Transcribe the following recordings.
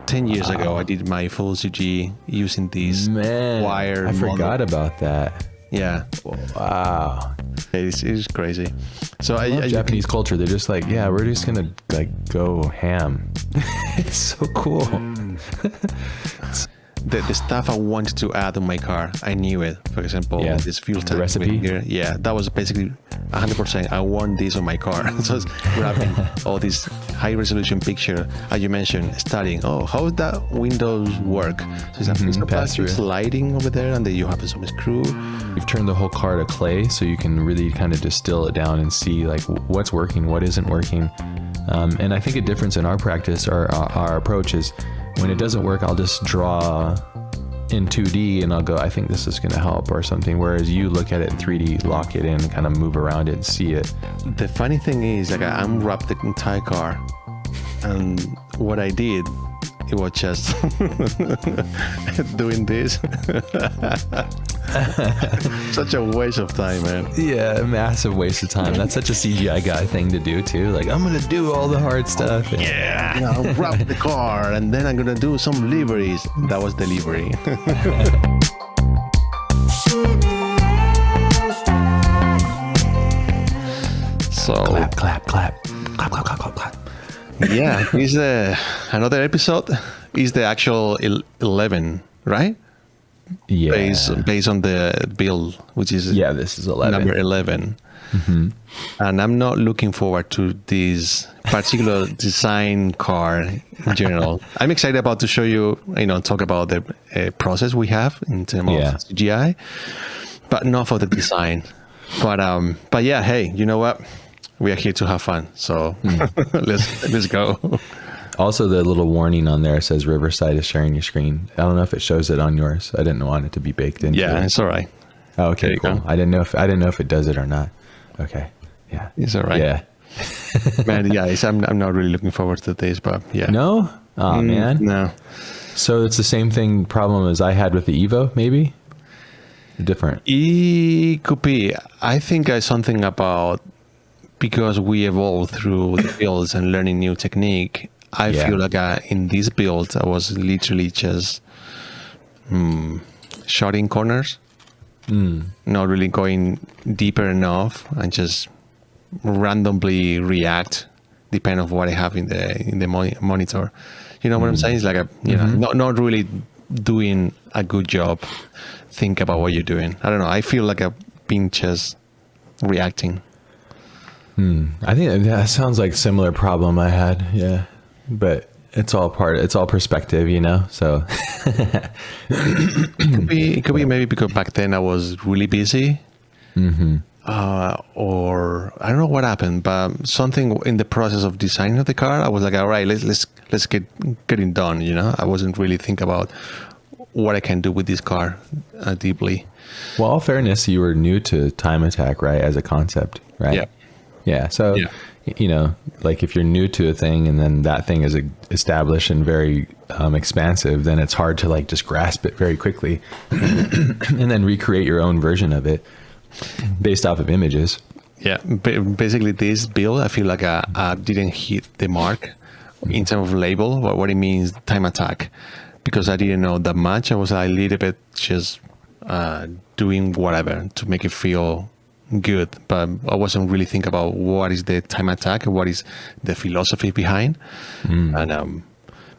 10 years ago, I did my full CG using these wire. I forgot about that. Yeah. Wow. It's crazy. So I love Japanese culture. They're just like, yeah, we're just gonna like go ham. It's so cool. The stuff I wanted to add on my car, I knew it. For example, this fuel tank recipe here. Yeah, that was basically 100%. I want this on my car. So it's grabbing all this high resolution picture. As you mentioned, studying. Oh, how does that windows work? So it's a plastic sliding over there, and then you have some screw. You've turned the whole car to clay, so you can really kind of distill it down and see like what's working, what isn't working. And I think a difference in our practice, our approach is, when it doesn't work, I'll just draw in 2D and I'll go, I think this is going to help or something. Whereas you look at it in 3D, lock it in, kind of move around it and see it. The funny thing is, like, I unwrapped the entire car, and what I did, it was just doing this. Such a waste of time, man. Yeah, massive waste of time. That's such a CGI guy thing to do too. Like, I'm gonna do all the hard stuff. Yeah, I'll wrap the car and then I'm gonna do some liveries. That was the livery. So clap, clap, clap, clap, clap, clap, clap, clap. Yeah, is another episode? Is the actual 11, right? Yeah. Based on the build, which is this is 11. Number 11. Mm-hmm. And I'm not looking forward to this particular design car in general. I'm excited about to show you, talk about the process we have in terms of CGI, but not for the design. But yeah, hey, you know what? We are here to have fun, so let's go. Also, the little warning on there says Riverside is sharing your screen. I don't know if it shows it on yours. I didn't want it to be baked in. Yeah, it's all right. Oh, okay, cool. I didn't know if it does it or not. Okay, yeah, it's all right. Yeah, man. Yeah, I'm not really looking forward to this, but yeah. No, oh man, no. So it's the same problem as I had with the Evo, maybe. Different. It could be. I think something about, because we evolved through the builds and learning new technique. I feel like in this build, I was literally just shotting corners, not really going deeper enough, and just randomly react depending on what I have in the monitor. You know what I'm saying? It's like not really doing a good job. Think about what you're doing. I don't know. I feel like I've been just reacting. I think that sounds like a similar problem I had. Yeah. But it's all perspective, so it could be maybe because back then I was really busy, or I don't know what happened, but something in the process of designing the car, I was like, all right, let's get it done. I wasn't really thinking about what I can do with this car deeply. Well, all fairness, you were new to time attack, right, as a concept, right? Yeah. So. Yeah. Like if you're new to a thing and then that thing is established and very expansive, then it's hard to like just grasp it very quickly and then recreate your own version of it based off of images. Yeah, basically this build, I feel like I didn't hit the mark in terms of label, what it means, time attack, because I didn't know that much. I was a little bit just doing whatever to make it feel good, but I wasn't really thinking about what is the time attack and what is the philosophy behind. And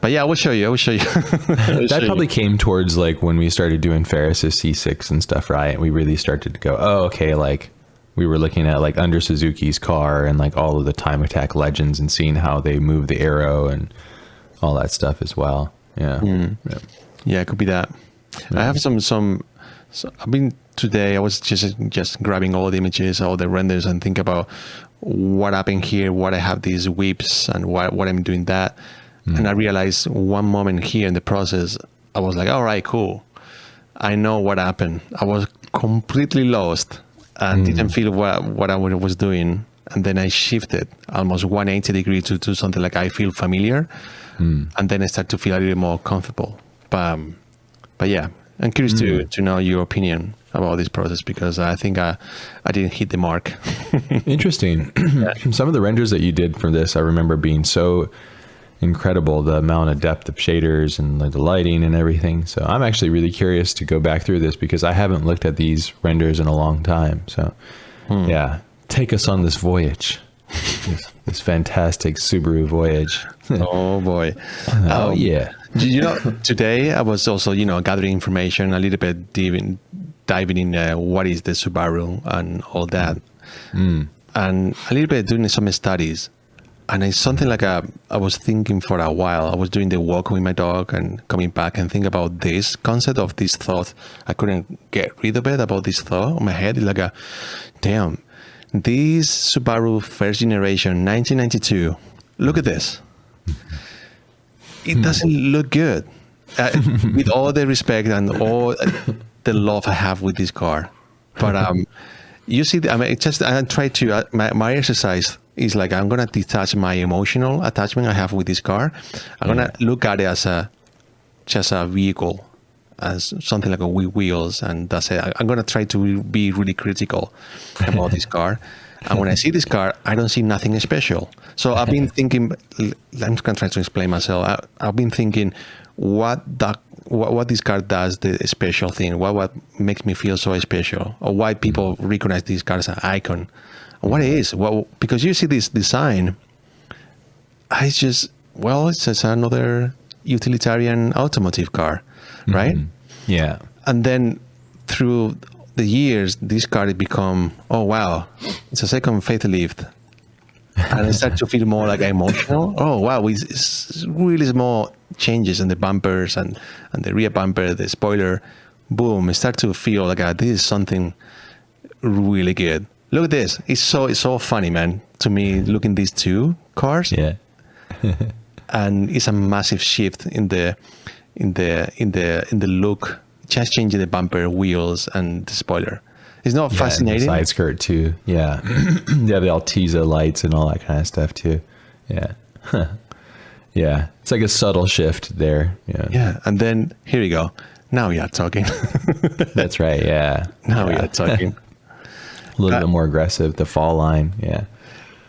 but yeah, I will show you. That probably came towards like when we started doing Ferris's C6 and stuff, right? We really started to go, oh, okay, like we were looking at like under Suzuki's car and like all of the time attack legends and seeing how they move the arrow and all that stuff as well. Yeah. Yeah, it could be that. I have some I mean, today I was just grabbing all the images, all the renders, and think about what happened here, what I have these whips and what I'm doing that. And I realized one moment here in the process, I was like, all right, cool. I know what happened. I was completely lost and didn't feel what I was doing. And then I shifted almost 180 degrees to do something like I feel familiar. And then I start to feel a little more comfortable. But yeah. I'm curious to know your opinion about this process, because I think I didn't hit the mark. Interesting. Some of the renders that you did for this, I remember being so incredible, the amount of depth of shaders and like the lighting and everything. So I'm actually really curious to go back through this because I haven't looked at these renders in a long time. So yeah, take us on this voyage, this fantastic Subaru voyage. Oh boy. Yeah. You know, today I was also, gathering information a little bit, diving in what is the Subaru and all that. And a little bit doing some studies. And it's something like I was thinking for a while. I was doing the walk with my dog and coming back and think about this concept of this thought. I couldn't get rid of it, about this thought on my head. It's like damn, this Subaru first generation, 1992, look at this. It doesn't look good. With all the respect and all the love I have with this car. But you see, I try to, my exercise is like, I'm going to detach my emotional attachment I have with this car. I'm going to look at it as just a vehicle, as something like with wheels, and that's it. I'm going to try to be really critical about this car. And when I see this car, I don't see nothing special. So I've been thinking, I'm just going to try to explain myself. I've been thinking what this car does, the special thing, what makes me feel so special, or why people recognize this car as an icon. What it is? Well, because you see this design, it's just another utilitarian automotive car, right? Yeah. And then through the years, this car had become, oh wow, it's a second facelift. And I start to feel more like emotional. Oh wow, it's really small changes in the bumpers and the rear bumper, the spoiler. Boom, I start to feel like this is something really good. Look at this. It's so funny, man, to me, looking these two cars. Yeah. And it's a massive shift in the look, just changing the bumper, wheels, and the spoiler. It's not fascinating. The side skirt too. Yeah. Yeah, the Altiza lights and all that kind of stuff too. Yeah. Yeah. It's like a subtle shift there. Yeah. Yeah. And then here you go. Now we are talking. That's right. Yeah. Now we are talking. A little bit more aggressive, the fall line. Yeah.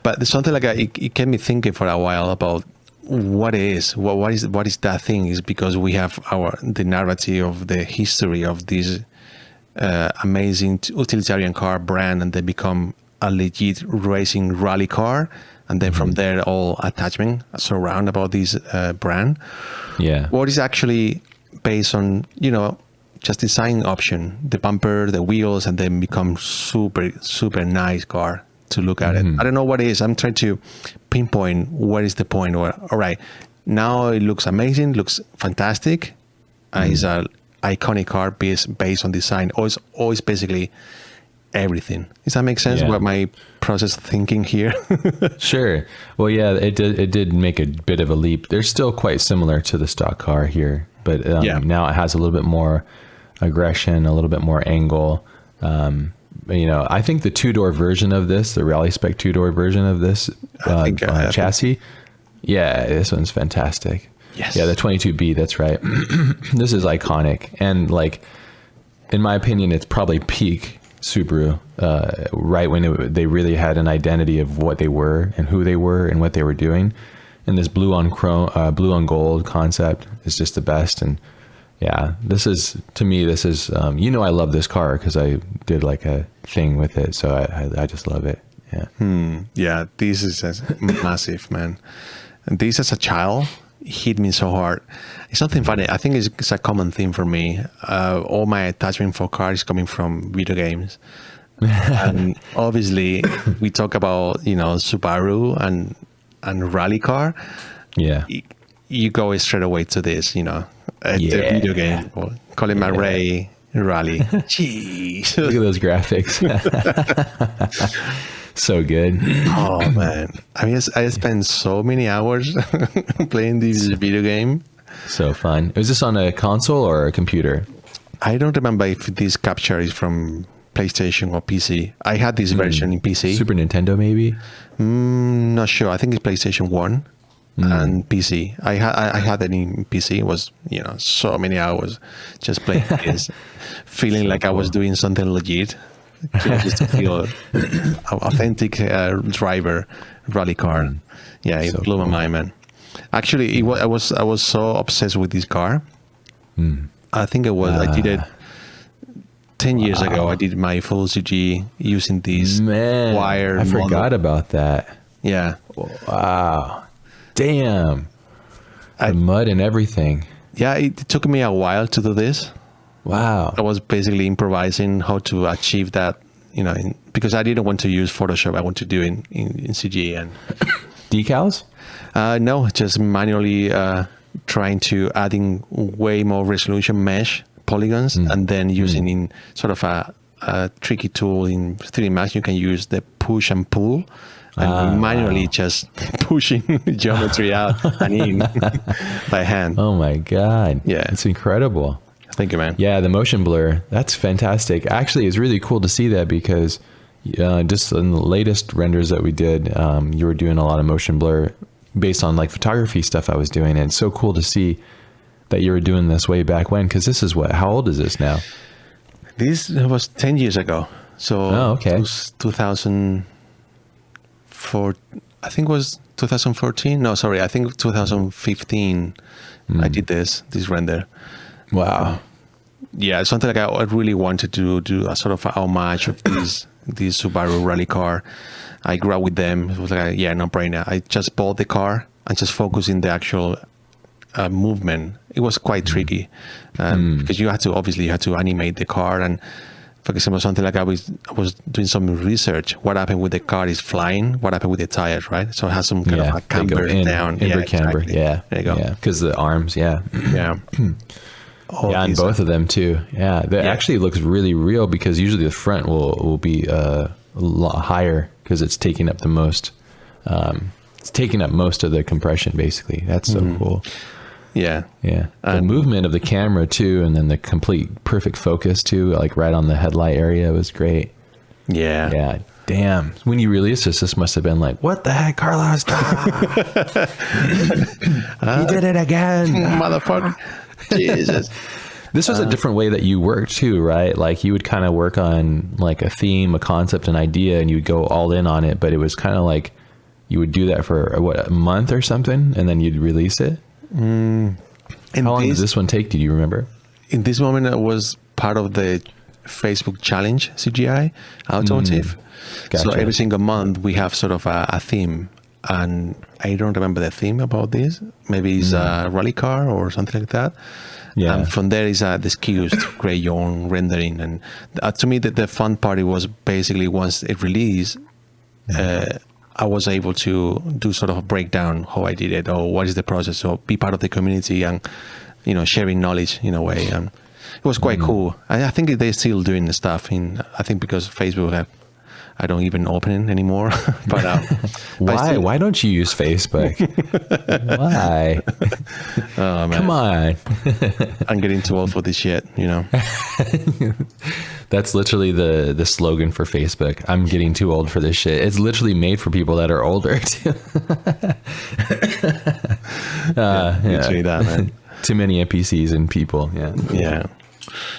But there's something like it kept me thinking for a while about what is that thing. Is because we have the narrative of the history of this amazing utilitarian car brand, and they become a legit racing rally car, and then from there all attachment surround about this brand. Yeah. What is actually based on just design option, the bumper, the wheels, and then become super nice car to look at it. I don't know what it is. I'm trying to pinpoint what is the point. Or all right, now it looks amazing, looks fantastic. It's an iconic car based on design. Or it's basically everything. Does that make sense? Yeah. What my process of thinking here? Sure. Well, yeah, it did make a bit of a leap. They're still quite similar to the stock car here, but now it has a little bit more aggression, a little bit more angle. I think the two-door version of this, the Rally Spec two-door version of this chassis, yeah, this one's fantastic. Yes. Yeah, the 22B, that's right. This is iconic. And like, in my opinion, it's probably peak Subaru, right when they really had an identity of what they were and who they were and what they were doing. And this blue on gold concept is just the best. And yeah, to me, I love this car because I did like a thing with it. So I just love it. Yeah. Yeah, this is massive, man. And this as a child hit me so hard. It's something funny. I think it's a common theme for me. All my attachment for cars coming from video games. And obviously we talk about, Subaru and rally car. Yeah. You go straight away to this, the video game. Colin McRae, rally. Jeez. Look at those graphics. So good. Oh man. I mean, I spent so many hours playing this video game. So fun. Was this on a console or a computer? I don't remember if this capture is from PlayStation or PC. I had this version in PC. Super Nintendo, maybe? Not sure. I think it's PlayStation 1 and PC. I had it in PC. It was, so many hours just playing this, feeling like I was doing something legit. Just to feel authentic driver rally car. Yeah, it blew my mind, man. Actually, I was so obsessed with this car. I think I did it 10 years ago. I did my full CG using this wire. I forgot about that. Yeah. Wow. Damn. The mud and everything. Yeah, it took me a while to do this. Wow. I was basically improvising how to achieve that, because I didn't want to use Photoshop. I want to do it in CG. And decals? No, just manually trying to adding way more resolution mesh polygons, and then using in sort of a tricky tool in 3D Max. You can use the push and pull, and manually just pushing geometry out and in by hand. Oh my God. Yeah. It's incredible. Thank you, man. Yeah, the motion blur, that's fantastic. Actually, it's really cool to see that because just in the latest renders that we did, you were doing a lot of motion blur based on like photography stuff I was doing. And it's so cool to see that you were doing this way back when, because this is how old is this now? This was 10 years ago. So okay. It was 2004, I think it was 2014. No, sorry, I think 2015 I did this render. Wow. Yeah, something like I really wanted to do a sort of a homage of this Subaru rally car. I grew up with them. It was like, no brainer. I just bought the car and just focused in the actual movement. It was quite tricky because you had to animate the car. And for example, something like I was doing some research. What happened with the car is flying? What happened with the tires, right? So it has some kind of a camber down. Inward camber, exactly. Yeah. There you go. Yeah, because the arms, yeah. And both of them too. Yeah, that actually looks really real because usually the front will be a lot higher because it's taking up the most. It's taking up most of the compression, basically. That's so cool. Yeah. Yeah. The movement of the camera too, and then the complete perfect focus too, like right on the headlight area was great. Yeah. Yeah. Damn. When you released this must have been like, what the heck, Carlos? He did it again. Motherfucker. Jesus. This was a different way that you worked too, right? Like you would kind of work on like a theme, a concept, an idea, and you'd go all in on it. But it was kind of like you would do that for a month or something, and then you'd release it. How long did this one take? Do you remember? In this moment, I was part of the Facebook challenge CGI automotive. Gotcha. So every single month we have sort of a theme, and I don't remember the theme about this. Maybe it's a rally car or something like that. Yeah. And from there is the skills to create your own rendering. And to me, the fun part was basically once it released, I was able to do sort of a breakdown how I did it or what is the process. So be part of the community and, sharing knowledge in a way. And it was quite cool. I think they're still doing the stuff I think because Facebook I don't even open it anymore. But why? Why don't you use Facebook? Why? Oh, man. Come on. I'm getting too old for this shit, That's literally the slogan for Facebook. I'm getting too old for this shit. It's literally made for people that are older too. Literally that, man. Too many NPCs and people. Yeah. Yeah.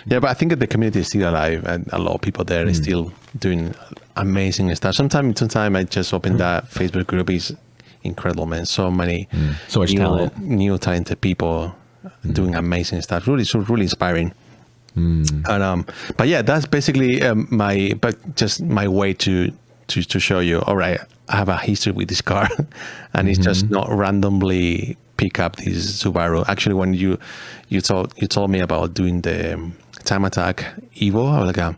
Yeah, but I think that the community is still alive, and a lot of people there are still doing amazing stuff. Sometimes I just open that Facebook group. Is incredible, man. So many, so much talent, new talented people doing amazing stuff. Really really inspiring. And but yeah, that's basically my way to show you. All right, I have a history with this car, and it's just not randomly pick up this Subaru. Actually, when you told me about doing the Time Attack Evo, I was like,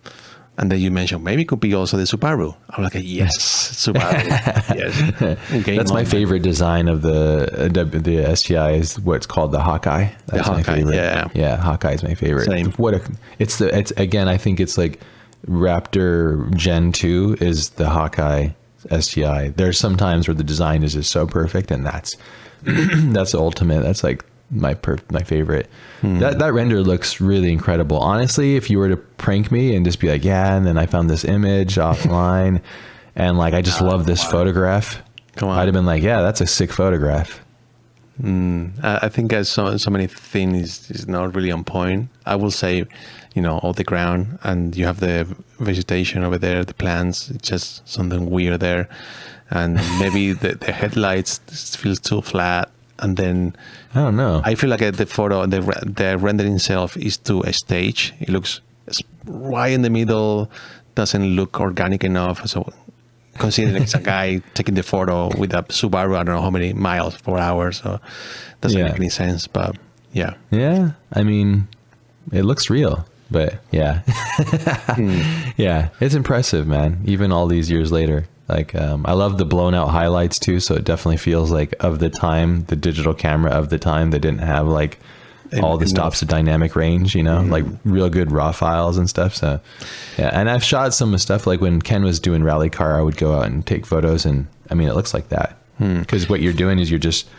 and then you mentioned maybe it could be also the Subaru. I was like, yes, Subaru. Yes, that's my favorite design of the STI is what's called the Hawkeye. That's my favorite. Yeah, Hawkeye is my favorite. Same. It's again, I think it's like Raptor Gen 2 is the Hawkeye STI. There's some times where the design is just so perfect, and that's the ultimate. That's like my favorite. That render looks really incredible. Honestly, if you were to prank me and just be like, and then I found this image offline and like I just love this photograph, I'd have been like, that's a sick photograph. I think as so many things is not really on point. I will say, all the ground, and you have the vegetation over there, the plants, it's just something weird there. And maybe the headlights feels too flat. and then I don't know. I feel like the photo, the rendering itself is too a stage. It looks right in the middle, doesn't look organic enough. So considering it's a guy taking the photo with a Subaru, I don't know how many miles per hour, so doesn't make any sense. But yeah. Yeah, I mean, it looks real, but yeah. Yeah, it's impressive, man. Even all these years later. Like, I love the blown out highlights too. So it definitely feels like of the time, the digital camera of the time, they didn't have like all the stops to dynamic range, you know, like real good raw files and stuff. So yeah. And I've shot some stuff like when Ken was doing rally car, I would go out and take photos, and I mean, it looks like that because what you're doing is you're just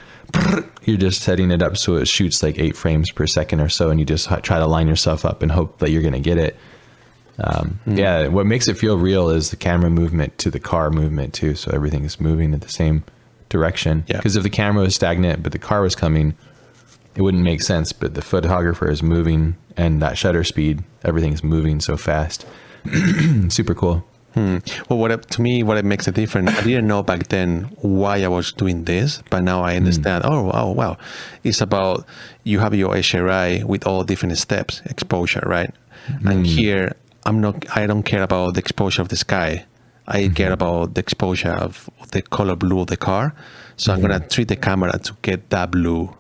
setting it up so it shoots like 8 frames per second or so, and you just try to line yourself up and hope that you're going to get it. Yeah, what makes it feel real is the camera movement to the car movement too. So everything is moving in the same direction. Because if the camera was stagnant but the car was coming, it wouldn't make sense. But the photographer is moving, and that shutter speed, everything's moving so fast. Super cool. Well, to me, what it makes a difference, I didn't know back then why I was doing this, but now I understand. Oh, wow. It's about, you have your HRI with all different steps, exposure, right? And here, I don't care about the exposure of the sky. I care about the exposure of the color blue of the car. So I'm going to treat the camera to get that blue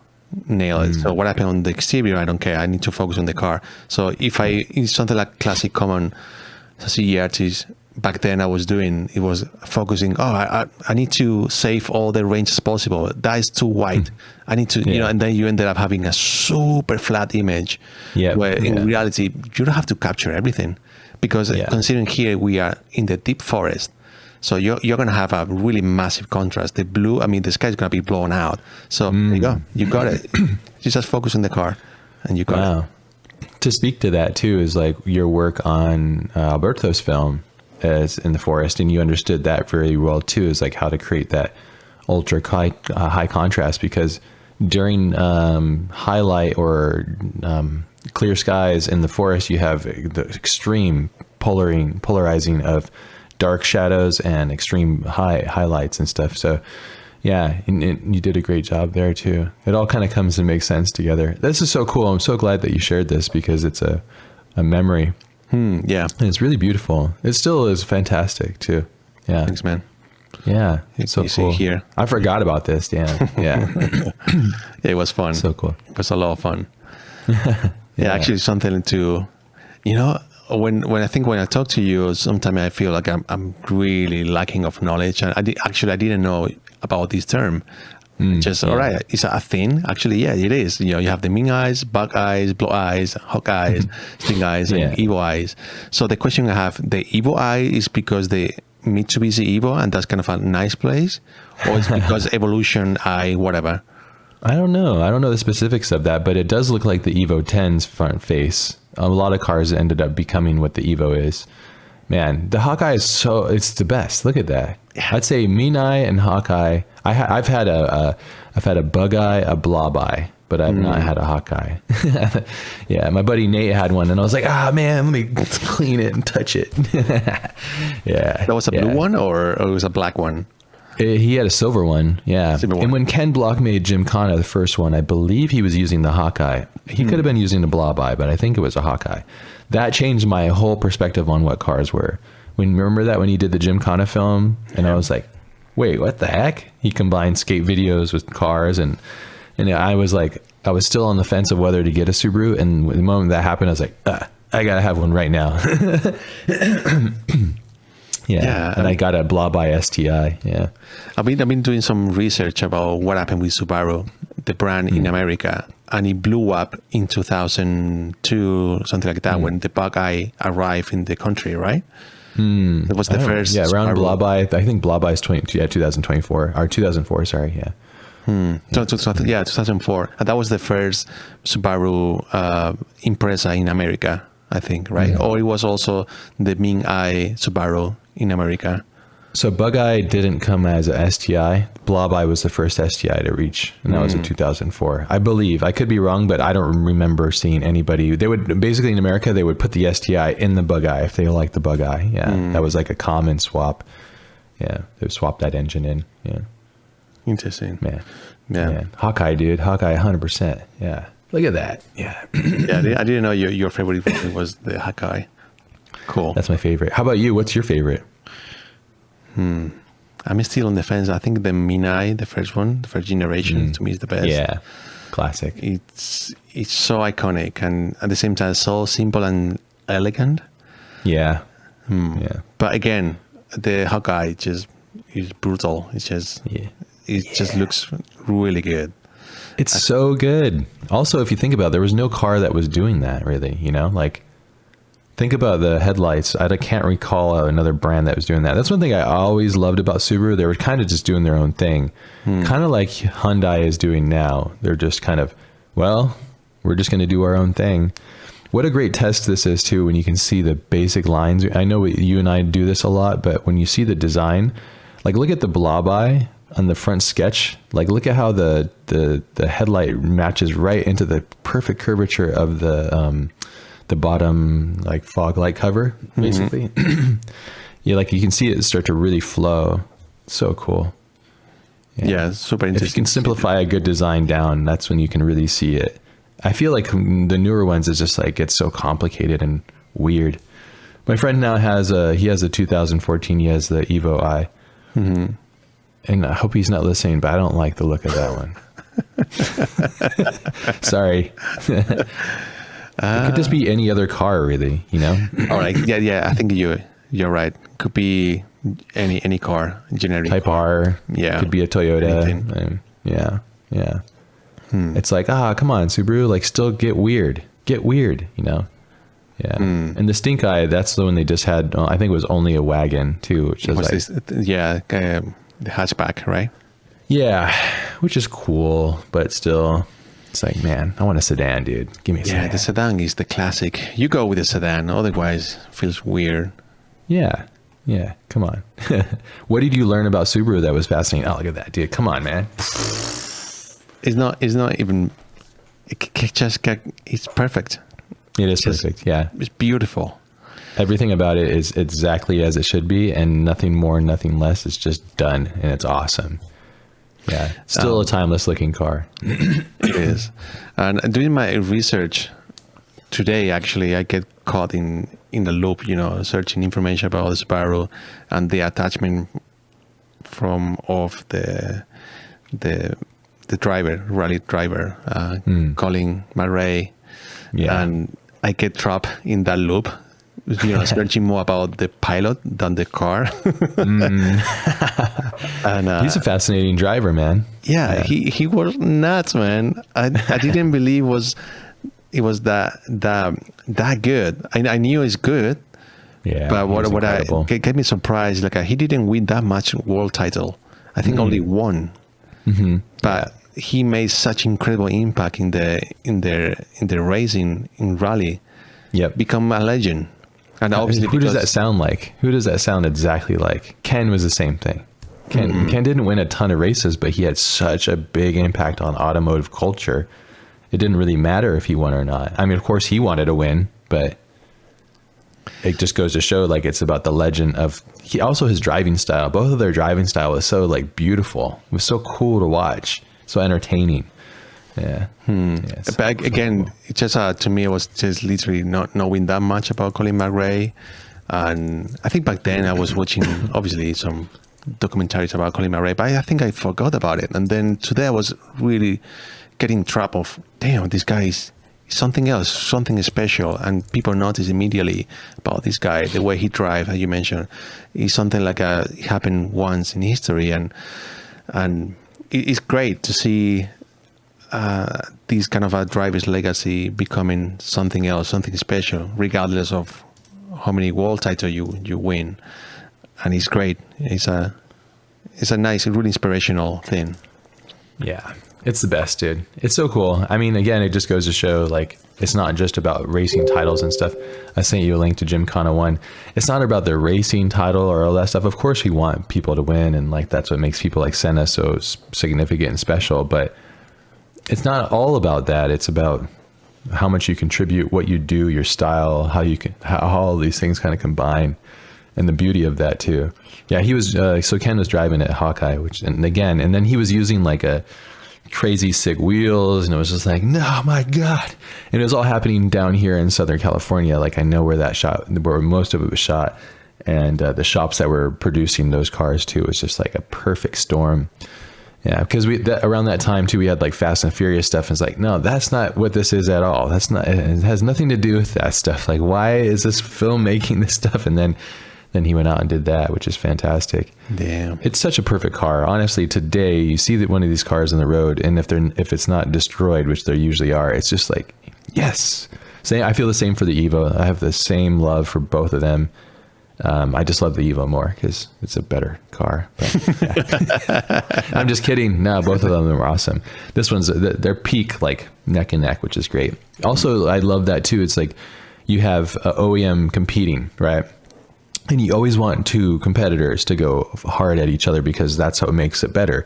nailed. So what happened on the exterior, I don't care. I need to focus on the car. So it's something like classic common CE artist back then I was doing, it was focusing, I need to save all the range as possible. That is too wide. I need to, and then you ended up having a super flat image where in reality, you don't have to capture everything. Because considering here we are in the deep forest, so you're going to have a really massive contrast. The blue, the sky is going to be blown out. So there you go. You got it. You just focus on the car and you got it. To speak to that too is like your work on Alberto's film as in the forest, and you understood that very well too, is like how to create that ultra high contrast, because during highlight or clear skies in the forest, you have the extreme polarizing of dark shadows and extreme highlights and stuff. So yeah, and you did a great job there too. It all kind of comes and makes sense together. This is so cool. I'm so glad that you shared this, because it's a memory. Yeah. And it's really beautiful. It still is fantastic too. Yeah. Thanks, man. Yeah. It's so cool. Here. I forgot about this. Yeah. Yeah. It was fun. So cool. It was a lot of fun. Actually something to, when I talk to you, sometimes I feel like I'm really lacking of knowledge. And I didn't know about this term. All right, it's a thing. Actually, yeah, it is. You have the mean eyes, bug eyes, blow eyes, hawk eyes, sting eyes, and evil eyes. So the question I have, the evil eye is because the Mitsubishi Evo, and that's kind of a nice place, or it's because evolution eye, whatever? I don't know. I don't know the specifics of that, but it does look like the Evo 10's front face. A lot of cars ended up becoming what the Evo is. Man, the Hawkeye is it's the best. Look at that. I'd say mean eye and Hawkeye. I've had a bug eye, a blob eye, but I've not had a Hawkeye. Yeah, my buddy Nate had one, and I was like, man, let me clean it and touch it. Yeah. That was a blue one, or it was a black one? He had a silver one, yeah. And when Ken Block made Gymkhana, the first one, I believe he was using the Hawkeye. He could have been using the blob eye, but I think it was a Hawkeye. That changed my whole perspective on what cars were. Remember that when he did the Gymkhana film, and I was like, wait, what the heck? He combined skate videos with cars, and I was still on the fence of whether to get a Subaru, and the moment that happened, I was like, I gotta have one right now. And I got a blob eye STi. Yeah, I've been doing some research about what happened with Subaru, the brand in America, and it blew up in 2002, something like that, when the bug eye arrived in the country, right? It was the first. Yeah, around Subaru. Blob eye. I think blob eye is 2024 or 2004. Sorry, yeah. 2004, and that was the first Subaru Impreza in America, I think, right? Yeah. Or it was also the Ming Eye Subaru in America. So Bug Eye didn't come as a STi. Blob Eye was the first STi to reach, and that was in 2004. I believe. I could be wrong, but I don't remember seeing anybody. They would basically in America they would put the STi in the Bug Eye if they liked the Bug Eye. Yeah, that was like a common swap. Yeah, they would swap that engine in. Yeah. Interesting. Yeah. Yeah. Man. Hawkeye, dude. Hawkeye, 100%. Yeah. Look at that. Yeah. Yeah, I didn't know your favorite version was the Hawkeye. Cool. That's my favorite. How about you? What's your favorite? I'm still on the fence. I think the Minai, the first one, the first generation, to me is the best. Yeah. Classic. It's so iconic and at the same time so simple and elegant. Yeah. Yeah. But again, the Hawkeye just is brutal. It just looks really good. It's so good. Also, if you think about it, there was no car that was doing that really, you know, like think about the headlights. I can't recall another brand that was doing that. That's one thing I always loved about Subaru. They were kind of just doing their own thing, kind of like Hyundai is doing now. They're just kind of, well, we're just going to do our own thing. What a great test this is too, when you can see the basic lines. I know you and I do this a lot, but when you see the design, like look at the blob eye on the front sketch, like look at how the headlight matches right into the perfect curvature of the bottom like fog light cover, basically. Yeah, like you can see it start to really flow. So cool. Yeah, super interesting. If you can simplify a good design down, that's when you can really see it. I feel like the newer ones is just like it's so complicated and weird. My friend now has a 2014. He has the Evo I, and I hope he's not listening, but I don't like the look of that one. Sorry. It could just be any other car, really. You know. All right. Yeah. I think you're right. Could be any car, generic Type car. R. Yeah. Could be a Toyota. Yeah. It's like, come on, Subaru, like still get weird, you know? Yeah. And the Stink Eye, that's the one they just had. I think it was only a wagon too, which is like, the hatchback, right? Yeah, which is cool, but still, it's like, man, I want a sedan, dude. Give me a sedan. Yeah, the sedan is the classic. You go with the sedan, otherwise feels weird. Yeah. Come on. What did you learn about Subaru that was fascinating? Oh, look at that, dude. Come on, man. It's not even. It's perfect. It is perfect. Yeah, it's beautiful. Everything about it is exactly as it should be, and nothing more, nothing less. It's just done, and it's awesome. Yeah, still a timeless looking car. It is. And doing my research today, actually, I get caught in the loop, you know, searching information about the Subaru and the attachment of the driver, rally driver, Colin McRae. Yeah. And I get trapped in that loop, you know, searching more about the pilot than the car. And he's a fascinating driver, man. Yeah. He was nuts, man. I didn't believe it was that good. I knew it's good. Yeah. But what get me surprised, like he didn't win that much world title. I think only one. But he made such incredible impact in the racing in rally. Yep. Become a legend. And obviously, who does that sound like? Who does that sound exactly like? Ken was the same thing. Ken didn't win a ton of races, but he had such a big impact on automotive culture. It didn't really matter if he won or not. I mean, of course, he wanted to win, but it just goes to show, like, it's about the legend of his driving style. Both of their driving style was so like beautiful. It was so cool to watch, so entertaining. Yeah. But again, it just to me, it was just literally not knowing that much about Colin McRae. And I think back then I was watching obviously some documentaries about Colin McRae, but I think I forgot about it. And then today I was really getting trapped of, damn, this guy is something else, something special, and people notice immediately about this guy. The way he drives, as you mentioned, is something like it happened once in history, and it's great to see this kind of a driver's legacy becoming something else, something special, regardless of how many world titles you win. And it's great. It's a nice, really inspirational thing. Yeah. It's the best, dude. It's so cool. I mean, again, it just goes to show, like, it's not just about racing titles and stuff. I sent you a link to Gymkhana 1. It's not about the racing title or all that stuff. Of course, we want people to win, and like that's what makes people like Senna so significant and special. But it's not all about that. It's about how much you contribute, what you do, your style, how all these things kind of combine, and the beauty of that too. Yeah, he was. So Ken was driving at Hawkeye, and then he was using like crazy sick wheels, and it was just like, no, my God. And it was all happening down here in Southern California. Like I know where most of it was shot, and the shops that were producing those cars too was just like a perfect storm. Yeah, because around that time too, we had like Fast and Furious stuff. And it's like, no, that's not what this is at all. That's not. It has nothing to do with that stuff. Like, why is this film making this stuff? And then he went out and did that, which is fantastic. Damn, it's such a perfect car. Honestly, today you see that one of these cars on the road, and if it's not destroyed, which they usually are, it's just like, yes. I feel the same for the Evo. I have the same love for both of them. I just love the Evo more because it's a better car. But, yeah. I'm just kidding. No, both of them are awesome. This one's their peak, like neck and neck, which is great. Also, I love that too. It's like you have OEM competing, right? And you always want two competitors to go hard at each other because that's what makes it better.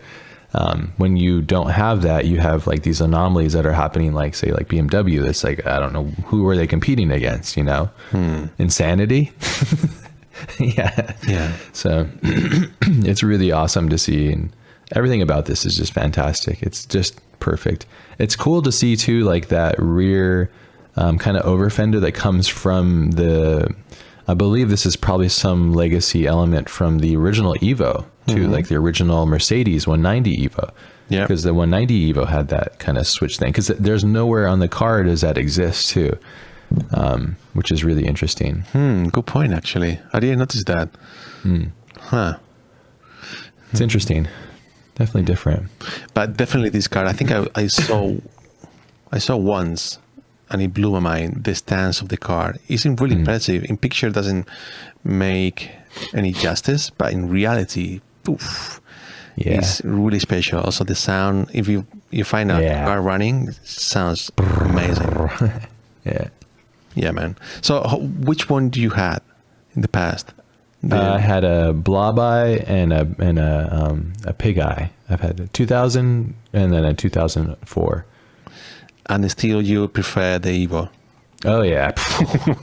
When you don't have that, you have like these anomalies that are happening, like say like BMW. It's like, I don't know, who are they competing against, you know? Insanity. Yeah. So it's really awesome to see, and everything about this is just fantastic. It's just perfect. It's cool to see too, like that rear kind of over fender that comes from I believe this is probably some legacy element from the original Evo to like the original Mercedes 190 Evo. Yeah, because the 190 Evo had that kind of switch thing, because there's nowhere on the car does that exist too. Which is really interesting. Good point, actually. I didn't notice that. It's interesting. Definitely different. But definitely this car, I think I saw once, and it blew my mind, the stance of the car. Isn't really impressive. In picture, doesn't make any justice, but in reality, it's really special. Also, the sound, if you find a car running, sounds amazing. Yeah, man. So which one do you had in the past? I had a blob eye and a pig eye. I've had a 2000 and then a 2004. And still you prefer the Evo? Oh yeah.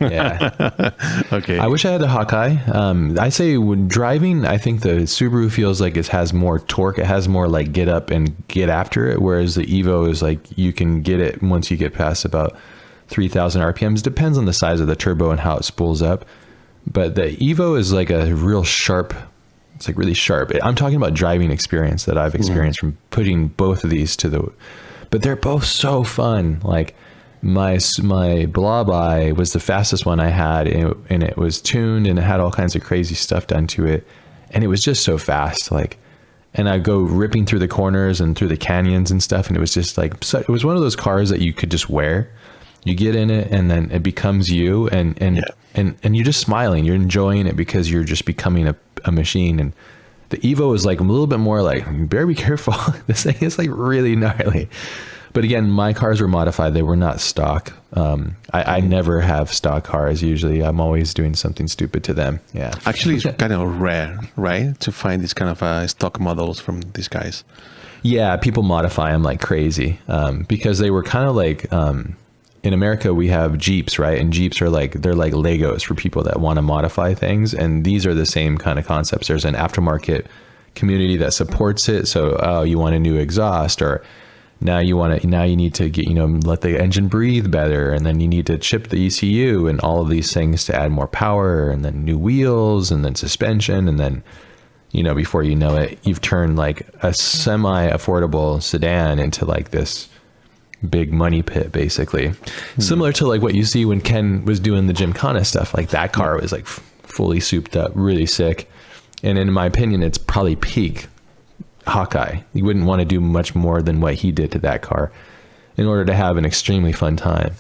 Yeah. Okay. I wish I had the Hawkeye. I say when driving, I think the Subaru feels like it has more torque. It has more like get up and get after it. Whereas the Evo is like, you can get it once you get past about 3,000 RPMs. Depends on the size of the turbo and how it spools up. But the Evo is like a real sharp, it's like really sharp. I'm talking about driving experience that I've experienced from putting both of these but they're both so fun. Like my blob eye was the fastest one I had, and it was tuned and it had all kinds of crazy stuff done to it. And it was just so fast. Like, and I'd go ripping through the corners and through the canyons and stuff. And it was just like, it was one of those cars that you could just wear. You get in it and then it becomes you, and you're just smiling. You're enjoying it because you're just becoming a machine. And the Evo is like a little bit more like, you better be careful. This thing is like really gnarly. But again, my cars were modified. They were not stock. I never have stock cars. Usually I'm always doing something stupid to them. Yeah. Actually, it's kind of rare, right? To find these kind of stock models from these guys. Yeah. People modify them like crazy because they were kind of like, in America, we have Jeeps, right? And Jeeps are like, they're like Legos for people that want to modify things. And these are the same kind of concepts. There's an aftermarket community that supports it. So, you want a new exhaust, or now you need to get, let the engine breathe better. And then you need to chip the ECU and all of these things to add more power, and then new wheels, and then suspension. And then, before you know it, you've turned like a semi-affordable sedan into like this big money pit, basically. Similar to like what you see when Ken was doing the Gymkhana stuff. Like that car was like fully souped up, really sick. And in my opinion, it's probably peak Hawkeye. You wouldn't want to do much more than what he did to that car in order to have an extremely fun time.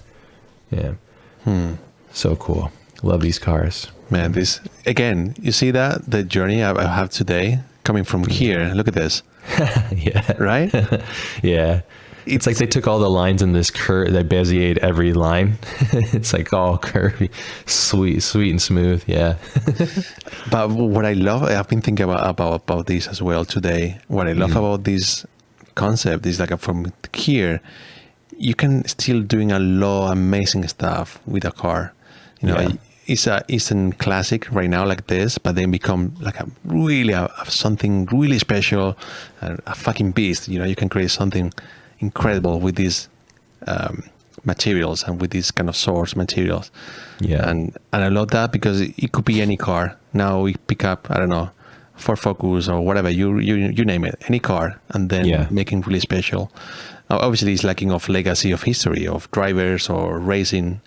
Yeah. So cool. Love these cars. Man, this, again, you see that? The journey I have today coming from here. Look at this. Yeah. Right? Yeah. It's like they took all the lines in this curve, they Beziered every line. It's like all curvy, sweet and smooth. Yeah. But what I love, I've been thinking about this as well today. What I love about this concept is like from here, you can still doing a lot of amazing stuff with a car. is a instant classic right now like this, but then become like a really something really special, a fucking beast. You know, you can create something incredible with these materials and with these kind of source materials. Yeah. And I love that because it could be any car. Now we pick up, I don't know, Ford Focus or whatever, you name it, any car, and then making really special. Obviously, it's lacking of legacy of history of drivers or racing,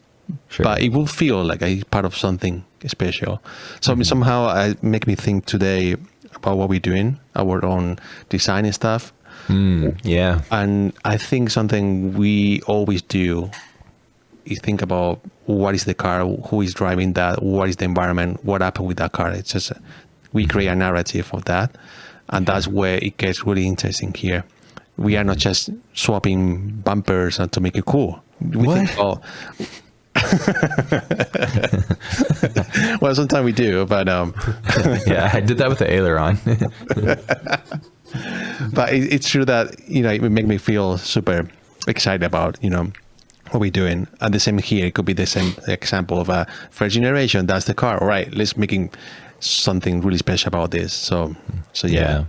but it will feel like a part of something special. So somehow it make me think today about what we're doing, our own design and stuff. Yeah. And I think something we always do is think about what is the car, who is driving that, what is the environment, what happened with that car. It's just we create a narrative of that, and that's where it gets really interesting here. We are not just swapping bumpers to make it cool. We think, oh, well, sometimes we do, but yeah, I did that with the aileron. But it's true that, you know, it would make me feel super excited about, you know, what we're doing. And the same here, it could be the same example of a first generation. That's the car. All right, let's making something really special about this. So yeah.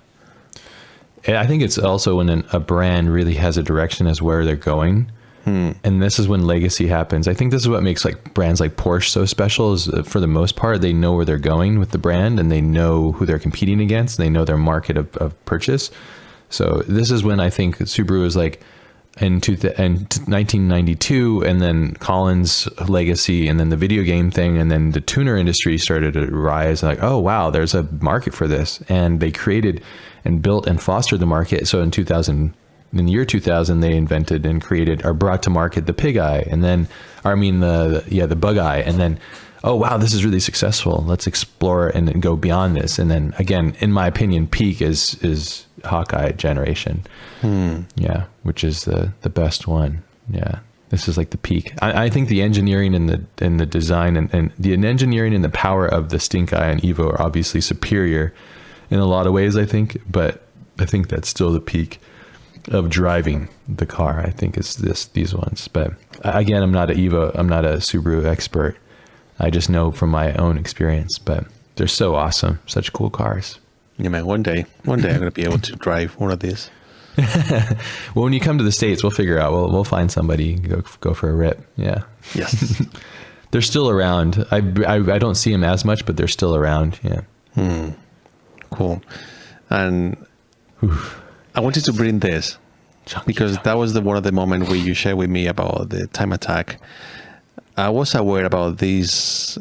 I think it's also when a brand really has a direction as where they're going. And this is when legacy happens. I think this is what makes like brands like Porsche so special is for the most part, they know where they're going with the brand and they know who they're competing against and they know their market of purchase. So this is when I think Subaru is like in 1992 and then Collins legacy and then the video game thing and then the tuner industry started to rise like, oh wow, there's a market for this. And they created and built and fostered the market. So in the year 2000, they invented and created or brought to market the pig eye and then, the bug eye. And then, oh, wow, this is really successful. Let's explore and go beyond this. And then again, in my opinion, peak is Hawkeye generation. Yeah. Which is the best one. Yeah. This is like the peak. I think the engineering and the design and the engineering and the power of the Stink Eye and Evo are obviously superior in a lot of ways, I think, but I think that's still the peak of driving the car. I think is these ones, but again, I'm not a Subaru expert. I just know from my own experience, but they're so awesome. Such cool cars. Yeah, man. One day I'm going to be able to drive one of these. Well, when you come to the States, we'll figure out, we'll find somebody, go for a rip. Yeah. Yes. They're still around. I don't see them as much, but they're still around. Yeah. Cool. And I wanted to bring this because that was one of the moments where you shared with me about the time attack. I was aware about this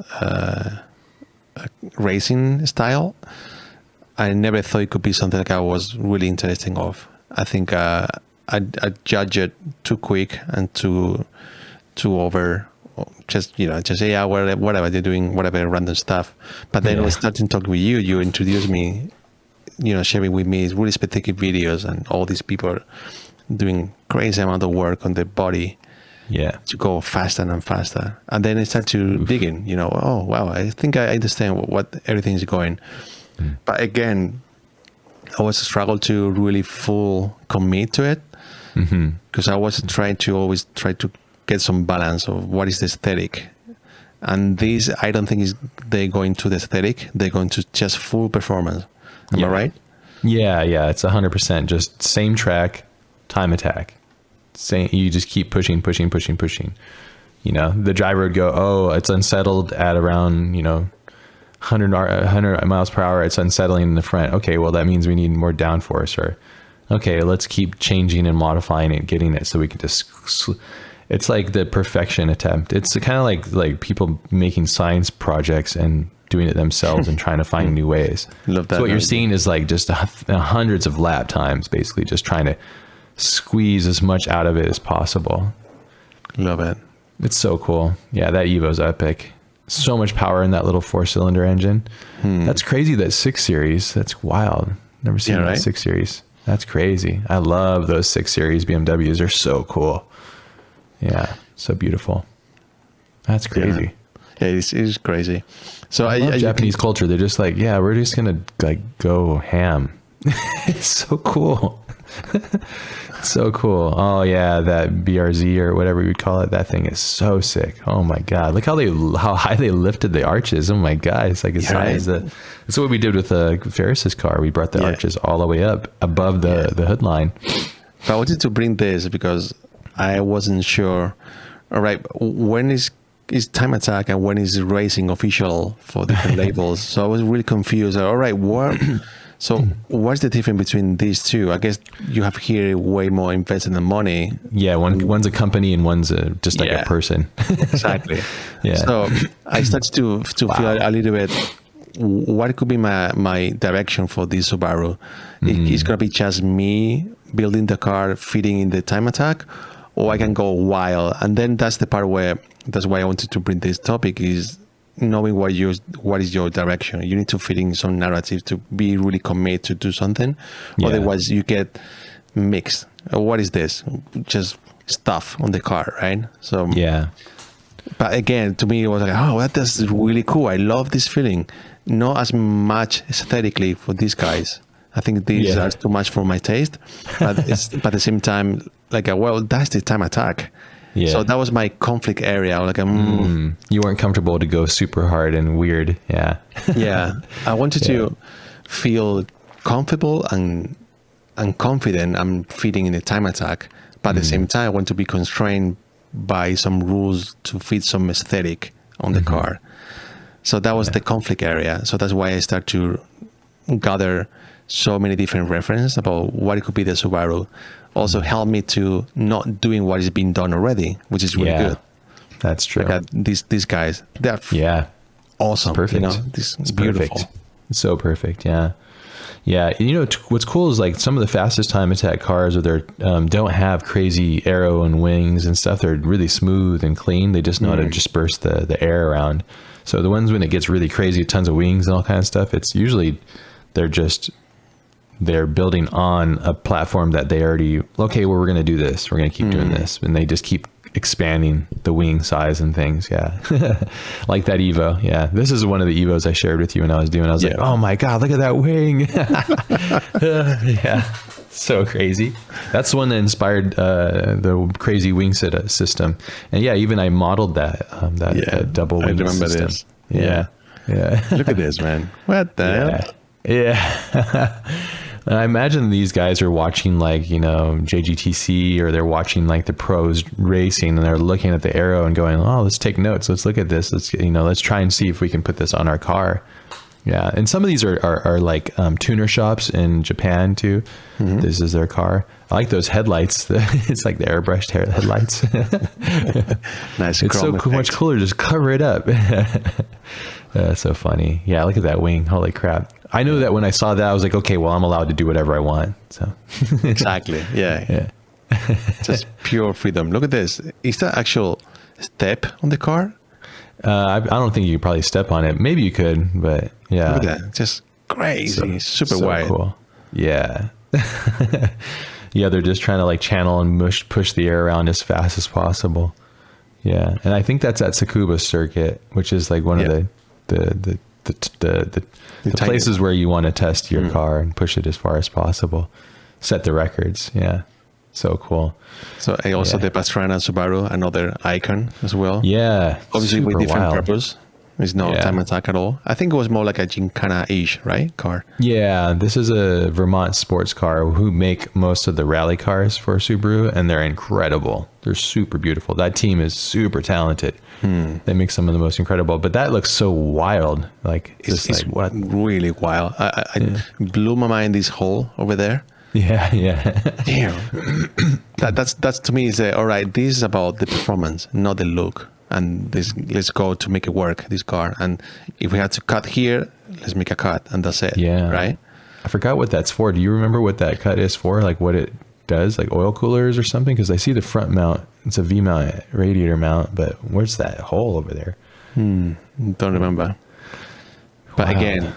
racing style. I never thought it could be something like I was really interested of. I think I judge it too quick and too over. Just say, yeah, whatever they're doing, whatever random stuff. But then when I started talking with you, you introduced me, sharing with me really specific videos and all these people doing crazy amount of work on their body to go faster and faster. And then I started to dig in, oh, wow, I think I understand what everything is going. But again, I was struggled to really full commit to it because I was trying to get some balance of what is the aesthetic. And this, I don't think they're going to the aesthetic. They're going to just full performance. Am I right? Yeah. It's 100% just same track, time attack. You just keep pushing. The driver would go, oh, it's unsettled at around, 100 miles per hour. It's unsettling in the front. Okay, well, that means we need more downforce. Or, okay, let's keep changing and modifying it, getting it so we can just... It's like the perfection attempt. It's kind of like people making science projects and doing it themselves and trying to find new ways. Love that. So what you're seeing is like just hundreds of lap times, basically just trying to squeeze as much out of it as possible. Love it. It's so cool. Yeah, that Evo's epic. So much power in that little 4-cylinder engine. That's crazy. That 6 Series, that's wild. Never seen that 6 Series. That's crazy. I love those 6 Series BMWs. They're so cool. Yeah, so beautiful. That's crazy. Yeah, it is crazy. So I love Japanese culture. They're just like, yeah, we're just gonna like go ham. It's so cool. So cool. Oh yeah, that BRZ or whatever you'd call it, that thing is so sick. Oh my god, look how high they lifted the arches. Oh my god, it's like as high as the. That's what we did with Ferris's car. We brought the arches all the way up above the hood line. But I wanted to bring this because I wasn't sure. All right, when is Time Attack and when is racing official for different labels? So I was really confused. All right, so what's the difference between these two? I guess you have here way more invested in money. Yeah, one's a company and one's just like a person. Exactly. Yeah. So I started to feel a little bit, what could be my direction for this Subaru? It's going to be just me building the car, fitting in the Time Attack, or I can go wild. And then that's the part that's why I wanted to bring this topic is knowing what is your direction. You need to fit in some narrative to be really committed to do something. Yeah. Otherwise you get mixed. What is this? Just stuff on the car, right? So yeah. But again, to me it was like, oh, that's really cool. I love this feeling. Not as much aesthetically for these guys. I think these are too much for my taste. But but at the same time, like, well, that's the Time Attack. Yeah. So that was my conflict area. Like, you weren't comfortable to go super hard and weird. Yeah. Yeah. I wanted to feel comfortable and confident I'm fitting in the Time Attack. But at the same time, I want to be constrained by some rules to fit some aesthetic on the car. So that was the conflict area. So that's why I start to gather so many different references about what it could be the Subaru. Also help me to not doing what is being done already, which is really good. That's true. Like these guys, they're awesome. Perfect. You know, it's beautiful. Perfect. It's so perfect. Yeah. Yeah. You know, what's cool is like some of the fastest Time Attack cars don't have crazy aero and wings and stuff. They're really smooth and clean. They just know how to disperse the air around. So the ones when it gets really crazy, tons of wings and all kinds of stuff, it's usually they're building on a platform that they already, okay, well, we're going to do this. We're going to keep doing this. And they just keep expanding the wing size and things. Yeah. Like that Evo. Yeah. This is one of the Evos I shared with you when I was doing, I was like, oh my God, look at that wing. Yeah. So crazy. That's the one that inspired the crazy wing system. And yeah, even I modeled that double wing system. I remember this. Yeah. Yeah. Look at this, man. What the hell? Yeah. I imagine these guys are watching like, you know, JGTC, or they're watching like the pros racing, and they're looking at the aero and going, oh, let's take notes. Let's look at this. Let's try and see if we can put this on our car. Yeah. And some of these are like tuner shops in Japan too. This is their car. I like those headlights. It's like the airbrushed headlights. Nice. It's so much cooler. Just cover it up. That's so funny. Yeah. Look at that wing. Holy crap. I knew that when I saw that, I was like, okay, well, I'm allowed to do whatever I want. So exactly. Yeah. Just pure freedom. Look at this. Is that actual step on the car? I don't think you could probably step on it. Maybe you could, but yeah. Look at that. Just crazy. Super wide. Cool. Yeah. Yeah. They're just trying to like channel and push the air around as fast as possible. Yeah. And I think that's at Tsukuba circuit, which is like one of the places where you want to test your car and push it as far as possible. Set the records. Yeah. So cool. So also the Pastrana Subaru, another icon as well. Yeah. Obviously with different purpose. There's no Time Attack at all. I think it was more like a Gincana-ish, right? Car. Yeah. This is a Vermont sports car who make most of the rally cars for Subaru, and they're incredible. They're super beautiful. That team is super talented. They make some of the most incredible, but that looks so wild. Like it's like really wild. I blew my mind, this hole over there. Yeah. Damn. That's to me is all right. This is about the performance, not the look. And let's go to make it work, this car. And if we had to cut here, let's make a cut, and that's it. Yeah. Right. I forgot what that's for. Do you remember what that cut is for? Like what it does, like oil coolers or something? Because I see the front mount. It's a V mount, radiator mount. But where's that hole over there? Don't remember. But again,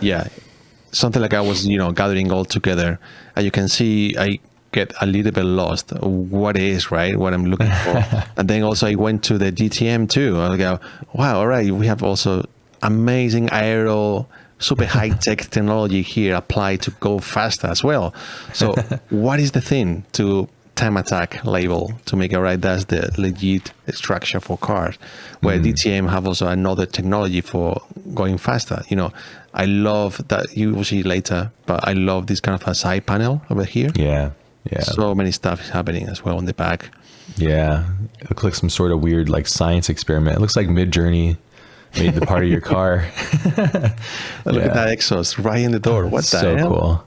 something like I was, gathering all together, and you can see I get a little bit lost. What I'm looking for. And then also I went to the DTM too. I go, wow, all right, we have also amazing aero, super high-tech technology here applied to go faster as well. So what is the thing to time attack label to make it right? That's the legit structure for cars, where DTM have also another technology for going faster. I love that, you will see later, but I love this kind of a side panel over here. Yeah. So many stuff is happening as well on the back. Yeah. It looks like some sort of weird like science experiment. It looks like Mid-Journey made the part of your car. Look at that exhaust right in the door. What the hell? So cool.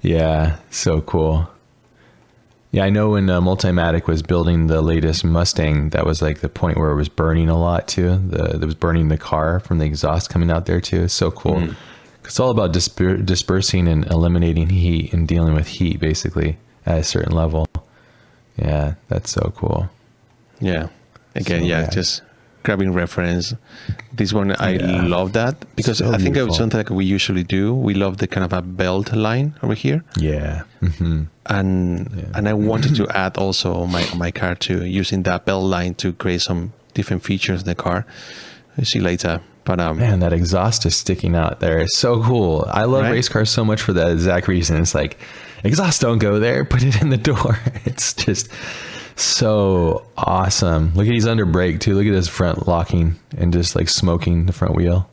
Yeah. So cool. Yeah, I know when Multimatic was building the latest Mustang, that was like the point where it was burning a lot too. It was burning the car from the exhaust coming out there too. It's so cool. It's all about dispersing and eliminating heat and dealing with heat basically at a certain level. Yeah, that's so cool. Yeah. Again, So just grabbing reference. This one, I love that because So I think beautiful. it's something like we usually do. We love the kind of a belt line over here. Yeah. Mm-hmm. And I wanted to add also on my car too, using that belt line to create some different features in the car. You'll see later. But Man, that exhaust is sticking out there. It's so cool. I love Right? race cars so much for that exact reason. It's like, exhaust don't go there, put it in the door. It's just so awesome. Look at he's under brake too. Look at his front locking and just like smoking the front wheel.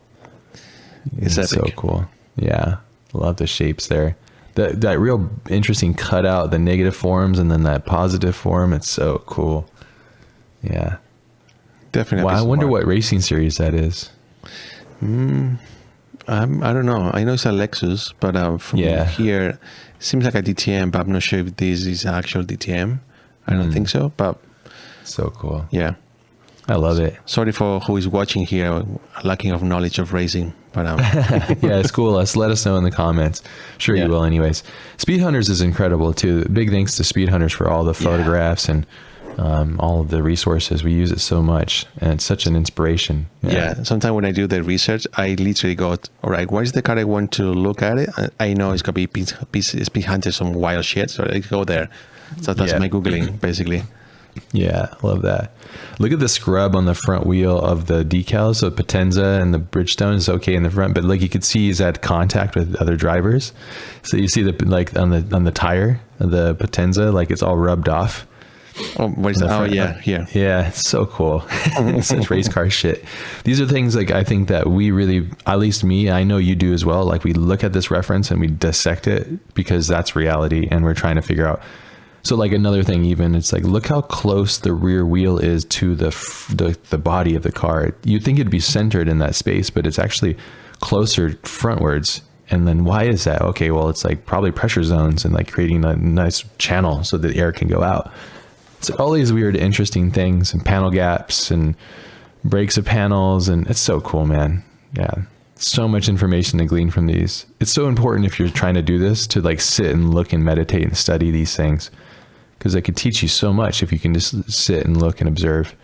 It's so epic. cool. Yeah. Love the shapes there. That real interesting cutout, the negative forms and then that positive form. It's so cool. Yeah. definitely. Wow, I wonder what racing series that is. I don't know. I know it's a Lexus, but from here, it seems like a DTM, but I'm not sure if this is actual DTM. I don't think so, but So cool. yeah. I love it. Sorry for who is watching here, lacking of knowledge of racing, but Yeah, school us. Let us know in the comments. Sure, you will anyways. Speed Hunters is incredible too. Big thanks to Speed Hunters for all the photographs and all of the resources. We use it so much and it's such an inspiration. Yeah. Sometimes when I do the research, I literally go, all right, what is the car I want to look at it? I know it's going to be Speed Hunter, some wild shit, so I go there. So that's my Googling, basically. Yeah, love that. Look at the scrub on the front wheel of the decals. So Potenza and the Bridgestone is okay in the front, but like you could see he's had contact with other drivers. So you see the like on the tire of the Potenza, like it's all rubbed off. Oh, what is that? Oh, yeah, here. Yeah, it's so cool. It's such race car shit. These are things like I think that we really, at least me, I know you do as well. Like we look at this reference and we dissect it because that's reality, and we're trying to figure out. So like another thing, even it's like look how close the rear wheel is to the body of the car. You'd think it'd be centered in that space, but it's actually closer frontwards. And then why is that? Okay, well it's like probably pressure zones and like creating a nice channel so that air can go out. So all these weird, interesting things and panel gaps and breaks of panels, and it's so cool, man. Yeah, so much information to glean from these. It's so important if you're trying to do this to like sit and look and meditate and study these things. Because it could teach you so much if you can just sit and look and observe.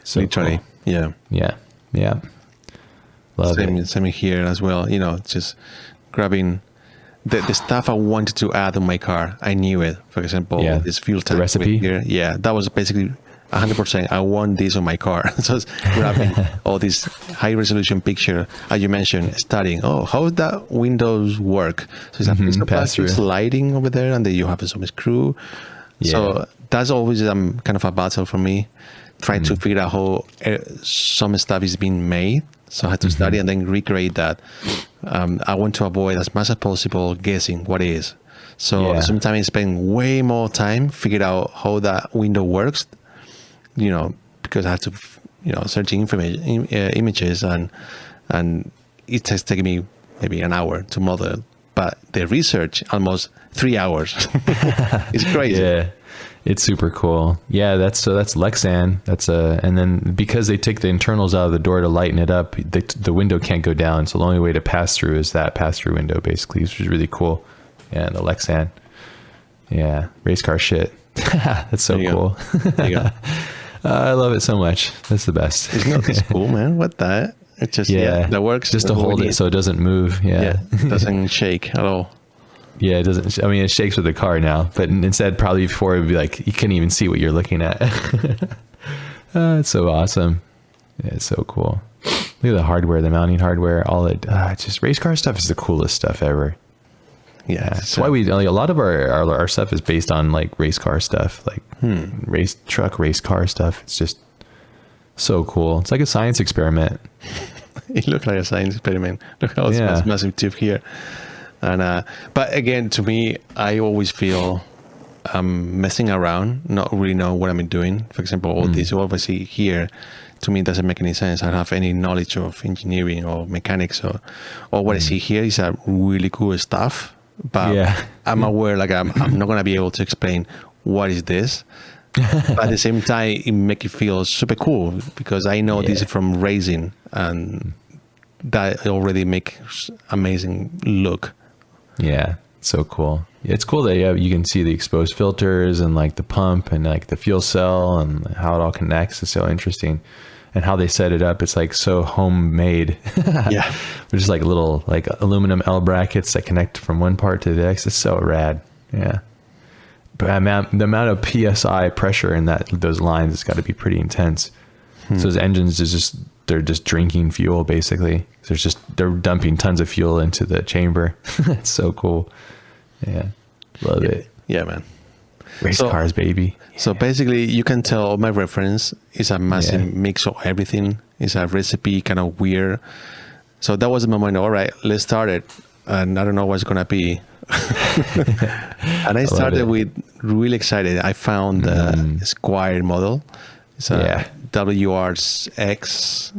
So Literally, cool. Yeah. Love it. Same here as well. Just grabbing the stuff I wanted to add on my car. I knew it. For example, this fuel tank. The recipe? Here. Yeah, that was basically 100%. I want this on my car. So it's grabbing all these high resolution picture, as you mentioned, studying. Oh, how does that windows work? So it's a piece of plastic sliding over there, and then you have some screw. Yeah. So that's always kind of a battle for me, trying to figure out how some stuff is being made. So I had to study and then recreate that. I want to avoid as much as possible guessing what it is. So sometimes I spend way more time figuring out how that window works. Because I have to, searching information, images, and it has taken me maybe an hour to model, but the research almost 3 hours. It's crazy. Yeah, it's super cool. Yeah, that's Lexan. And then because they take the internals out of the door to lighten it up, the window can't go down. So the only way to pass through is that pass-through window, basically, which is really cool. Yeah, the Lexan. Yeah, race car shit. That's so cool. There you go. I love it so much. That's the best. It's not this cool, man. What the? It's just that works. Just to hold it so it doesn't move. Yeah, it doesn't shake at all. Yeah, it doesn't. I mean, it shakes with the car now, but instead, probably before it would be like you couldn't even see what you're looking at. It's so awesome. Yeah, it's so cool. Look at the hardware, the mounting hardware, all it. Just race car stuff is the coolest stuff ever. Yeah, That's why we like a lot of our stuff is based on like race car stuff, like race truck, race car stuff. It's just so cool. It's like a science experiment. It looked like a science experiment. Look how it's massive tube here. And but again, to me, I always feel I'm messing around, not really know what I'm doing. For example, all this obviously here, to me, it doesn't make any sense. I don't have any knowledge of engineering or mechanics, or what I see here is a really cool stuff. But I'm aware, like I'm not gonna be able to explain what is this. But at the same time, it makes it feel super cool because I know this is from racing, and that already makes amazing look. Yeah, so cool. It's cool that you can see the exposed filters and like the pump and like the fuel cell and how it all connects. It's so interesting. And how they set it up, it's like so homemade. Yeah. Which is like little like aluminum L brackets that connect from one part to the next. It's so rad. Yeah. But the amount of PSI pressure in those lines has got to be pretty intense. So those engines they're just drinking fuel basically. They're dumping tons of fuel into the chamber. It's so cool. Yeah. Love it. Yeah, man. Race cars, baby. So basically, you can tell my reference is a massive mix of everything. It's a recipe, kind of weird. So that was the moment. All right, let's start it. And I don't know what's gonna be. And I started with really excited. I found the Squire model. It's a WRX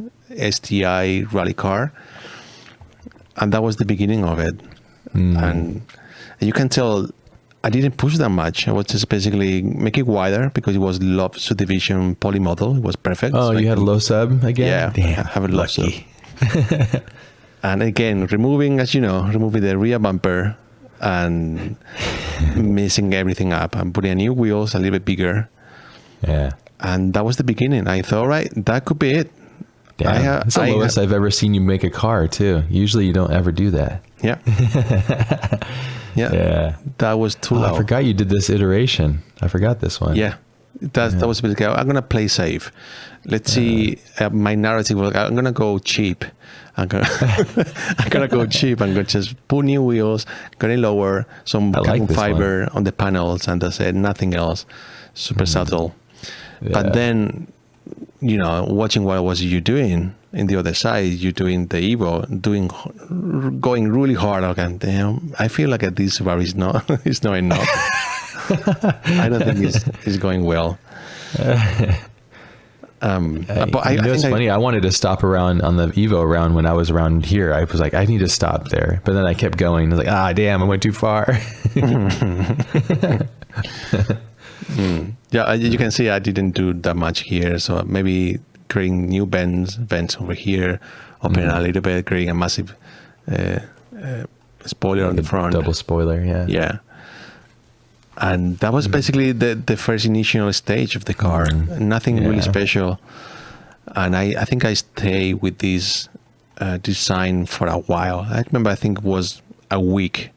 STi rally car, and that was the beginning of it. And you can tell I didn't push that much. I was just basically make it wider because it was low subdivision poly model. It was perfect. Oh, so you had a low sub again? Yeah, damn, I have a low sub. And again, removing the rear bumper and messing everything up and putting a new wheels a little bit bigger. Yeah. And that was the beginning. I thought, all right, that could be it. Damn. It's the lowest I've ever seen you make a car too. Usually you don't ever do that. Yeah. Yeah. That was too low. I forgot you did this iteration. I forgot this one. Yeah. That was basically, I'm going to play safe. Let's see. My narrative was, I'm going to go cheap. I'm going to go cheap. I'm going to just put new wheels, going to lower some carbon fiber on the panels, and that's it. Nothing else. Super subtle. Yeah. But then, watching what was you doing in the other side, you doing the Evo, going really hard. Okay, damn, I feel like this Subaru is not enough. I don't think it's going well. But it's funny. I wanted to stop around on the Evo round when I was around here. I was like, I need to stop there. But then I kept going. I was like, damn, I went too far. Yeah, you can see I didn't do that much here. So maybe creating new vents over here, opening a little bit, creating a massive spoiler on the front. Double spoiler, yeah. Yeah. And that was basically the first initial stage of the car. Nothing really special. And I think I stayed with this design for a while. I remember, I think it was a week.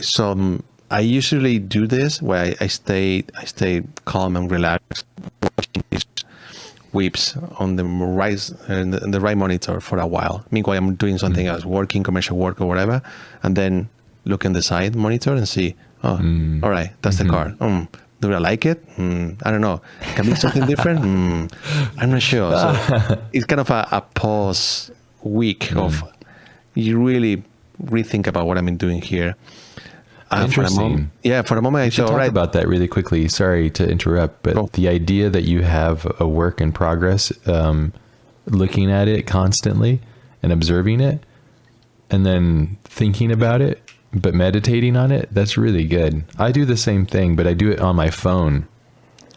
So I usually do this where I stay calm and relaxed, watching these whips on the right monitor for a while. Meanwhile, I'm doing something else, working, commercial work or whatever, and then look in the side monitor and see, all right, that's the car. Do I like it? I don't know. Can be something different? I'm not sure. So it's kind of a pause week of you really rethink about what I'm doing here. Interesting. For a moment I thought, talk about that really quickly. Sorry to interrupt, but the idea that you have a work in progress, looking at it constantly and observing it, and then thinking about it, but meditating on it, that's really good. I do the same thing, but I do it on my phone.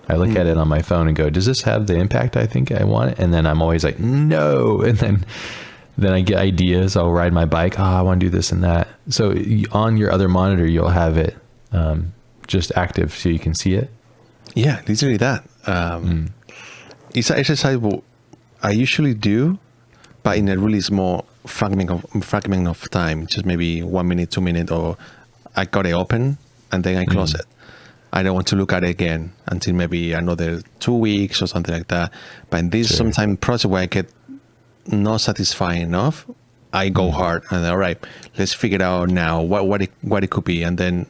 I look at it on my phone and go, does this have the impact I think I want? And then I'm always like, no. And then I get ideas. I'll ride my bike. I want to do this and that. So on your other monitor, you'll have it just active so you can see it. Yeah, literally that. It's an exercise I usually do, but in a really small fragment of time, just maybe 1 minute, 2 minutes, or I got it open and then I close it. I don't want to look at it again until maybe another 2 weeks or something like that. But in this sometime process where I get not satisfying enough, I go hard and all right, let's figure it out now what it could be, and then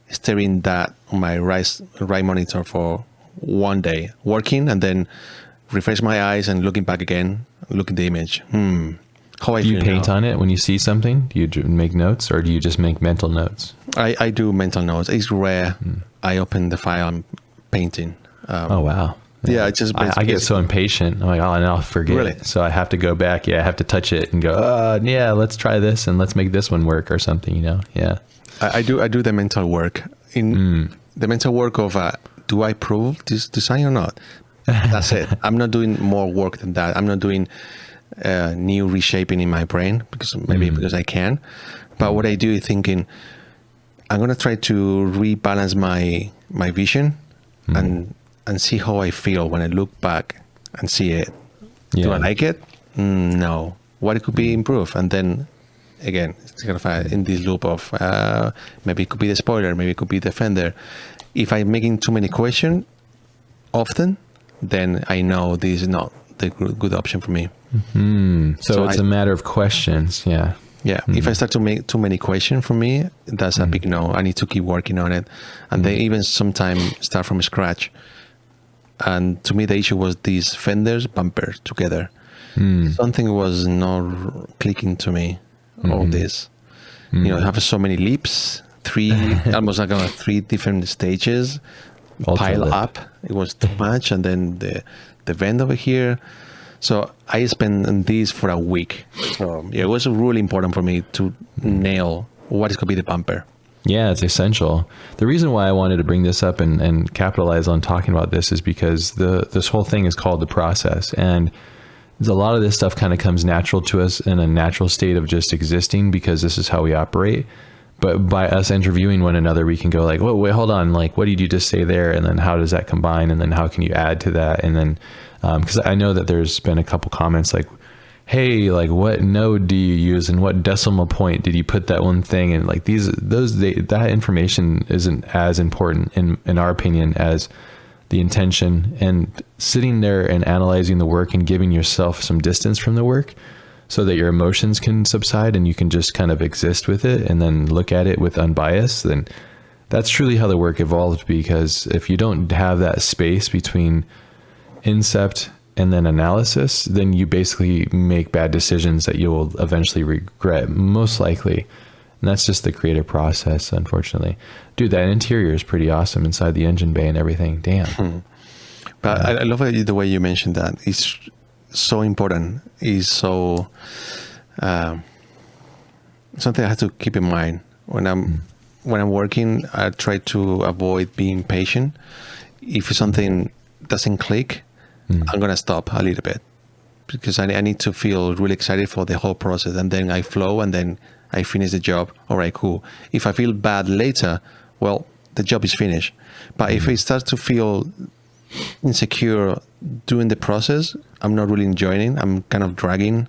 staring that on my right monitor for one day, working, and then refresh my eyes and looking back again, look at the image. How I Do you feel paint now. on it when you see something? Do you make notes, or do you just make mental notes? I do mental notes. It's rare I open the file I'm painting. Oh, wow. Yeah, it's just I get so impatient. I'm like, oh, and I'll forget. Really? So I have to go back. Yeah, I have to touch it and go, yeah, let's try this and let's make this one work or something, you know? Yeah. I do the mental work. In the mental work of do I approve this design or not? That's it. I'm not doing more work than that. I'm not doing new reshaping in my brain because I can. But what I do is thinking, I'm gonna try to rebalance my vision and see how I feel when I look back and see it. Yeah. Do I like it? No. What it could be improved? And then again, it's kind of in this loop of maybe it could be the spoiler, maybe it could be the fender. If I'm making too many questions often, then I know this is not the good option for me. So it's a matter of questions. Yeah. Yeah. If I start to make too many questions for me, that's a big no. I need to keep working on it. And then even sometimes start from scratch. And to me, the issue was these fenders, bumpers together. Something was not clicking to me. All this, you know, have so many leaps, almost like 3 different stages pile up. It was too much. And then the vent over here. So I spent this for a week. So yeah, it was really important for me to nail what is going to be the bumper. Yeah, it's essential. The reason why I wanted to bring this up and capitalize on talking about this is because this whole thing is called the process. And a lot of this stuff kind of comes natural to us in a natural state of just existing because this is how we operate. But by us interviewing one another, we can go like, wait, hold on. Like, what did you just say there? And then how does that combine? And then how can you add to that? And then, because I know that there's been a couple comments like, hey, like what node do you use and what decimal point did you put that one thing? And like that information isn't as important in our opinion as the intention and sitting there and analyzing the work and giving yourself some distance from the work so that your emotions can subside and you can just kind of exist with it and then look at it with unbiased. Then that's truly how the work evolved, because if you don't have that space between incept and then analysis, then you basically make bad decisions that you will eventually regret, most likely. And that's just the creative process, unfortunately. Dude, that interior is pretty awesome inside the engine bay and everything. Damn. But I love the way you mentioned that. It's so important. It's so something I have to keep in mind when I'm working. I try to avoid being patient. If something doesn't click, I'm gonna stop a little bit because I need to feel really excited for the whole process, and then I flow, and then I finish the job. All right, cool. If I feel bad later, well, the job is finished. But if I start to feel insecure during the process, I'm not really enjoying it. I'm kind of dragging.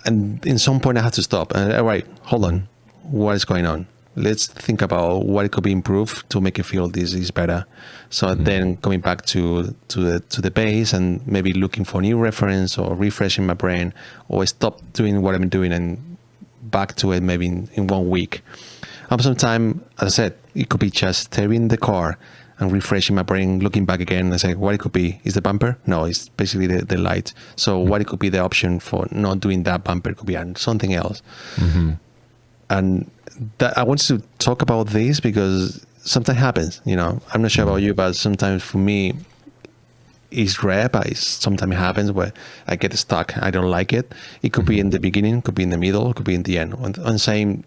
And in some point I have to stop. And all right, hold on. What is going on? Let's think about what it could be improved to make it feel this is better. So then coming back to the base and maybe looking for new reference or refreshing my brain, or stop doing what I'm doing and back to it maybe in 1 week. Sometimes, as I said, it could be just steering the car and refreshing my brain, looking back again and saying what it could be. Is the bumper? No, it's basically the light. So what it could be the option for not doing that bumper could be something else. And I want to talk about this because sometimes happens, you know. I'm not sure about you, but sometimes for me, it's rare, but sometimes it happens where I get stuck. I don't like it. It could be in the beginning, could be in the middle, could be in the end. I'm saying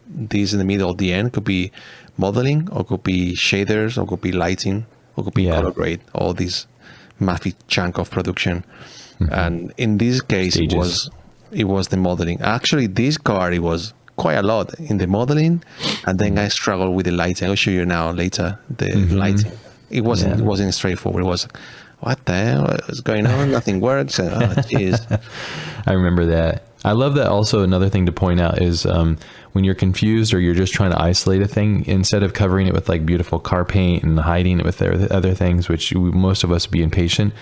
this in the middle, the end could be modeling, or could be shaders, or could be lighting, or could be color grade. All this massive chunk of production. And in this case, it was the modeling. Actually, this car, it was quite a lot in the modeling, and then I struggled with the lighting. I'll show you now later the lighting. It wasn't straightforward. It was what the hell is going on? Nothing works. Oh, jeez. I remember that. I love that. Also, another thing to point out is when you're confused or you're just trying to isolate a thing, instead of covering it with like beautiful car paint and hiding it with other things, which most of us would be impatient,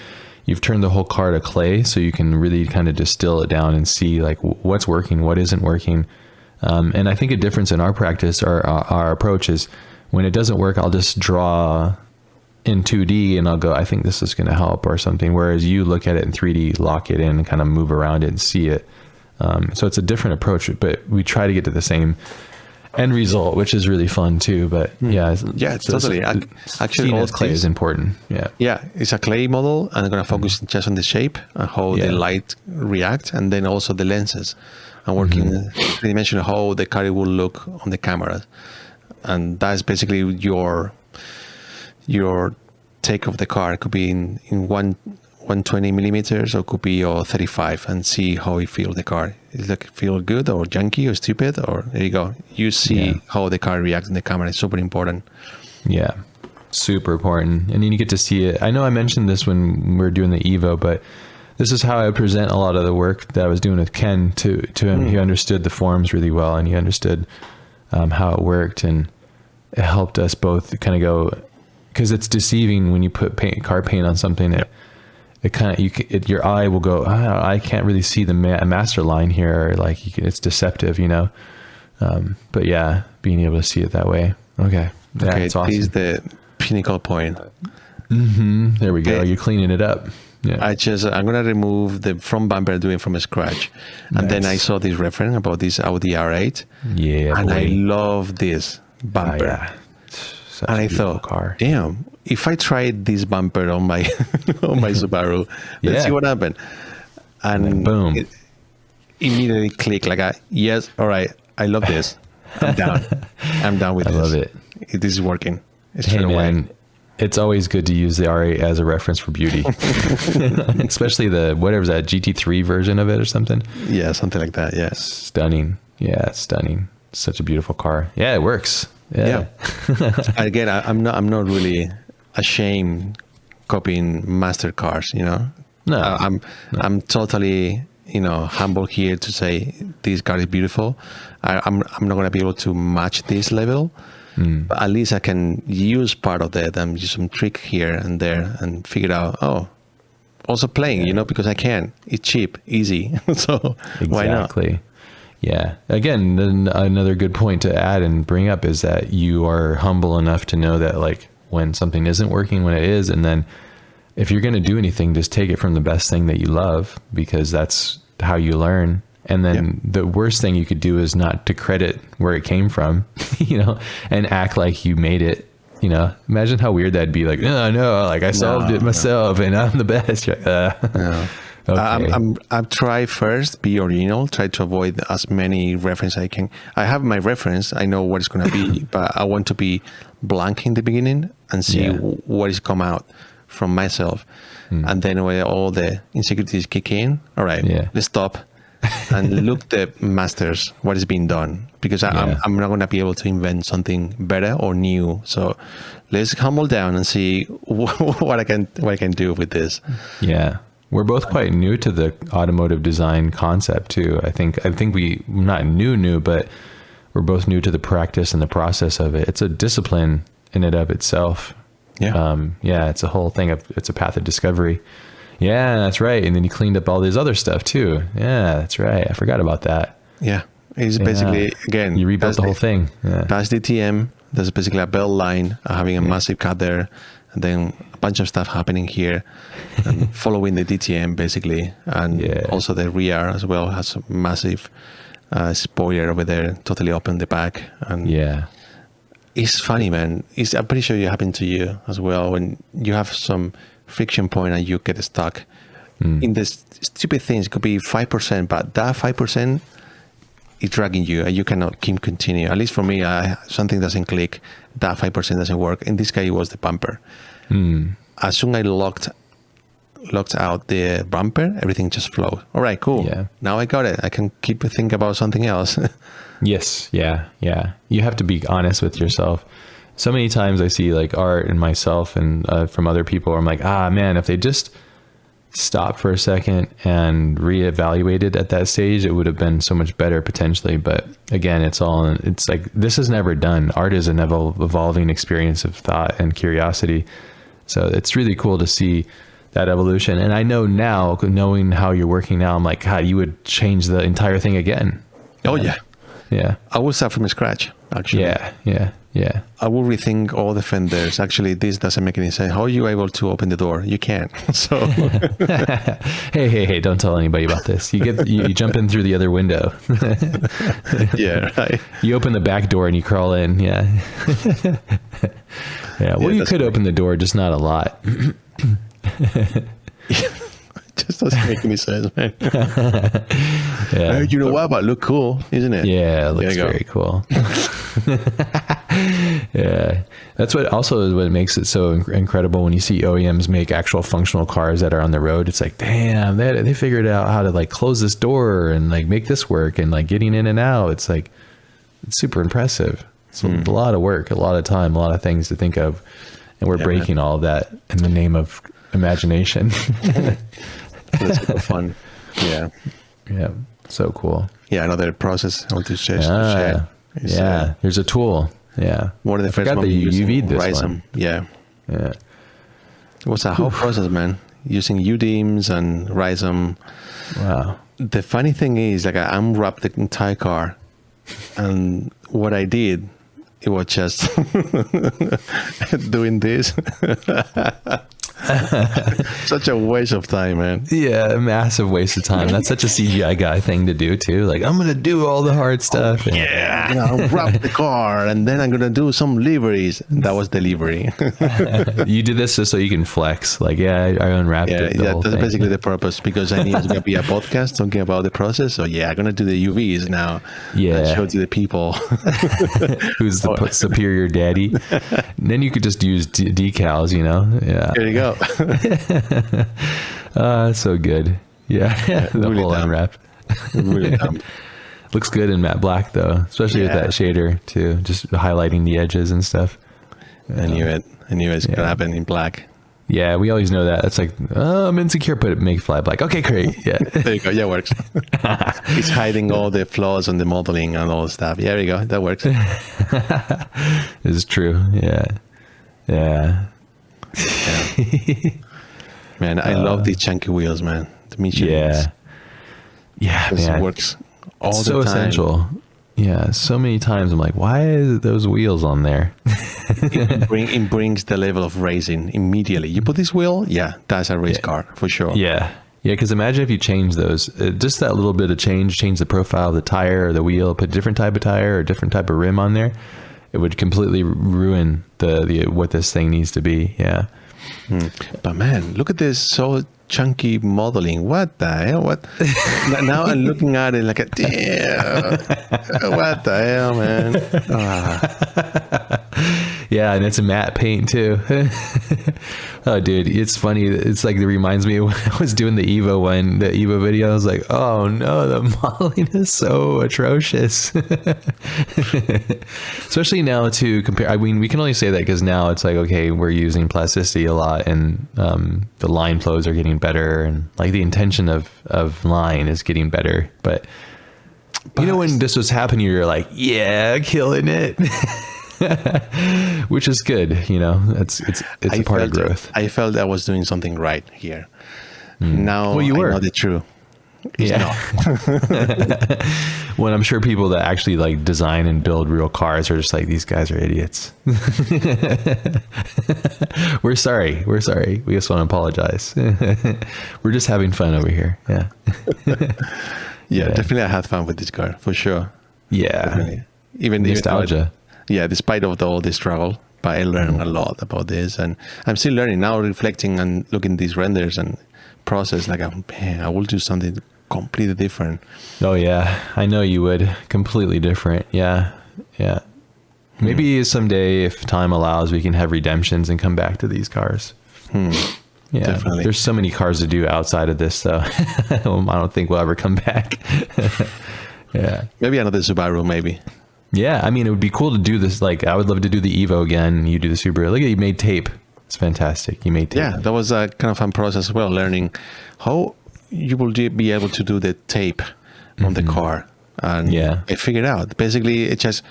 you've turned the whole car to clay, so you can really kind of distill it down and see like what's working, what isn't working. And I think a difference in our practice, our approach is when it doesn't work, I'll just draw in 2D and I'll go, I think this is going to help or something. Whereas you look at it in 3D, lock it in and kind of move around it and see it. So it's a different approach, but we try to get to the same end result, which is really fun too. But yeah, totally. Actually, all clay is important. Yeah, it's a clay model, and I'm going to focus just on the shape and how the light react, and then also the lenses. I'm working three-dimensional how the car will look on the camera, and that's basically your take of the car. It could be in 120 millimeters, or could be 35, and see how it feels the car. Is it feel good or junky or stupid? Or there you go. You see how the car reacts in the camera. It's super important. Yeah, super important. And then you get to see it. I know I mentioned this when we were doing the Evo, but this is how I present a lot of the work that I was doing with Ken to him. He understood the forms really well, and he understood how it worked, and it helped us both kind of go, because it's deceiving when you put car paint on something. It kind of, your eye will go, I can't really see the master line here. Or like it's deceptive, but yeah, being able to see it that way. Okay. Yeah, okay. It's awesome. This is the pinnacle point. There we go. You're cleaning it up. Yeah. I'm going to remove the front bumper, doing from scratch. And then I saw this reference about this Audi R8. Yeah. And boy. I love this bumper. Yeah. And I thought, damn, if I tried this bumper on my on my Subaru, let's see what happened. And boom, it immediately clicked like, yes, all right, I love this. I'm down. I'm down with this. I love it. This is working. Hey man, it's always good to use the R8 as a reference for beauty, especially the whatever's that GT3 version of it or something. Yeah, something like that. Yeah, stunning. Yeah, it's stunning. Such a beautiful car. Yeah, it works. Yeah. Again, I'm not really ashamed copying master cars. No. I'm totally humble here to say this car is beautiful. I'm not going to be able to match this level, but at least I can use part of that and use some trick here and there and figure out. Also playing, because I can. It's cheap, easy. So why not? Exactly. Yeah. Again, another good point to add and bring up is that you are humble enough to know that like when something isn't working, when it is, and then if you're going to do anything, just take it from the best thing that you love, because that's how you learn. And then the worst thing you could do is not to credit where it came from, and act like you made it. Imagine how weird that'd be. Like, no, like I solved it myself and I'm the best. Okay. I'm try first, be original, try to avoid as many references I can. I have my reference, I know what it's going to be, but I want to be blank in the beginning and see what is come out from myself. And then when all the insecurities kick in, all right, let's stop and look the masters, what is being done, because I'm not going to be able to invent something better or new. So let's humble down and see what I can do with this. Yeah. We're both quite new to the automotive design concept too. I think we not new, but we're both new to the practice and the process of it. It's a discipline in and of itself. Yeah. It's a whole thing it's a path of discovery. Yeah, that's right. And then you cleaned up all this other stuff too. Yeah, that's right. I forgot about that. Yeah. It's basically, again, you rebuilt the whole thing. Yeah. Past DTM, there's basically a belt line, having a massive cut there, and then a bunch of stuff happening here, and following the DTM basically, and also the rear as well has a massive spoiler over there, totally open the back, and it's funny, man. I'm pretty sure it happened to you as well when you have some friction point and you get stuck in this stupid things. It could be 5%, but that 5% is dragging you and you cannot keep continue. At least for me, something doesn't click. That 5% doesn't work. In this case, it was the bumper. As soon as I locked out the bumper, everything just flowed. All right, cool. Yeah. Now I got it. I can keep thinking about something else. Yes. Yeah. You have to be honest with yourself. So many times I see like art and myself and from other people, I'm like, man, if they just stop for a second and reevaluate it at that stage, it would have been so much better potentially. But again, it's like, this is never done. Art is an evolving experience of thought and curiosity. So it's really cool to see that evolution. And I know now, knowing how you're working now, I'm like, God, you would change the entire thing again. Oh yeah. Yeah. I will start from scratch, actually. Yeah. I will rethink all the fenders. Actually, this doesn't make any sense. How are you able to open the door? You can't. So hey, don't tell anybody about this. You jump in through the other window. yeah, right. You open the back door and you crawl in. Yeah. Yeah. Well, you could open the door, just not a lot. It just doesn't make any sense, man. Yeah. You know what? But look cool, isn't it? Yeah, it looks very cool. Yeah, that's what also is what makes it so incredible when you see OEMs make actual functional cars that are on the road. It's like, damn, they figured out how to like close this door and like make this work and like getting in and out. It's like, it's super impressive. It's a lot of work, a lot of time, a lot of things to think of, and we're breaking all of that in the name of imagination. That's super fun. Yeah. Yeah. So cool. Yeah, another process how to share. Yeah. There's a tool. Yeah. One of the first ones you UV'd this Rhizome. one. Yeah. Yeah. It was a whole process, man. Using UDIMs and Rhizome. Wow. The funny thing is, like, I unwrapped the entire car, and what I did, it was just doing this. Such a waste of time, man. Yeah, a massive waste of time. That's such a CGI guy thing to do too. Like, I'm gonna do all the hard stuff. Yeah, I'll wrap the car, and then I'm gonna do some liveries. That was the livery. You did this just so you can flex. Like, I unwrapped it. That's basically the purpose, because I knew it's gonna be a podcast talking about the process. So yeah, I'm gonna do the UVs now. Yeah, and show to the people who's the superior daddy. And then you could just use decals, you know. Yeah, there you go. So good. Yeah, the really whole dumb. unwrap. Really dumb. Looks good in matte black though, especially with that shader too, just highlighting the edges and stuff. I knew it was gonna happen in black. Yeah, we always know that. It's like, oh, I'm insecure, but make fly black. Okay, great. Yeah. There you go. Yeah, it works. It's hiding all the flaws on the modeling and all the stuff. Yeah, there you go. That works. It's true. Yeah. Man, I love the chunky wheels, man. The Michelin. Yeah, This man. works all It's the so time. essential. Yeah, so many times I'm like, why is those wheels on there? It brings the level of racing immediately. You put this wheel, that's a race car for sure. Yeah, because imagine if you change those, just that little bit of change the profile of the tire or the wheel, put a different type of tire or different type of rim on there, it would completely ruin the what this thing needs to be. Yeah. But man, look at this so chunky modeling. What the hell? What? Now I'm looking at it like, damn. What the hell, man? Yeah, and it's a matte paint too. Oh, dude, it's funny. It's like, it reminds me of when I was doing the Evo video. I was like, oh no, the modeling is so atrocious. Especially now to compare. I mean, we can only say that because now it's like, okay, we're using plasticity a lot, and the line flows are getting better, and like the intention of line is getting better. But you know, when this was happening, you're like, yeah, killing it. Which is good, you know. It's a part of growth. I felt I was doing something right here. Now Well, you I were. know the truth. It's not. When I'm sure people that actually like design and build real cars are just like, these guys are idiots. We're sorry. We just want to apologize. We're just having fun over here. Yeah. Yeah, definitely I had fun with this car for sure. Yeah. Definitely. Even Nostalgia. Despite of all the struggle, but I learned a lot about this, and I'm still learning now, reflecting and looking at these renders and process. Like, man, I will do something completely different. Oh yeah, I know you would. Completely different. Yeah. Maybe someday, if time allows, we can have redemptions and come back to these cars. Yeah, Definitely. There's so many cars to do outside of this, though. I don't think we'll ever come back. Yeah. Maybe another Subaru, maybe. Yeah, I mean, it would be cool to do this. Like, I would love to do the Evo again. You do the Subaru. Look at you made tape. It's fantastic. You made tape. Yeah, that was a kind of fun process as well, learning how you will be able to do the tape on the car. And I figured out, basically, it's just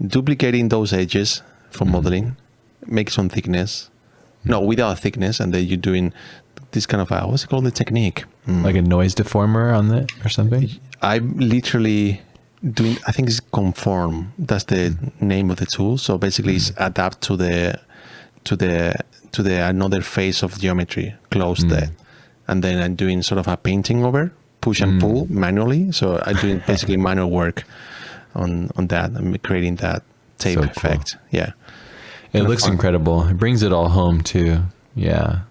duplicating those edges for modeling, make some thickness. No, without thickness, and then you're doing this kind of what's it called, the technique? Like a noise deformer on it or something? I'm literally doing, I think it's conform. That's the name of the tool. So basically it's adapt to the another phase of geometry, close that. And then I'm doing sort of a painting over, push and pull manually. So I'm doing basically manual work on that. I'm creating that tape So effect. cool. Yeah. It looks incredible. It brings it all home too. Yeah.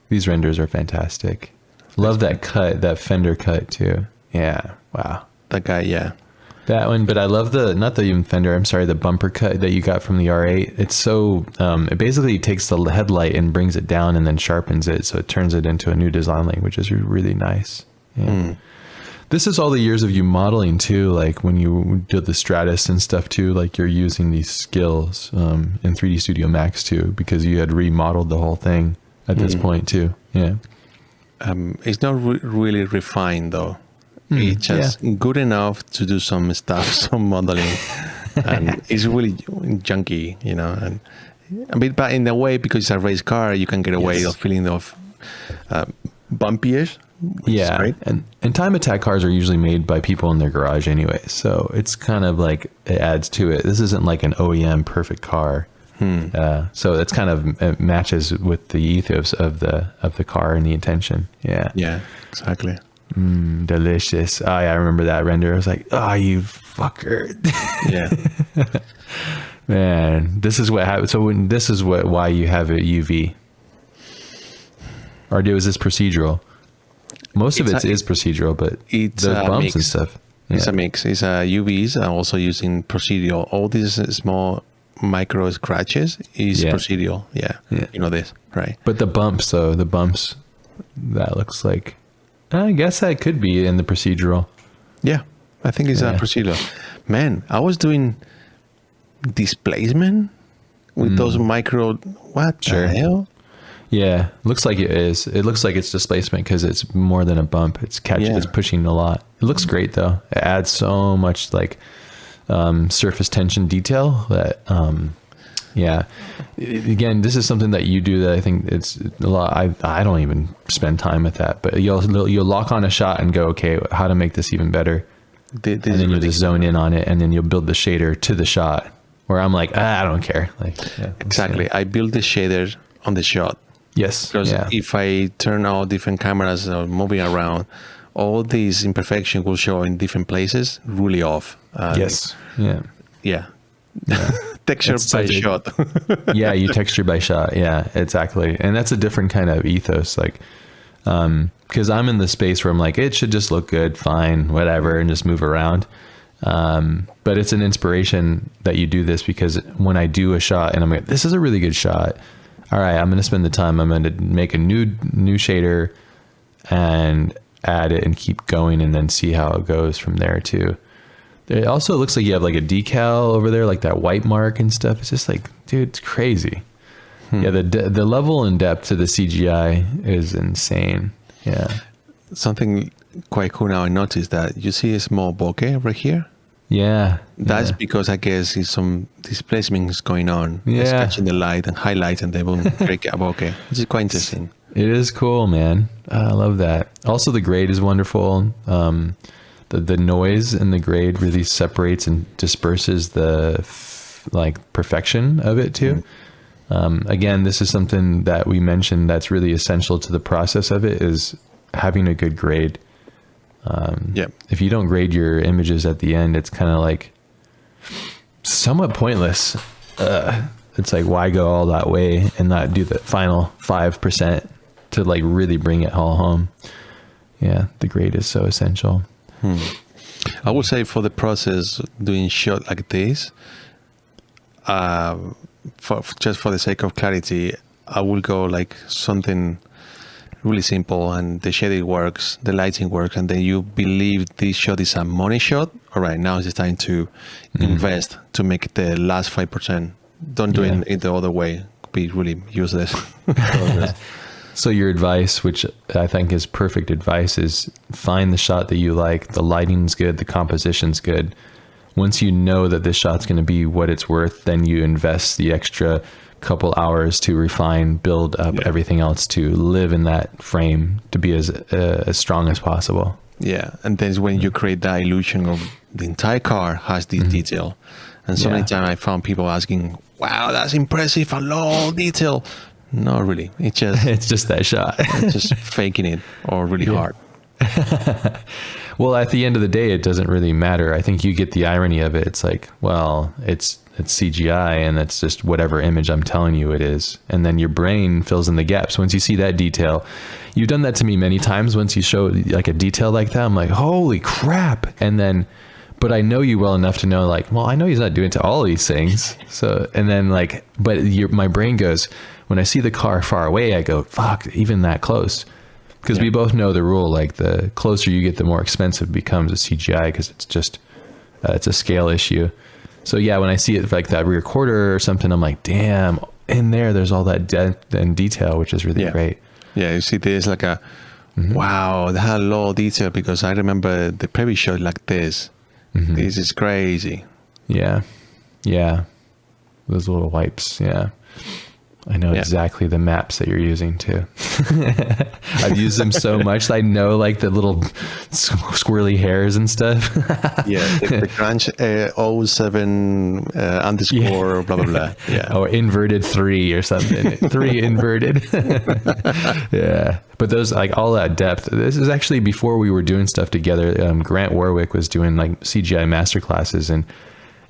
These renders are fantastic. Love that cut, that fender cut too. Yeah. Wow. That guy, yeah. That one, but I love not the even fender, I'm sorry, the bumper cut that you got from the R8. It's so, it basically takes the headlight and brings it down and then sharpens it. So it turns it into a new design lane, which is really nice. Yeah. This is all the years of you modeling too, like when you did the Stratus and stuff too, like you're using these skills in 3D Studio Max too, because you had remodeled the whole thing at this point too. Yeah. It's not really refined though. It's just good enough to do some stuff, some modeling, and it's really junky, you know. And a bit, but in a way, because it's a race car, you can get away of feeling of bumpyish. Yeah, and time attack cars are usually made by people in their garage anyway, so it's kind of like it adds to it. This isn't like an OEM perfect car, so it's kind of it matches with the ethos of the car and the intention. Yeah, Exactly. Delicious. Oh yeah, I remember that render. I was like, oh, you fucker. Yeah. Man, this is what happens. So why you have a UV, or was this procedural? Most of it is procedural, but it's those bumps mix. And stuff. It's a mix. It's UVs and also using procedural. All these small micro scratches is procedural. Yeah. You know this, right? But the bumps, though, that looks like, I guess that could be in the procedural. Yeah, I think it's a procedural. Man, I was doing displacement with those micro. What the hell? Yeah, looks like it is. It looks like it's displacement because it's more than a bump. It's catching, it's pushing a lot. It looks great though. It adds so much like surface tension detail that again, this is something that you do that I think it's a lot. I don't even spend time with that, but you'll lock on a shot and go, okay, how to make this even better, and then you'll just zone in on it, and then you'll build the shader to the shot. Where I'm like, I don't care. Like exactly, I build the shader on the shot. Yes. Because if I turn all different cameras or moving around, all these imperfections will show in different places, really off. Yes. Yeah. Texture by shot. Yeah, you texture by shot. Yeah, exactly. And that's a different kind of ethos. Like, because I'm in the space where I'm like, it should just look good, fine, whatever, and just move around. But it's an inspiration that you do this, because when I do a shot and I'm like, this is a really good shot. All right, I'm going to spend the time. I'm going to make a new shader and add it and keep going, and then see how it goes from there too. It also looks like you have like a decal over there, like that white mark and stuff. It's just like, dude, it's crazy. Yeah, the level and depth to the CGI is insane. Yeah. Something quite cool now I noticed that you see a small bokeh right here. Yeah. That's because I guess it's some displacement is going on. Yeah. It's catching the light and highlight, and they will break a bokeh, which is quite interesting. It is cool, man. I love that. Also, the grade is wonderful. The noise in the grade really separates and disperses the perfection of it too. Again, this is something that we mentioned that's really essential to the process of it, is having a good grade. If you don't grade your images at the end, it's kind of like somewhat pointless. It's like, why go all that way and not do the final 5% to like really bring it all home? Yeah, the grade is so essential. I would say for the process doing shot like this, just for the sake of clarity, I will go like something really simple, and the shading works, the lighting works, and then you believe this shot is a money shot. All right, now it's time to invest to make the last 5%. Don't do it the other way. Be really useless. So your advice, which I think is perfect advice, is find the shot that you like. The lighting's good, the composition's good. Once you know that this shot's going to be what it's worth, then you invest the extra couple hours to refine, build up everything else to live in that frame to be as strong as possible. Yeah, and then when you create that illusion of the entire car has this detail, and so many times I found people asking, "Wow, that's impressive! A lot of detail." Not really. It's just it's just that shot. it's just faking it or really hard. Well, at the end of the day, it doesn't really matter. I think you get the irony of it. It's like, well, it's CGI, and that's just whatever image I'm telling you it is. And then your brain fills in the gaps. Once you see that detail, you've done that to me many times. Once you show like a detail like that, I'm like, holy crap. And then, but I know you well enough to know like, well, I know he's not doing it to all these things. So, and then like, but my brain goes, when I see the car far away, I go, fuck, even that close. Because we both know the rule, like the closer you get, the more expensive it becomes a CGI, because it's just, it's a scale issue. So yeah, when I see it like that rear quarter or something, I'm like, damn, in there's all that depth and detail, which is really great. Yeah, you see there's like a, wow, they had a lot of detail, because I remember the previous shot like this. This is crazy. Yeah. Yeah. Those little wipes. Yeah. I know exactly the maps that you're using too. I've used them so much that I know like the little squirrely hairs and stuff. The crunch 07 underscore blah blah blah. Yeah. Or inverted 3 or something. 3 inverted. Yeah. But those, like all that depth, this is actually before we were doing stuff together. Grant Warwick was doing like CGI masterclasses, and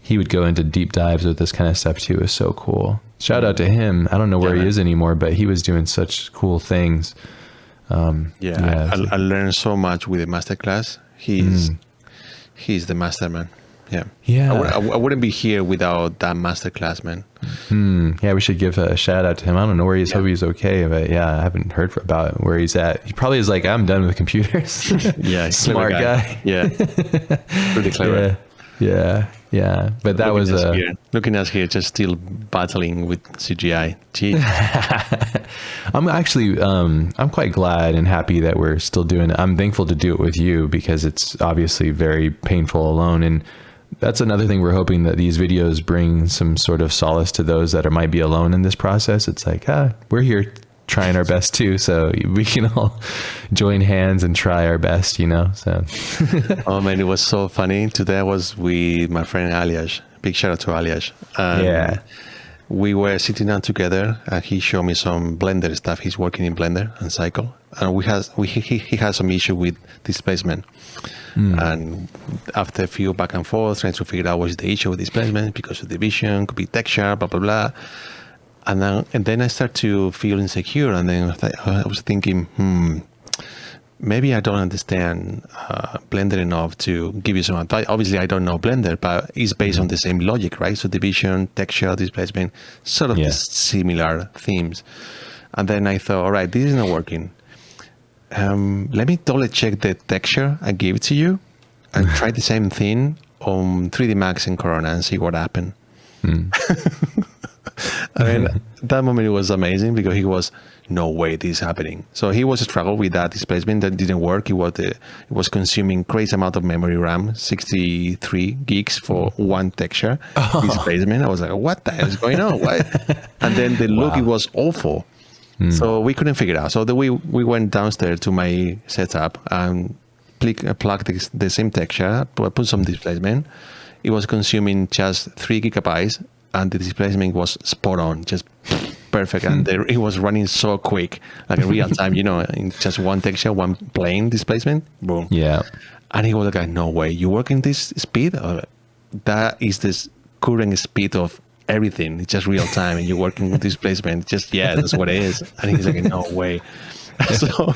he would go into deep dives with this kind of stuff too. It was so cool. Shout out to him. I don't know where he is anymore, but he was doing such cool things. I learned so much with the masterclass. He's the master, man. Yeah. I wouldn't be here without that masterclass, man. Yeah, we should give a shout out to him. I don't know where he is. Hope he's okay, but I haven't heard about where he's at. He probably is like, I'm done with computers. Yeah, smart guy. Yeah, pretty clever. Yeah. But that was looking at us here, just still battling with CGI. Jeez. I'm actually, I'm quite glad and happy that we're still doing it. I'm thankful to do it with you, because it's obviously very painful alone. And that's another thing we're hoping, that these videos bring some sort of solace to those that might be alone in this process. It's like, we're here trying our best too, so we can all join hands and try our best, so. Oh man, it was so funny. Today I was with my friend Aliash. Big shout out to Aliash. We were sitting down together, and he showed me some Blender stuff. He's working in Blender and Cycle, and he has some issue with displacement. And after a few back and forth, trying to figure out what's the issue with displacement, because of the vision, could be texture, blah blah blah. And then I start to feel insecure, and then I was thinking, maybe I don't understand Blender enough to give you some advice. Obviously, I don't know Blender, but it's based on the same logic, right? So division, texture, displacement, sort of similar themes. And then I thought, all right, this is not working. Let me double check the texture I gave it to you, and try the same thing on 3D Max and Corona and see what happened. I mean, that moment it was amazing, because he was, no way this is happening. So he was struggling with that displacement that didn't work. It was consuming crazy amount of memory RAM, 63 gigs for one texture displacement. I was like, what the hell is going on? Why? And then the look, it was awful. So we couldn't figure it out. So we went downstairs to my setup and plugged the same texture, put some displacement. It was consuming just 3 gigabytes. And the displacement was spot on, just perfect. And it was running so quick, like in real time, in just one texture, one plane displacement, boom. Yeah. And he was like, no way, you work in this speed? That is this current speed of everything. It's just real time, and you're working with displacement. Just, that's what it is. And he's like, no way. So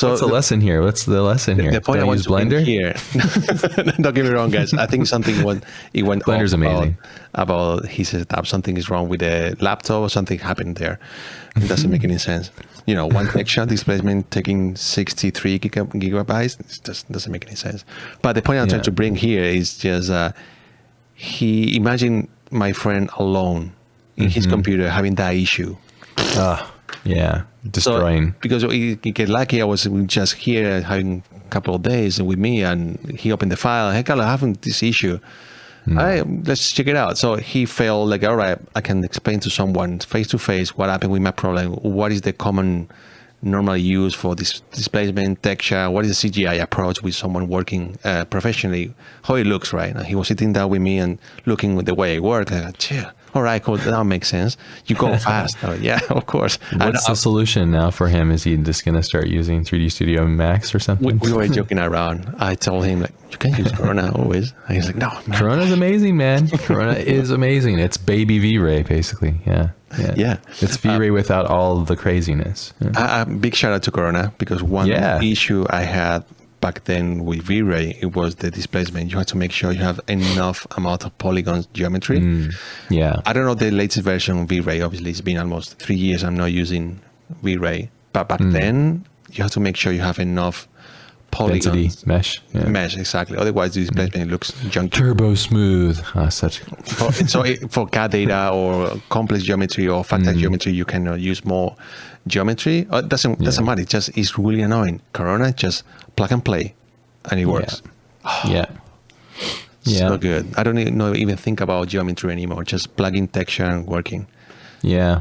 what's the lesson here? What's the lesson here? The point Don't I use want to Blender here. Don't get me wrong, guys. I think it went Blender's amazing. About his setup. Something is wrong with the laptop, or something happened there. It doesn't make any sense. One texture displacement taking 63 gigabytes. It just doesn't make any sense. But the point I'm trying to bring here is just imagine my friend alone in his computer having that issue. Destroying. So, because he get lucky, I was just here having a couple of days with me, and he opened the file. Hey, Carlos, I'm having this issue. Let's check it out. So he felt like, all right, I can explain to someone face to face what happened with my problem. What is the common normally used for this displacement, texture? What is the CGI approach with someone working professionally? How it looks, right? And he was sitting down with me and looking with the way I work. I go, yeah, all right, cool. That makes sense. You go fast. Yeah, of course. What's the solution now for him? Is he just going to start using 3D Studio Max or something? We were joking around. I told him, like, you can use Corona always. And he's like, no, man. Corona's amazing, man. Corona is amazing. It's baby V-Ray, basically. Yeah. It's V-Ray without all the craziness. Yeah. Big shout out to Corona, because one issue I had back then with V-Ray, it was the displacement. You have to make sure you have enough amount of polygons geometry. I don't know the latest version of V-Ray. Obviously, it's been almost 3 years I'm not using V-Ray. But back then, you have to make sure you have enough polygons. Density, mesh. Yeah. Mesh, exactly. Otherwise, the displacement looks junky. Turbo smooth. For CAD data or complex geometry or factor geometry, you cannot use more geometry. It doesn't matter. It's really annoying. Corona, just plug and play, and it works. So good. I don't even think about geometry anymore. Just plugging texture and working. Yeah.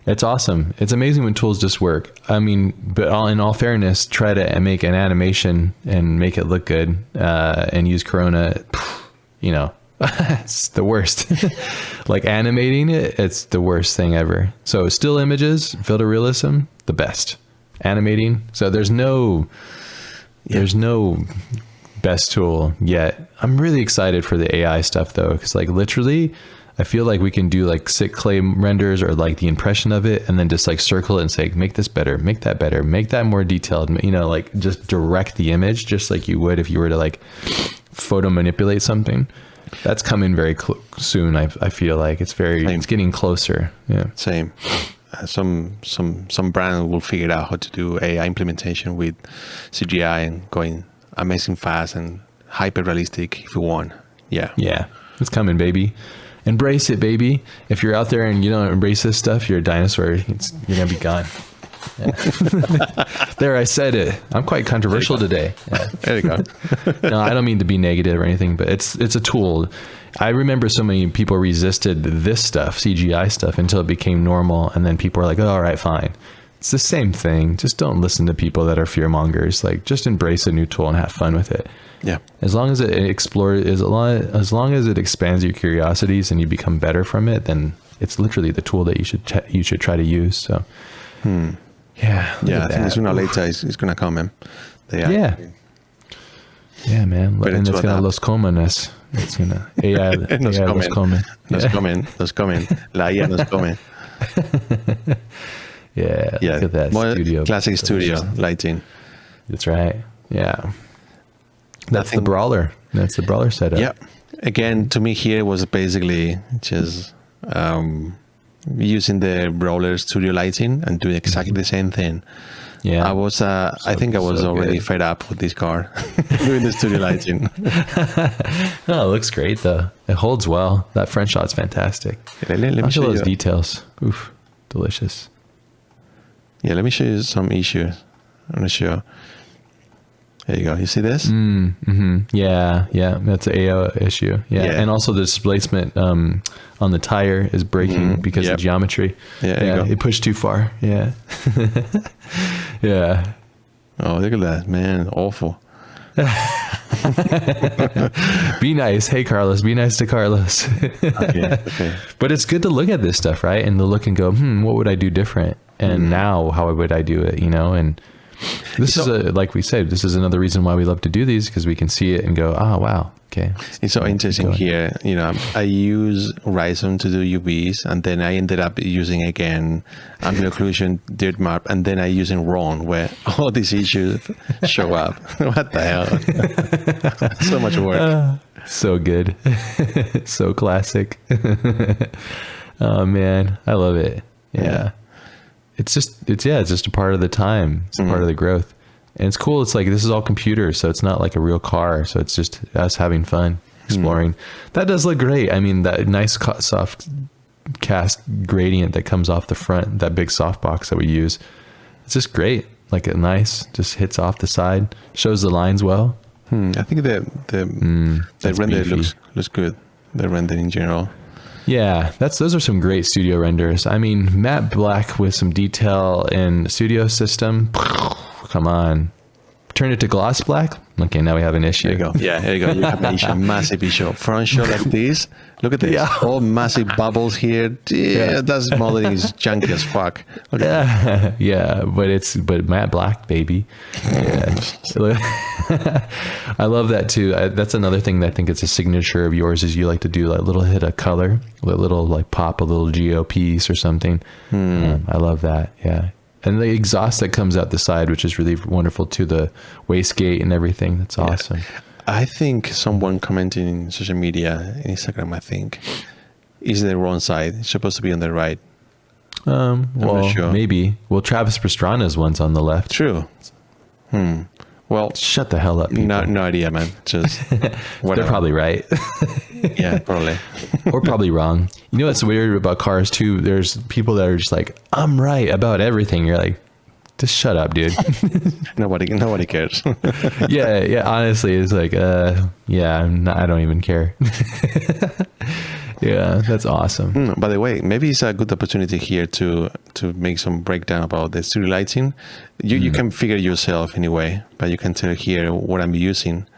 It's awesome. It's amazing when tools just work. I mean, but in all fairness, try to make an animation and make it look good and use Corona, it's the worst. Like animating it, it's the worst thing ever. So still images, photorealism, the best. Animating, so there's no best tool yet. I'm really excited for the AI stuff though, because like literally, I feel like we can do like sick clay renders or like the impression of it and then just like circle it and say, make this better, make that better, make that more detailed, like just direct the image just like you would if you were to like photo manipulate something. That's coming very soon. I feel like it's getting closer. Yeah. Same. Some brand will figure out how to do AI implementation with CGI and going amazing fast and hyper realistic if you want. Yeah. It's coming, baby. Embrace it, baby. If you're out there and you don't embrace this stuff, you're a dinosaur. You're gonna be gone. Yeah. There, I said it. I'm quite controversial today. Yeah. There you go. No, I don't mean to be negative or anything, but it's a tool. I remember so many people resisted this stuff, CGI stuff, until it became normal, and then people were like, "Oh, all right, fine." It's the same thing. Just don't listen to people that are fear mongers. Like, just embrace a new tool and have fun with it. Yeah. As long as it explores, as long as it expands your curiosities and you become better from it, then it's literally the tool that you should try to use. So, yeah. I think sooner or later it's gonna come, man. Yeah, man. And it's gonna los comunes. It's gonna AI los comen. Los comen. La IA nos come. Yeah. Look at that more studio. Classic studio lighting. That's right. Yeah. That's the brawler. That's the brawler setup. Yeah. Again, to me here was basically just using the brawler studio lighting and doing exactly the same thing. Yeah. I was I think I was already fed up with this car doing the studio lighting. Oh, it looks great though. It holds well. That front shot's fantastic. Let me show those you details. Oof. Delicious. Yeah, let me show you some issues. I'm gonna show. There you go. You see this? Yeah. That's an AO issue. Yeah. And also the displacement on the tire is breaking because of geometry. Yeah. It pushed too far. Yeah. Yeah. Oh, look at that, man! Awful. Be nice. Hey, Carlos. Be nice to Carlos. Okay. But it's good to look at this stuff, right? And to look and go, what would I do different? And now, how would I do it? And this is like we said, this is another reason why we love to do these, because we can see it and go, oh, wow. Okay. It's so interesting here. I use Horizon to do UVs, and then I ended up using again ambient occlusion, dirt map, and then I using Ron, where all these issues show up. What the hell? So much work. So good. So classic. Oh man, I love it. Yeah. It's just a part of the time. It's a part of the growth. And it's cool. It's like, this is all computers, so it's not like a real car. So it's just us having fun, exploring. That does look great. I mean, that nice soft cast gradient that comes off the front, that big softbox that we use. It's just great. Like a nice, just hits off the side, shows the lines well. I think the render looks good. The render in general. Yeah, those are some great studio renders. I mean, matte black with some detail in studio system. Come on. Turn it to gloss black. Okay, now we have an issue. There you go. Yeah, there you go. You have an issue, massive issue. Front shot like this. Look at this. Yeah. All massive bubbles here. Yeah, that's modeling is junky as fuck. Okay. Yeah, yeah, but matte black, baby. Yeah. I love that too. That's another thing that I think it's a signature of yours is you like to do like a little hit of color, a little like pop a little geo piece or something. I love that. Yeah. And the exhaust that comes out the side, which is really wonderful too, the wastegate and everything. That's awesome. Yeah. I think someone commenting in social media, Instagram, I think, is the wrong side. It's supposed to be on the right. Well, sure. Maybe. Well, Travis Pastrana's one's on the left. True. Well, shut the hell up, people. No idea, man. Just they're probably right. Yeah, probably. Or probably wrong. You know what's weird about cars too? There's people that are just like, I'm right about everything. You're like, just shut up, dude. Nobody cares. Yeah. Honestly, it's like, I don't even care. Yeah, that's awesome. By the way, maybe it's a good opportunity here to make some breakdown about the studio lighting. You can figure yourself anyway, but you can tell here what I'm using.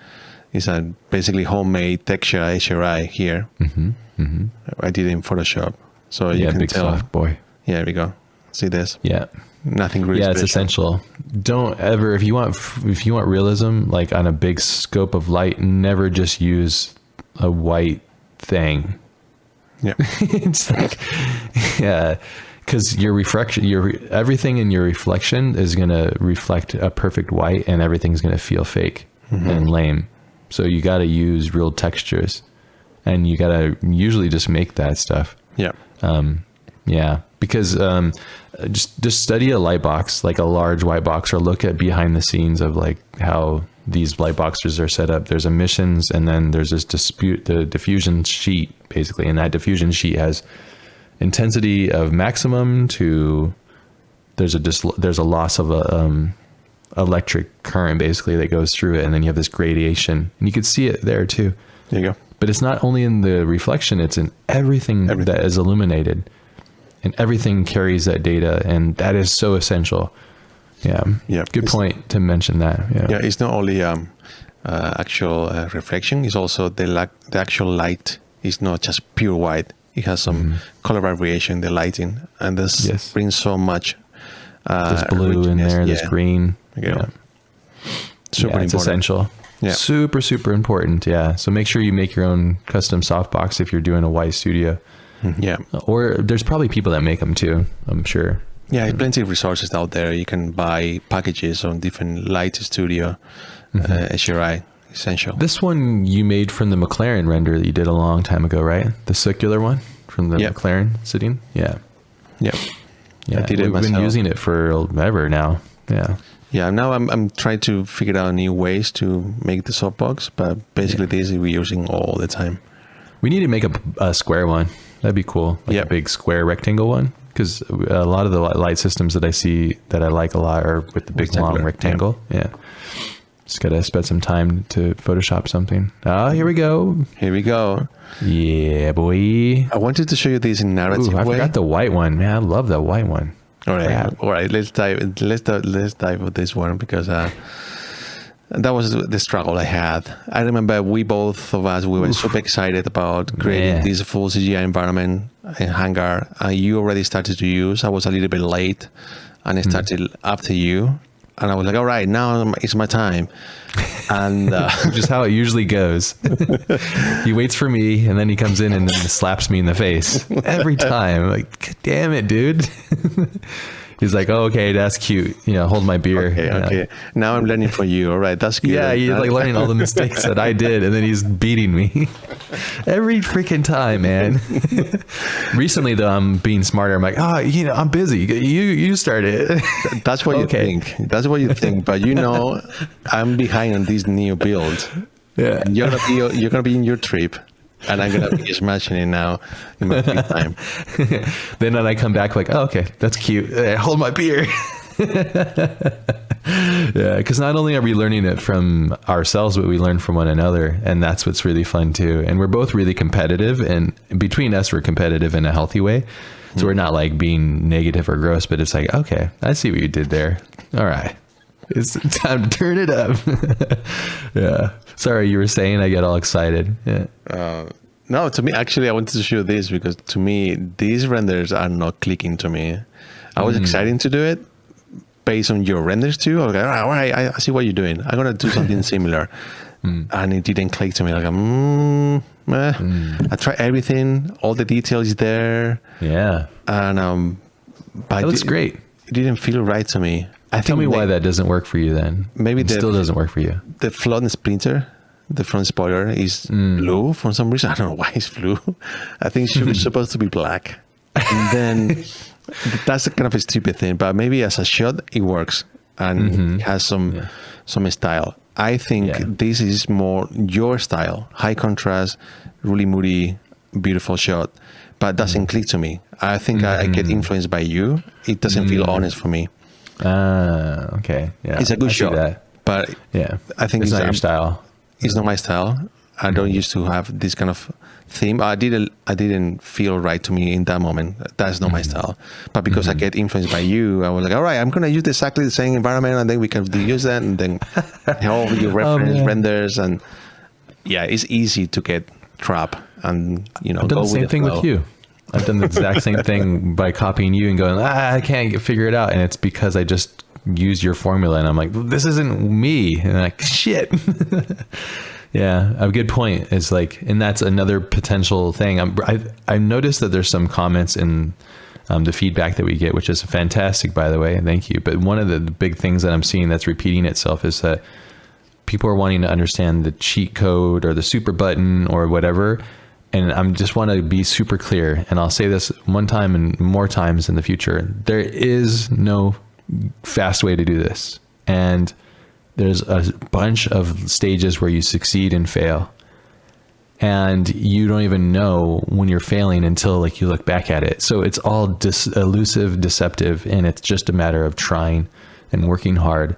It's a basically homemade texture HRI here. I did it in Photoshop, so you can big tell. soft boy. Yeah, there we go. See this? Yeah. Nothing really. Yeah, special. it's essential. Don't ever, if you want realism, like on a big scope of light, never just use a white thing. Yeah. It's like, yeah, because your reflection, everything in your reflection is going to reflect a perfect white, and everything's going to feel fake and lame. So you got to use real textures, and you got to usually just make that stuff. Yeah. Yeah, because just study a light box, like a large white box, or look at behind the scenes of like how these light boxes are set up. There's emissions, and then there's this the diffusion sheet, basically, and that diffusion sheet has intensity of maximum to there's a loss of electric current basically that goes through it, and then you have this gradation, and you can see it there too. There you go. But it's not only in the reflection; it's in everything. That is illuminated. And everything carries that data, and that is so essential. Yeah. Yeah. Good point to mention that. Yeah. Yeah. It's not only actual reflection; it's also the actual light. It's not just pure white. It has some color variation, the lighting, and this brings so much. There's blue in there. There's green. Yeah. Super important. It's essential. Yeah. Super, super important. Yeah. So make sure you make your own custom softbox if you're doing a white studio. Yeah. Or there's probably people that make them too, I'm sure. Yeah, plenty of resources out there. You can buy packages on different light studio, HRI, essential. This one you made from the McLaren render that you did a long time ago, right? The circular one from the McLaren sitting? Yeah. Yeah. Yeah. I did it myself. We've been using it for ever now. Yeah. Yeah, now I'm trying to figure out new ways to make the softbox, but basically this we're using all the time. We need to make a square one. That'd be cool. Like a big square rectangle one. Because a lot of the light systems that I see that I like a lot are with the big long rectangle. Yeah. Just got to spend some time to Photoshop something. Oh, here we go. Here we go. Yeah, boy. I wanted to show you this in narrative way. I forgot the white one. Man, I love the white one. All right. Let's dive with this one because that was the struggle I had. I remember both of us were super excited about creating this full CGI environment in Hangar. You already started to use. I was a little bit late, and I started after you. And I was like, all right, now it's my time. And just how it usually goes. He waits for me, and then he comes in and then slaps me in the face every time. Like, God damn it, dude. He's like, oh, okay, that's cute. Hold my beer. Okay. Now I'm learning from you. All right, that's good. Yeah, you're like learning all the mistakes that I did, and then he's beating me every freaking time, man. Recently, though, I'm being smarter. I'm like, I'm busy. You started. That's what you think. That's what you think. But I'm behind on this new build. Yeah, and you're gonna be in your trip. And I'm going to be smashing it now in my free time. Then I come back like, oh, okay, that's cute. Hold my beer. Yeah, because not only are we learning it from ourselves, but we learn from one another, and that's what's really fun too. And we're both really competitive, and between us, we're competitive in a healthy way. So we're not like being negative or gross, but it's like, okay, I see what you did there. All right, it's time to turn it up. Yeah. Sorry, you were saying. I get all excited. Yeah. No, to me, actually, I wanted to show this because to me, these renders are not clicking to me. I was excited to do it based on your renders too. Okay, all right, I see what you're doing. I'm going to do something similar. And it didn't click to me. Like, I tried everything. All the details there. Yeah. And but that looks great. It didn't feel right to me. Tell me why that doesn't work for you then. Maybe it still doesn't work for you. The front splinter, the front spoiler is blue for some reason. I don't know why it's blue. I think it's supposed to be black. And then that's kind of a stupid thing, but maybe as a shot, it works and it has some style. I think this is more your style, high contrast, really moody, beautiful shot, but doesn't click to me. I think I get influenced by you. It doesn't feel honest for me. Okay. Yeah. It's a good shot, but I think it's not your style. It's not my style. I don't used to have this kind of theme. I didn't feel right to me in that moment. That's not my style. But because I get influenced by you, I was like, all right, I'm going to use exactly the same environment, and then we can use that, and then all your reference renders, and it's easy to get trapped and I've done the same thing with you. I've done the exact same thing by copying you and going, I can't figure it out, and it's because I just use your formula, and I'm like, this isn't me, and I'm like, shit. Yeah, a good point is like, and that's another potential thing. I've noticed that there's some comments in the feedback that we get, which is fantastic, by the way, and thank you. But one of the big things that I'm seeing that's repeating itself is that people are wanting to understand the cheat code or the super button or whatever. And I'm just want to be super clear, and I'll say this one time and more times in the future. There is no fast way to do this. And there's a bunch of stages where you succeed and fail, and you don't even know when you're failing until like you look back at it. So it's all elusive, deceptive, and it's just a matter of trying and working hard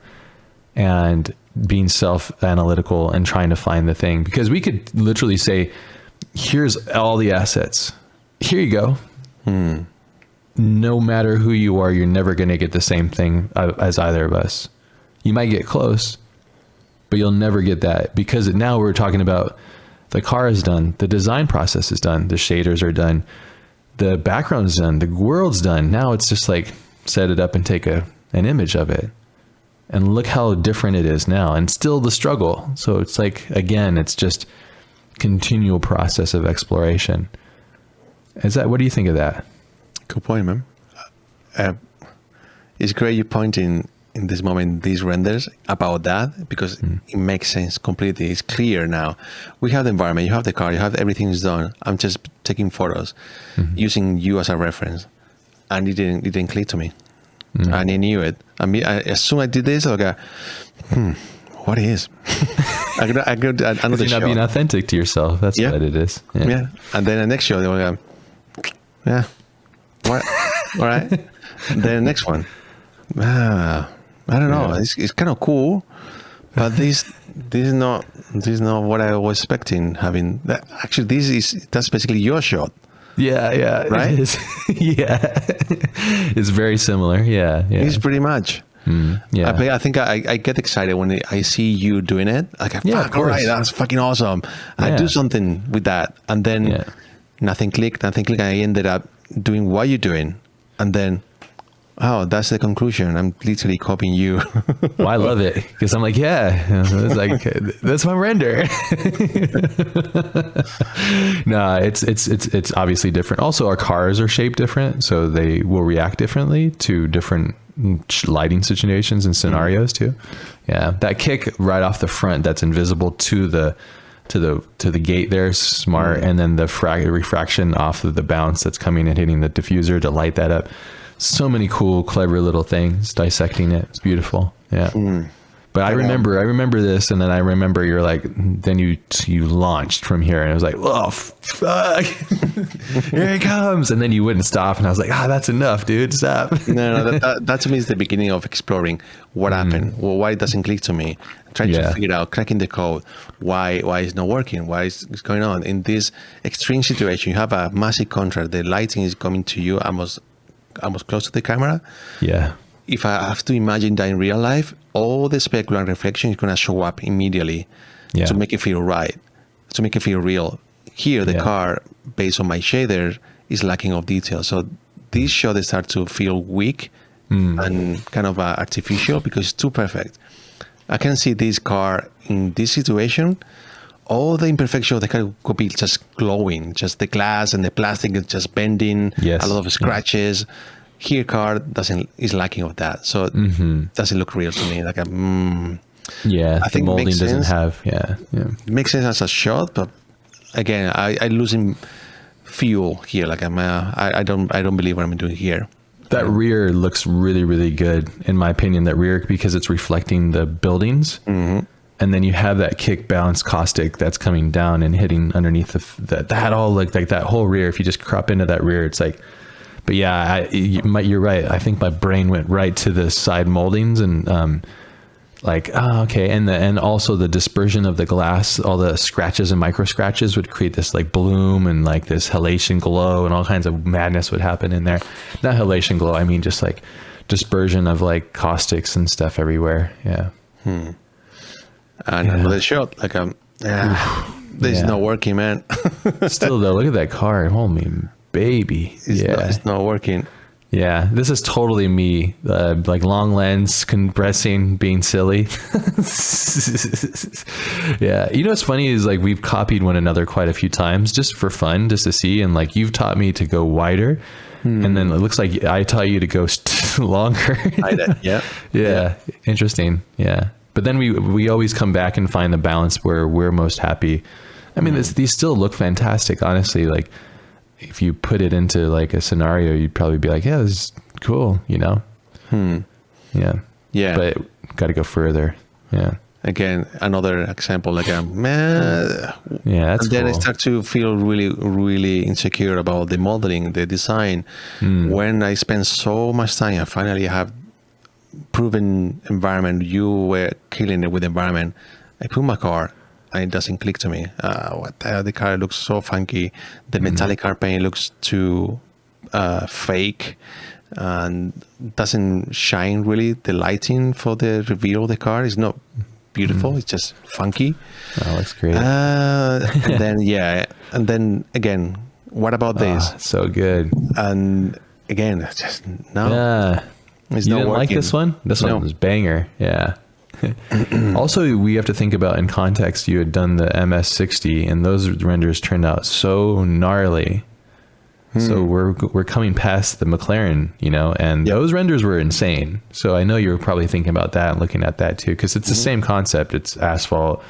and being self-analytical and trying to find the thing. Because we could literally say, here's all the assets. Here you go. No matter who you are, you're never going to get the same thing as either of us. You might get close, but you'll never get that, because now we're talking about the car is done, the design process is done, the shaders are done, the background's done, the world's done. Now it's just like set it up and take an image of it, and look how different it is now, and still the struggle. So it's like, again, it's just continual process of exploration. What do you think of that? Good point, man. It's great you pointing in this moment these renders about that, because it makes sense completely. It's clear now. We have the environment, you have the car, you have everything's done. I'm just taking photos using you as a reference, and it didn't click to me. And I knew it. I mean, as soon as I did this, I go, what is? I got another You're not being authentic to yourself. That's what it is. Yeah. And then the next show, they will go, what? All right. And then the next one. I don't know. It's kind of cool, but this is not what I was expecting. Having that, actually, that's basically your shot. Yeah, right. It is. Yeah, it's very similar. Yeah. It's pretty much. Yeah, I think I get excited when I see you doing it. Like, all right, that's fucking awesome. I do something with that, and then nothing clicked. And I ended up doing what you're doing, and then. Oh, that's the conclusion. I'm literally copying you. Well, I love it, because I'm like, it's like, that's my render. No, it's obviously different. Also, our cars are shaped different, so they will react differently to different lighting situations and scenarios too. Yeah, that kick right off the front that's invisible to the gate there, smart, and then the refraction off of the bounce that's coming and hitting the diffuser to light that up. So many cool, clever little things, dissecting it. It's beautiful. Yeah. But I remember this, and then I remember you're like, then you launched from here, and it was like, oh fuck, here it comes, and then you wouldn't stop, and I was like, that's enough, dude, stop. No, that to me is the beginning of exploring what happened, well, why it doesn't click to me, trying to figure out, cracking the code, why it's not working, why is going on in this extreme situation. You have a massive contrast, the lighting is coming to you almost close to the camera. Yeah. If I have to imagine that in real life, all the specular and reflection is going to show up immediately to make it feel right, to make it feel real. Here, the car, based on my shader, is lacking of detail. So these shots start to feel weak and kind of artificial because it's too perfect. I can see this car in this situation, all the imperfections of the car could be just glowing, just the glass and the plastic is just bending, a lot of scratches. Here, car is lacking of that, so it doesn't look real to me. Like I think the molding doesn't have. It makes sense as a shot, but again, I losing fuel here. Like I don't believe what I'm doing here. That rear looks really, really good, in my opinion. That rear, because it's reflecting the buildings, and then you have that kick bounce caustic that's coming down and hitting underneath that all like that whole rear. If you just crop into that rear, it's like. But yeah, you're right. I think my brain went right to the side moldings and okay. And also the dispersion of the glass, all the scratches and micro scratches would create this like bloom and like this halation glow and all kinds of madness would happen in there. Not halation glow. I mean, just like dispersion of like caustics and stuff everywhere. Yeah. And another shot, like this is not working, man. Still though, look at that car. Holy baby. It's not working. Yeah, this is totally me, like long lens, compressing, being silly. Yeah, you know what's funny is like we've copied one another quite a few times just for fun, just to see, and like you've taught me to go wider, and then it looks like I taught you to go longer. Yeah, interesting. Yeah, but then we always come back and find the balance where we're most happy. I mean, these still look fantastic, honestly. Like, if you put it into like a scenario, you'd probably be like, yeah, this is cool, you know? Yeah. But got to go further. Yeah. Again, another example, like that's and then cool. I start to feel really, really insecure about the modeling, the design. When I spend so much time, I finally have proven environment. You were killing it with environment. I put my car. And it doesn't click to me. What the hell? The car looks so funky. The metallic car paint looks too fake and doesn't shine really. The lighting for the reveal of the car is not beautiful. It's just funky. Oh, looks great. And then again, what about this? So good. And again, it's just no. Yeah. It's you not didn't working. like this one? This one was banger. Yeah. Also, we have to think about in context, you had done the MS60 and those renders turned out so gnarly. So we're coming past the McLaren, you know, and those renders were insane. So I know you were probably thinking about that and looking at that too, because it's the same concept. It's asphalt,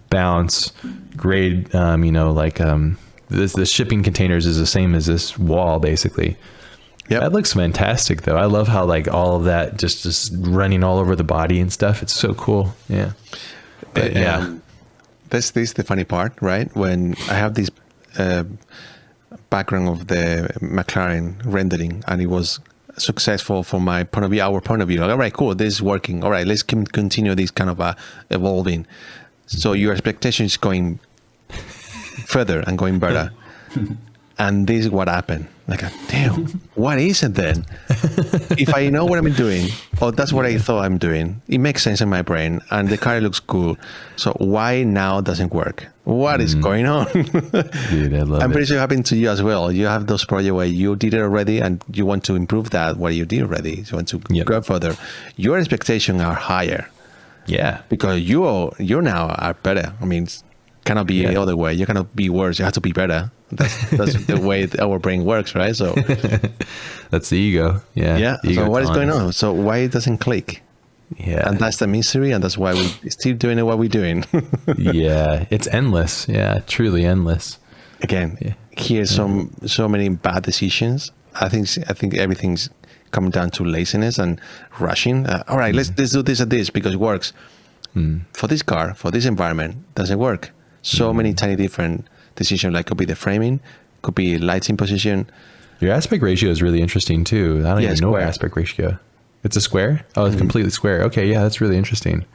bounce, grade, you know, like the shipping containers is the same as this wall basically. Yeah, that looks fantastic though. I love how like all of that just running all over the body and stuff. It's so cool. Yeah. But this is the funny part, right? When I have this background of the McLaren rendering and it was successful from my point of view, our point of view. Like, all right, cool, this is working. All right, let's continue this kind of evolving. So your expectation is going further and going better. And this is what happened. Like, damn, what is it then? If I know what I'm doing, or that's what I thought I'm doing, it makes sense in my brain, and the car looks cool. So why now doesn't work? What is going on? Dude, I love I'm it. pretty sure it happened to you as well. You have those projects where you did it already, and you want to improve that what you did already. So you want to go further. Your expectations are higher. Yeah, because you now are better. I mean, cannot be the other way. You cannot be worse. You have to be better. That's the way our brain works, right? So that's the ego. Yeah. So what is going on? So why it doesn't click? Yeah. And that's the misery, and that's why we still doing what we're doing. Yeah, it's endless. Yeah, truly endless. Again, here's so many bad decisions. I think everything's coming down to laziness and rushing. All right, let's do this and this because it works. for this car, for this environment, doesn't work. So many tiny different decisions, like could be the framing, could be lighting position. Your aspect ratio is really interesting too. I don't even know square. aspect ratio. It's a square? Oh, it's completely square. Okay, yeah, that's really interesting.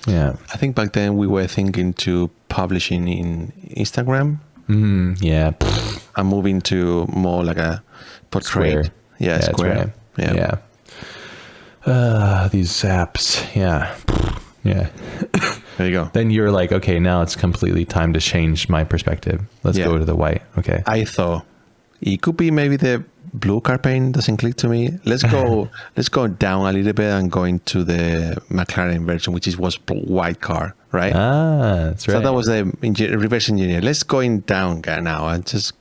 Yeah. I think back then we were thinking to publishing in Instagram. Yeah. I'm moving to more like a portrait. Square. Yeah, square. Right. Yeah. These apps. Yeah. Yeah. There you go. Then you're like, okay, now it's completely time to change my perspective. Let's go to the white. Okay. I thought it could be maybe the blue car paint doesn't click to me. Let's go down a little bit and go into the McLaren version, which was white car, right? That's right. So that was the reverse engineer. Let's go in down now and just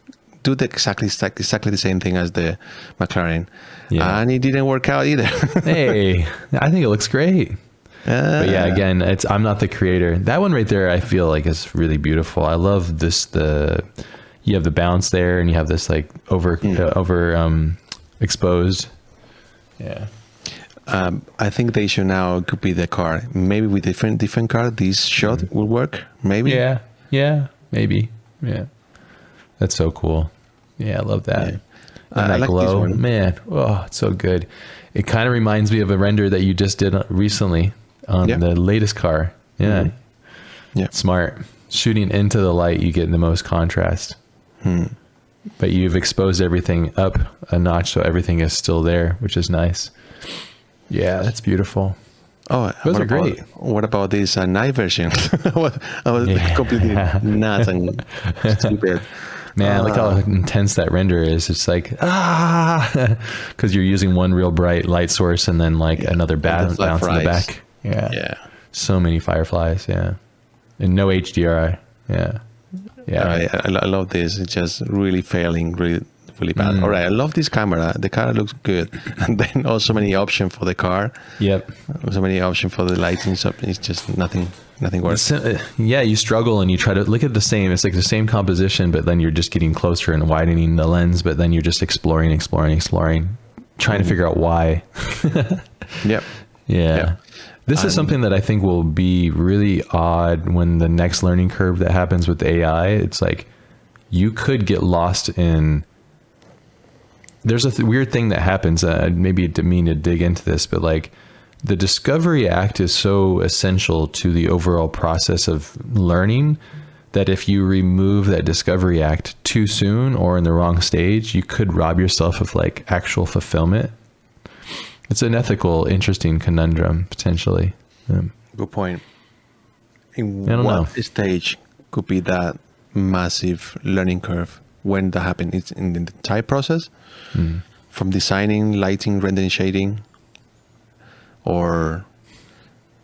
do exactly the same thing as the McLaren. Yeah. And it didn't work out either. Hey, I think it looks great. But yeah, again, I'm not the creator. That one right there, I feel like is really beautiful. I love this. You have the bounce there, and you have this like over exposed. Yeah. I think the issue now could be the car. Maybe with different car, this shot will work. Maybe. Yeah. Maybe. Yeah. That's so cool. Yeah, I love that. Yeah. And that like glow, this one. man. Oh, it's so good. It kind of reminds me of a render that you just did recently on the latest car. Yeah. Yeah. Smart. Shooting into the light, you get the most contrast. But you've exposed everything up a notch, so everything is still there, which is nice. Yeah, that's beautiful. Oh, those are great. What about this night version? I was completely nuts and stupid. Man, look how intense that render is. It's like, because you're using one real bright light source and then like another bounce in the back. Yeah. So many fireflies. Yeah. And no HDRI. Yeah. Yeah. I love this. It's just really failing really bad. All right. I love this camera. The camera looks good. And then also many options for the car. Yep. So many options for the lighting. So it's just nothing works. Yeah, you struggle and you try to look at the same. It's like the same composition, but then you're just getting closer and widening the lens. But then you're just exploring, trying to figure out why. Yep. Yeah. This is something that I think will be really odd when the next learning curve that happens with AI. It's like you could get lost in. There's a weird thing that happens. Maybe I didn't mean to dig into this, but like. The Discovery Act is so essential to the overall process of learning that if you remove that Discovery Act too soon or in the wrong stage, you could rob yourself of like actual fulfillment. It's an ethical, interesting conundrum, potentially. Good point. I don't know. Stage could be that massive learning curve when that happens? It's in the entire process, from designing, lighting, rendering, shading. Or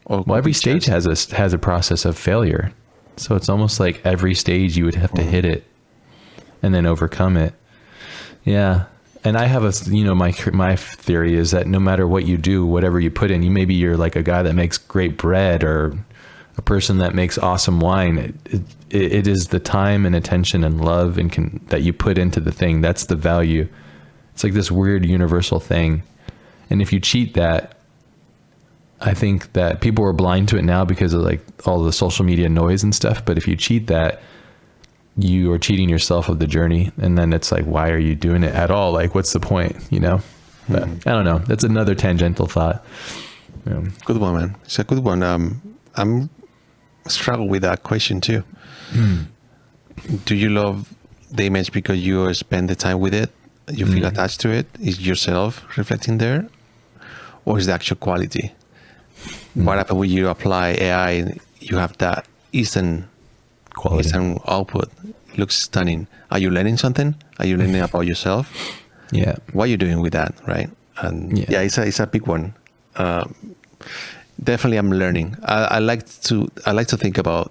well, every stage has a process of failure, so it's almost like every stage you would have to hit it and then overcome it. Yeah, and I have my theory is that no matter what you do, whatever you put in, you're like a guy that makes great bread or a person that makes awesome wine. It is the time and attention and love that you put into the thing. That's the value. It's like this weird universal thing, and if you cheat that. I think that people are blind to it now because of like all the social media noise and stuff. But if you cheat that, you are cheating yourself of the journey. And then it's like, why are you doing it at all? Like, what's the point, But I don't know. That's another tangential thought. Good one, man. It's a good one. I'm struggling with that question too. Do you love the image because you spend the time with it? You feel attached to it? Is yourself reflecting there? Or is the actual quality? What happens when you apply AI? You have that instant quality, instant output. It looks stunning. Are you learning something? Are you learning about yourself? Yeah. What are you doing with that, right? And it's a big one. Definitely, I'm learning. I like to think about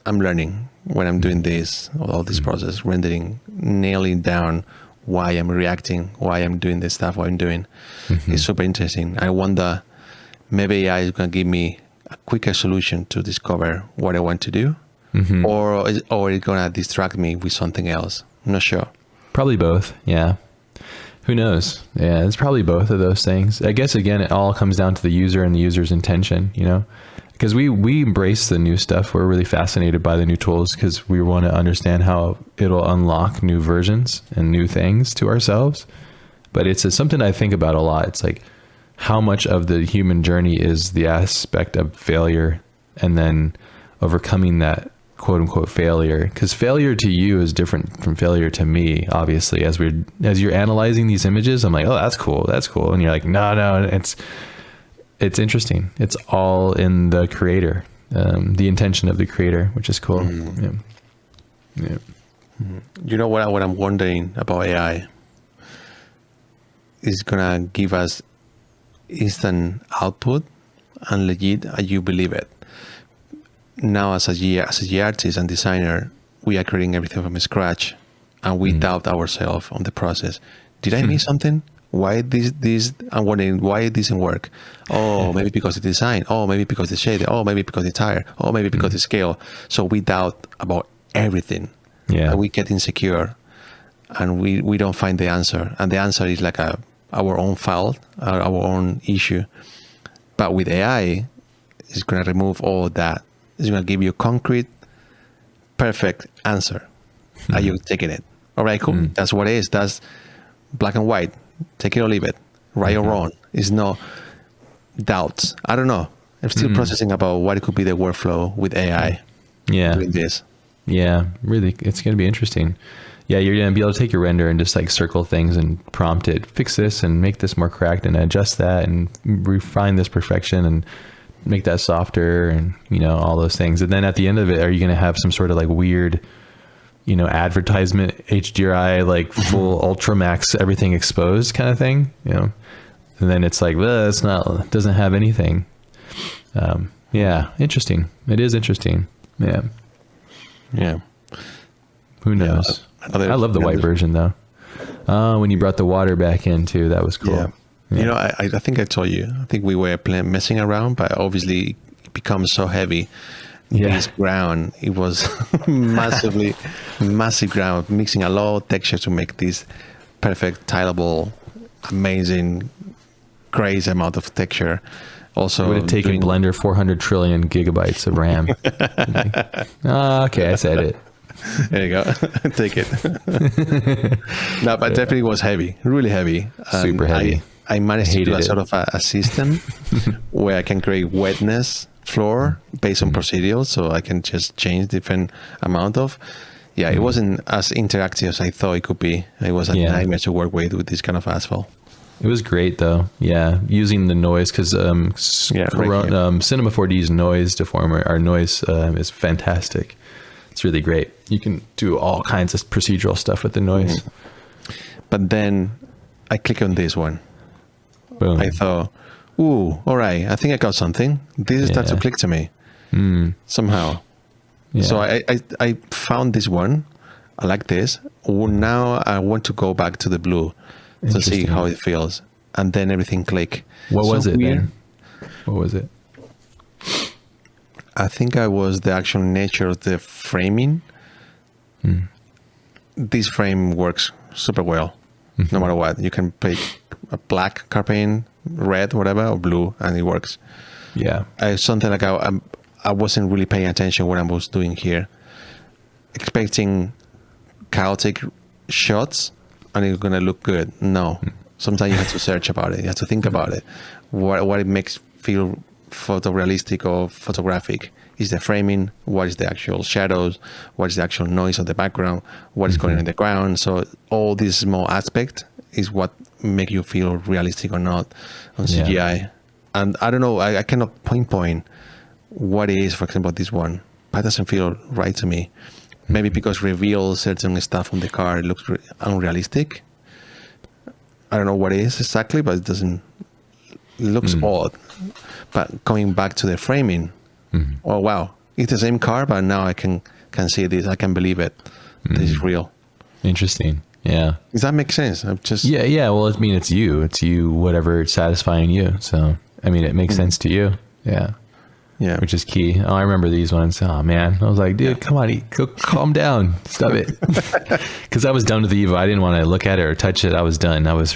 I'm learning when I'm doing this, all this process, rendering, nailing down why I'm reacting, why I'm doing the stuff, what I'm doing. It's super interesting. I wonder. Maybe AI is going to give me a quicker solution to discover what I want to do, or it's going to distract me with something else. I'm not sure. Probably both. Yeah. Who knows? Yeah, it's probably both of those things. I guess, again, it all comes down to the user and the user's intention, because we embrace the new stuff. We're really fascinated by the new tools because we want to understand how it'll unlock new versions and new things to ourselves. But it's something I think about a lot. It's like how much of the human journey is the aspect of failure and then overcoming that quote unquote failure, because failure to you is different from failure to me. Obviously, as you're analyzing these images, I'm like, oh, that's cool. And you're like, no, it's interesting. It's all in the creator, the intention of the creator, which is cool. Yeah. You know what I'm wondering about AI is gonna give us instant output and legit, you believe it. Now, as a artist and designer, we are creating everything from scratch, and we doubt ourselves on the process. Did I miss something? Why this? I'm wondering why it doesn't work. Oh, maybe because the design. Oh, maybe because the shade. Oh, maybe because the tire. Oh, maybe because the scale. So we doubt about everything. Yeah. And we get insecure, and we don't find the answer. And the answer is like our own fault, our own issue. But with AI, it's gonna remove all of that. It's going to give you a concrete, perfect answer. Are you taking it? All right, cool. That's what it is. That's black and white. Take it or leave it. Right or wrong. It's no doubts. I don't know. I'm still processing about what it could be the workflow with AI. Yeah. Doing this. Yeah, really. It's going to be interesting. Yeah, you're going to be able to take your render and just like circle things and prompt it, fix this and make this more cracked and adjust that and refine this perfection and make that softer and, all those things. And then at the end of it, are you going to have some sort of like weird, advertisement, HDRI, like full ultra max, everything exposed kind of thing, And then it's like, well, it doesn't have anything. Yeah. Interesting. It is interesting. Yeah. Yeah. Who knows? I love the white version though. When you brought the water back in too, that was cool. Yeah. Yeah. I think I told you, I think we were messing around, but obviously it becomes so heavy. This ground, it was massive ground, mixing a lot of texture to make this perfect, tileable, amazing, crazy amount of texture. Also, would have taken Blender 400 trillion gigabytes of RAM. Okay, I said it. There you go. Take it. No, but definitely was heavy, really heavy. Super heavy. I managed to do a sort of a system where I can create wetness floor based on procedures, so I can just change different amount of. It wasn't as interactive as I thought it could be. It was a nightmare to work with this kind of asphalt. It was great though. Yeah, using the noise because Cinema 4D's noise deformer, our noise is fantastic. It's really great. You can do all kinds of procedural stuff with the noise. But then I click on this one. Boom. I thought, ooh, all right, I think I got something. This starts to click to me somehow. Yeah. So I found this one. I like this. Now I want to go back to the blue to see how it feels. And then everything click. What was it then? What was it? I think I was the actual nature of the framing. This frame works super well, no matter what. You can pick a black car paint, red, whatever, or blue, and it works. Yeah. Something like I wasn't really paying attention what I was doing here. Expecting chaotic shots, and it's going to look good. No. Sometimes you have to search about it. You have to think about it. What it makes feel photorealistic or photographic is the framing. What is the actual shadows? What is the actual noise of the background? What is going on in the ground? So all these small aspects is what make you feel realistic or not on CGI. And I don't know, I cannot pinpoint what it is. For example, this one, but it doesn't feel right to me. Maybe because reveals certain stuff on the car, it looks unrealistic. I don't know what it is exactly, but it looks odd. But coming back to the framing, oh wow, it's the same car, but now I can see this. I can believe it. This is real. Interesting. Yeah. Does that make sense? I'm just Well, I mean, it's you. Whatever satisfying you. So I mean, it makes sense to you. Yeah. Yeah. Which is key. Oh, I remember these ones. Oh man, I was like, dude, come on, go calm down, stop it. Because I was done with the Evo. I didn't want to look at it or touch it. I was done. I was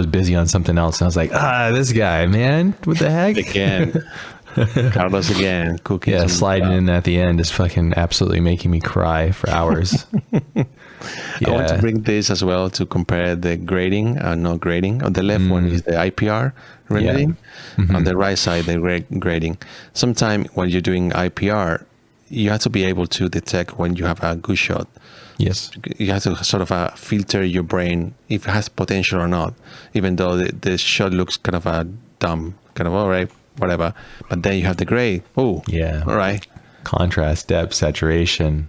busy on something else. And I was like, this guy, man, what the heck? Again. Carlos again, cooking. Yeah, sliding in at the end is fucking absolutely making me cry for hours. I want to bring this as well to compare the grading and not grading. On the left one is the IPR rendering. On the right side, the grading. Sometimes when you're doing IPR, you have to be able to detect when you have a good shot. Yes. You have to sort of filter your brain if it has potential or not, even though the shot looks kind of a dumb, kind of all right, whatever. But then you have the grade. Oh, yeah. All right. Contrast, depth, saturation,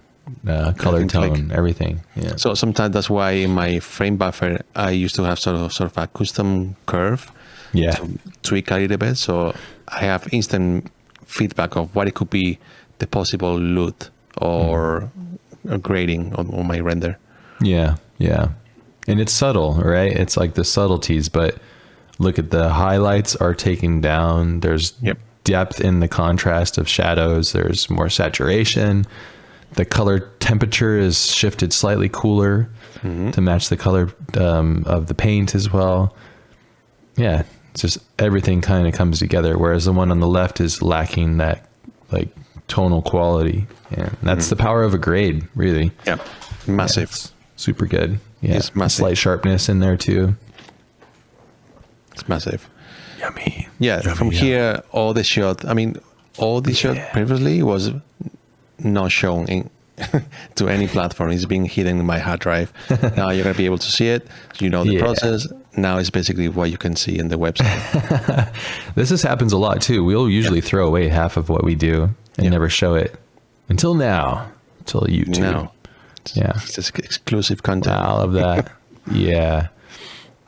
color tone, everything. Yeah. So sometimes that's why in my frame buffer, I used to have sort of a custom curve. Yeah. To tweak a little bit. So I have instant feedback of what it could be the possible loot or grading on my render. Yeah. Yeah. And it's subtle, right? It's like the subtleties, but look at the highlights are taken down. There's depth in the contrast of shadows. There's more saturation. The color temperature is shifted slightly cooler to match the color of the paint as well. Yeah, it's just everything kind of comes together. Whereas the one on the left is lacking that like tonal quality. Yeah, and that's the power of a grade, really. Yeah, massive. Yeah, it's super good. Yeah, it's massive. Slight sharpness in there too. It's massive. Yummy. Yeah, Yummy, from here, all the shot. I mean, all the shot previously was not shown in to any platform. It's being hidden in my hard drive. Now you're gonna be able to see it. You know the process. Now it's basically what you can see in the website. This happens a lot too. We'll usually throw away half of what we do and never show it until now, until YouTube. Now, it's just exclusive content. All of that. Yeah.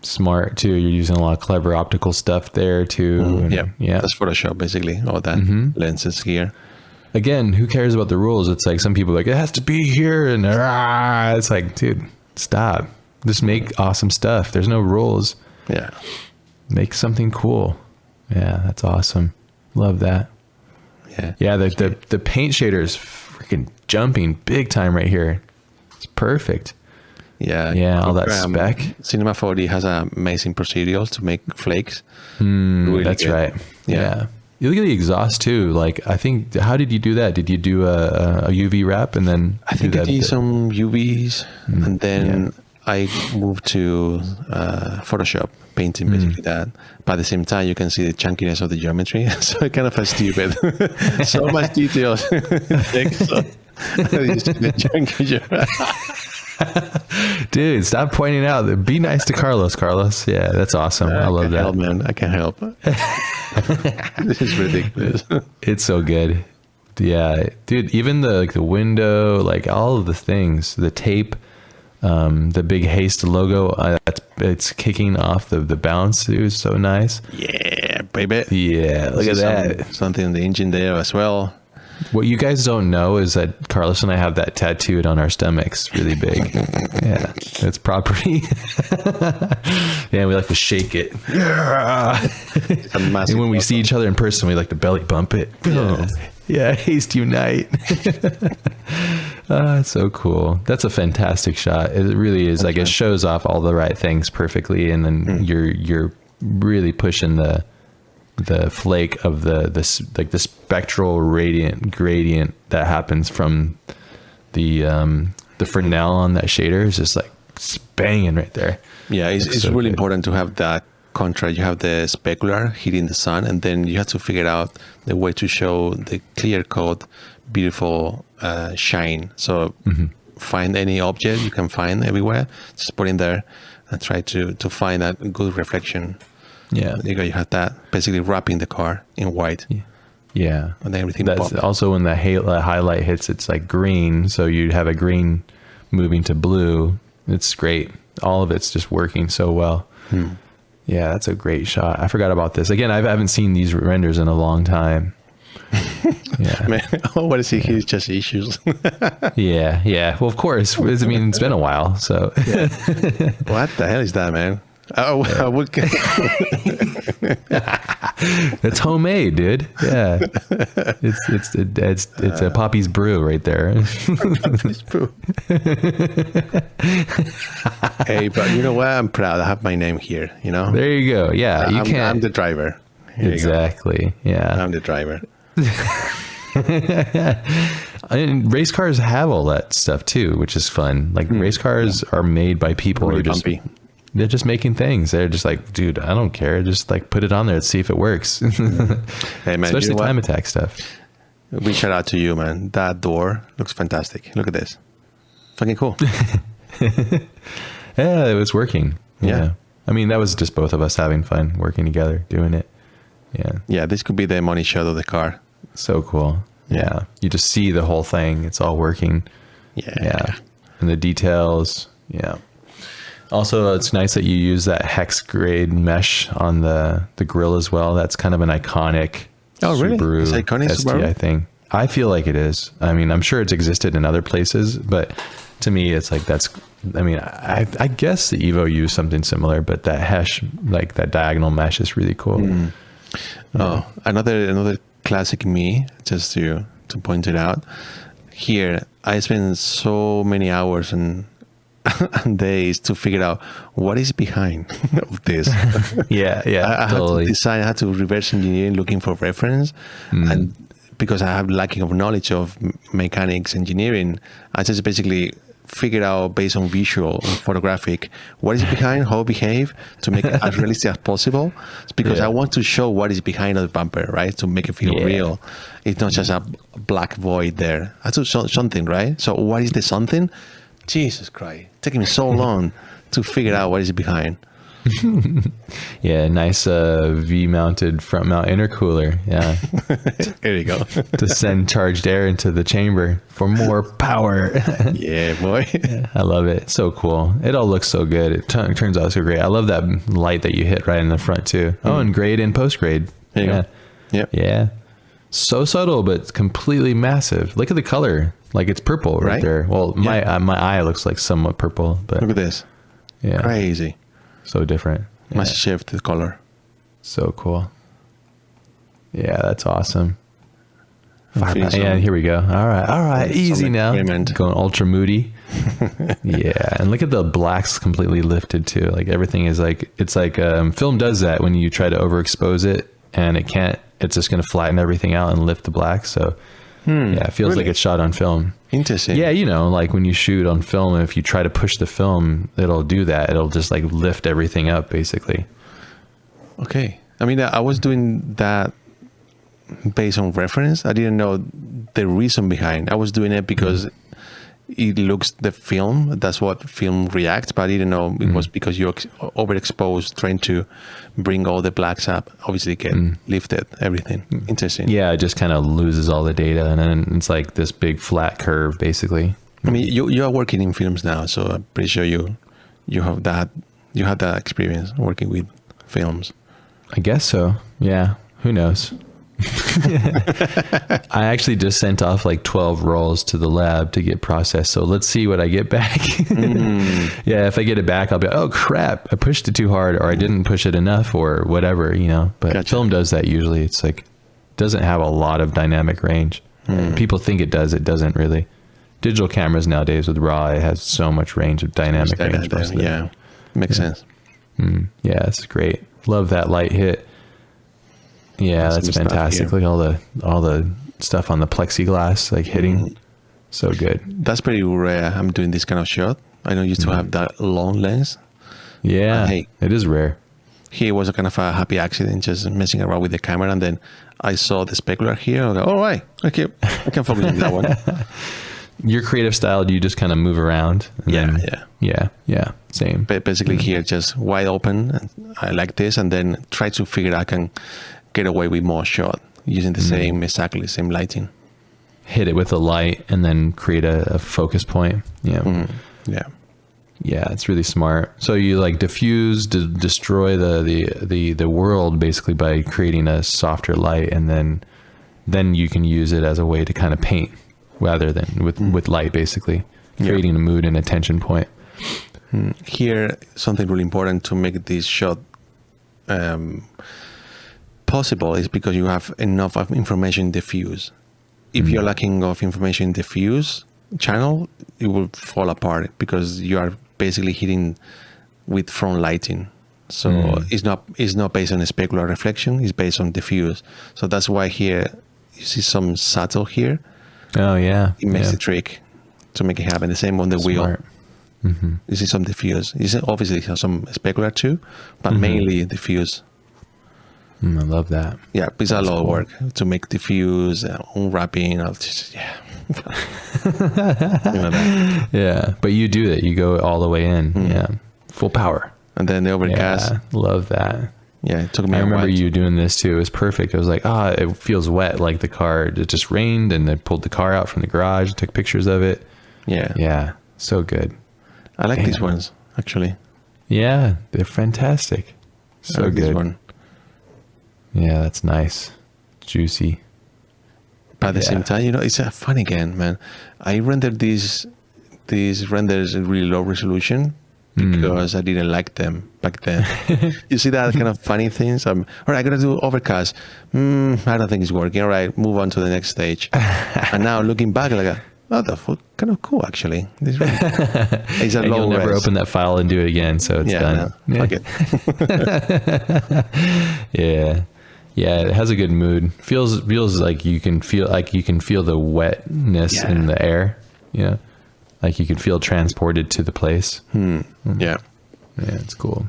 Smart too. You're using a lot of clever optical stuff there too. Yeah. That's Photoshop basically. All that lenses here. Again, who cares about the rules? It's like some people are like, it has to be here. And it's like, dude, stop. Just make awesome stuff. There's no rules. Yeah. Make something cool. Yeah, that's awesome. Love that. Yeah. Yeah, the paint shader is freaking jumping big time right here. It's perfect. Yeah. Yeah, all that spec. Cinema 4D has amazing procedures to make flakes. Really that's good. right. Yeah. You look at the exhaust too. Like, I think, how did you do that? Did you do a UV wrap and then? I think I did some UVs and then I moved to Photoshop, painting basically that. But at the same time, you can see the chunkiness of the geometry. So it kind of felt stupid. So much details. So I used the chunky Dude, stop pointing out. Be nice to Carlos. Yeah, that's awesome. I love that. Help, man. I can't help. This is ridiculous. It's so good. Yeah, dude. Even the window, like all of the things, the tape, the big haste logo. It's kicking off the bounce. It was so nice. Yeah, baby. Yeah, look at that. Something in the engine there as well. What you guys don't know is that Carlos and I have that tattooed on our stomachs really big. Yeah, it's property. Yeah, we like to shake it. It's a massive And when we see each other in person, we like to belly bump it. Yeah, haste unite. It's so cool. That's a fantastic shot. It really is. Like, it shows off all the right things perfectly, and then you're really pushing the flake of the spectral gradient that happens from the Fresnel on that shader is just like banging right there. Yeah, it's so really important to have that contrast. You have the specular hitting the sun, and then you have to figure out the way to show the clear coat, beautiful shine. So find any object you can find everywhere, just put in there and try to find that good reflection. Yeah, you have that basically wrapping the car in white. Yeah, and then everything. That's pops. Also when the highlight hits, it's like green. So you'd have a green moving to blue. It's great. All of it's just working so well. Yeah, that's a great shot. I forgot about this. Again, I haven't seen these renders in a long time. Yeah. Man, what is he? Yeah. He's just issues. Yeah. Well, of course. I mean, it's been a while. So. Yeah. What the hell is that, man? Oh, I would. It's homemade, dude. Yeah, it's a Poppy's brew right there. Poppy's brew. Hey, but you know what? I'm proud. I have my name here. You know. There you go. Yeah, I'm the driver. exactly. Yeah. I'm the driver. And race cars have all that stuff too, which is fun. Like race cars are made by people Really who just bumpy. they're just making things. They're just like, dude, I don't care. Just like put it on there and see if it works. Hey man, Especially you know time what? attack stuff. We shout out to you, man. That door looks fantastic. Look at this. Fucking cool. Yeah, it was working. Yeah. I mean, that was just both of us having fun working together, doing it. Yeah. Yeah, this could be the money shot of the car. So cool. Yeah. You just see the whole thing. It's all working. Yeah. And the details. Yeah. Also, it's nice that you use that hex grade mesh on the grill as well. That's kind of an iconic Really? Subaru It's iconic STi Subaru? thing. I feel like it is. I mean, I'm sure it's existed in other places, but to me, it's like I guess the Evo used something similar, but that hash, like that diagonal mesh is really cool. Oh, another classic me, just to point it out. Here, I spend so many hours and days to figure out what is behind of this. Yeah, I totally. I had to reverse engineer looking for reference, and because I have lacking of knowledge of mechanics engineering, I just basically figured out based on visual and photographic what is behind, how it behave to make it as realistic as possible. It's because I want to show what is behind the bumper, right? To make it feel real. It's not just a black void there. I have to show something, right? So what is the something? Jesus Christ, taking me so long to figure out what is behind. Yeah, nice V-mounted front mount intercooler. Yeah, There you go. to send charged air into the chamber for more power. Yeah, boy. I love it. So cool. It all looks so good. It turns out so great. I love that light that you hit right in the front too. Oh, and grade and post grade. There you Yeah. go. Yep. Yeah. So subtle, but completely massive. Look at the color. Like it's purple right Right? there. Well, my eye looks like somewhat purple, but Look at this. yeah, Crazy. so different. Yeah. Massive shift the color. So cool. Yeah, that's awesome. Feels so- And here we go. All right, easy now. experiment. Going ultra moody. Yeah, and look at the blacks completely lifted too. Like everything is like it's like film does that when you try to overexpose it, and it can't. It's just going to flatten everything out and lift the black. So yeah, it feels Really? like it's shot on film. Interesting. Yeah, you know, like when you shoot on film, if you try to push the film, it'll do that. It'll just like lift everything up, basically. Okay. I mean, I was doing that based on reference. I didn't know the reason behind. I was doing it because it looks the film. That's what film reacts. But I didn't know it was because you're overexposed, trying to bring all the blacks up. Obviously, get lifted, everything. Interesting. Yeah, it just kind of loses all the data, and then it's like this big flat curve, basically. I mean, you are working in films now, so I'm pretty sure you have that experience working with films. I guess so. Yeah. Who knows? I actually just sent off like 12 rolls to the lab to get processed. So let's see what I get back. Yeah, if I get it back, I'll be, oh crap, I pushed it too hard, or I didn't push it enough, or whatever, you know. But Gotcha. film does that usually. It's like, doesn't have a lot of dynamic range. People think it does. It doesn't really. Digital cameras nowadays with RAW, it has so much range of dynamic range. Yeah, makes sense. Yeah, it's great. Love that light hit. Yeah, Some that's stuff fantastic. here. Like all the stuff on the plexiglass, like hitting. So good. That's pretty rare. I'm doing this kind of shot. I don't used to have that long lens. Yeah, Hey. it is rare. Here was a kind of a happy accident, just messing around with the camera, and then I saw the specular here. I go, all right, okay, I can focus on that one. Your creative style, do you just kind of move around? And yeah. Same. But basically here, just wide open. And I like this, and then try to figure out I can get away with more shot using the exactly same lighting. Hit it with a light and then create a focus point. Yeah. Yeah. Yeah, it's really smart. So you like diffuse, destroy the world basically by creating a softer light, and then you can use it as a way to kind of paint rather than with light, basically creating a mood and a tension point. Here, something really important to make this shot possible is because you have enough of information diffuse. If you're lacking of information diffuse channel, it will fall apart because you are basically hitting with front lighting. So it's not based on a specular reflection. It's based on diffuse. So that's why here you see some subtle here. Oh yeah, It makes the trick to make it happen. The same on the wheel. You see some diffuse. You see obviously some specular too, but mainly diffuse. I love that. Yeah, it's a lot of work to make diffuse, unwrapping. Yeah. That. Yeah, but you do it. You go all the way in. Yeah, full power. And then the overcast. Yeah, love that. Yeah, it took me. I remember you doing this too. It was perfect. I was like, it feels wet. Like the car, it just rained, and I pulled the car out from the garage, took pictures of it. Yeah, so good. I like these ones actually. Yeah, they're fantastic. So I like good. This one. Yeah, that's nice, juicy. But at the same time, it's fun again, man. I rendered these renders in really low resolution because I didn't like them back then. You see that kind of funny things? All right, I gotta do overcast. I don't think it's working. All right, move on to the next stage. And now looking back, like, that's kind of cool actually. This really, it's a and low you'll never res. open that file and do it again, so it's done. No, fuck it. Yeah, it has a good mood. Feels like you can feel the wetness in the air. Yeah, like you can feel transported to the place. Yeah, it's cool.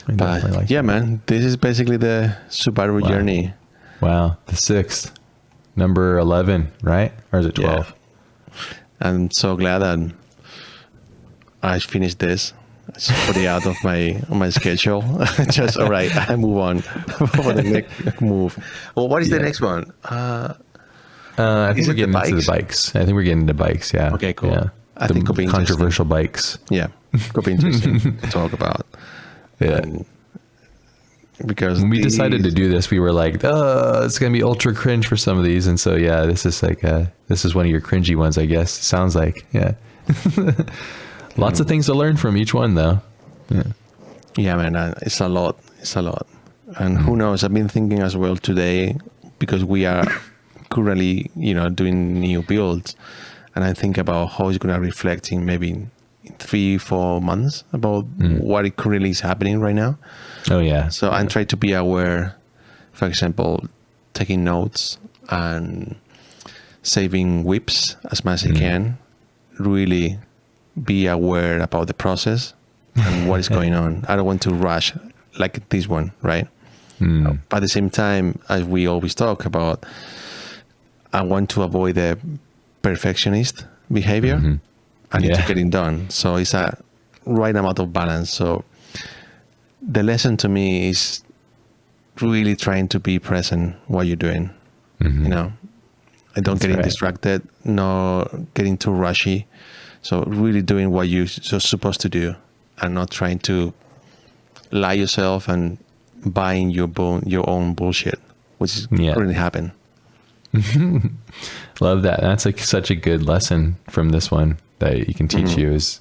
But man, this is basically the Subaru journey. Wow, the 6th, number 11, right? Or is it 12? Yeah. I'm so glad that I finished this. Just put it out of my schedule. Just all right. I move on for the next move. Well, what is the next one? I think we're getting into the bikes. I think we're getting into bikes. Yeah. Okay. Cool. Yeah. I think could be controversial bikes. Yeah, could be interesting to talk about. Yeah. Because when we decided to do this, we were like, it's gonna be ultra cringe for some of these, and so this is like this is one of your cringy ones, I guess. Sounds like Lots of things to learn from each one, though. Yeah, man, it's a lot. And who knows? I've been thinking as well today, because we are currently, doing new builds, and I think about how it's going to reflect in maybe in 3-4 months about what it currently is happening right now. Oh yeah. So I'm trying to be aware, for example, taking notes and saving whips as much as I can. Really be aware about the process and what is going on. I don't want to rush like this one, right? But at the same time, as we always talk about, I want to avoid the perfectionist behavior. I need to get it done. So it's a right amount of balance. So the lesson to me is really trying to be present while you're doing. I don't get distracted, no getting too rushy. So really doing what you're supposed to do and not trying to lie yourself and buying your own bullshit, which is currently happen. Love that. That's like such a good lesson from this one that you can teach you is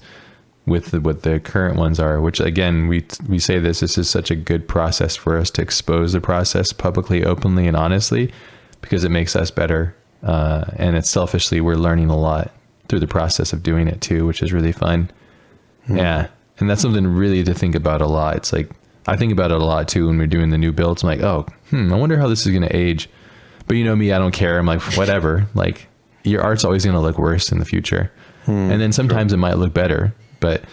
with what the current ones are, which again, we say this is such a good process for us to expose the process publicly, openly, and honestly, because it makes us better. And it's selfishly, we're learning a lot through the process of doing it too, which is really fun. Yeah. And that's something really to think about a lot. It's like, I think about it a lot too when we're doing the new builds. I'm like, I wonder how this is going to age. But you know me, I don't care. I'm like, whatever. Like, your art's always going to look worse in the future. And then sometimes it might look better, but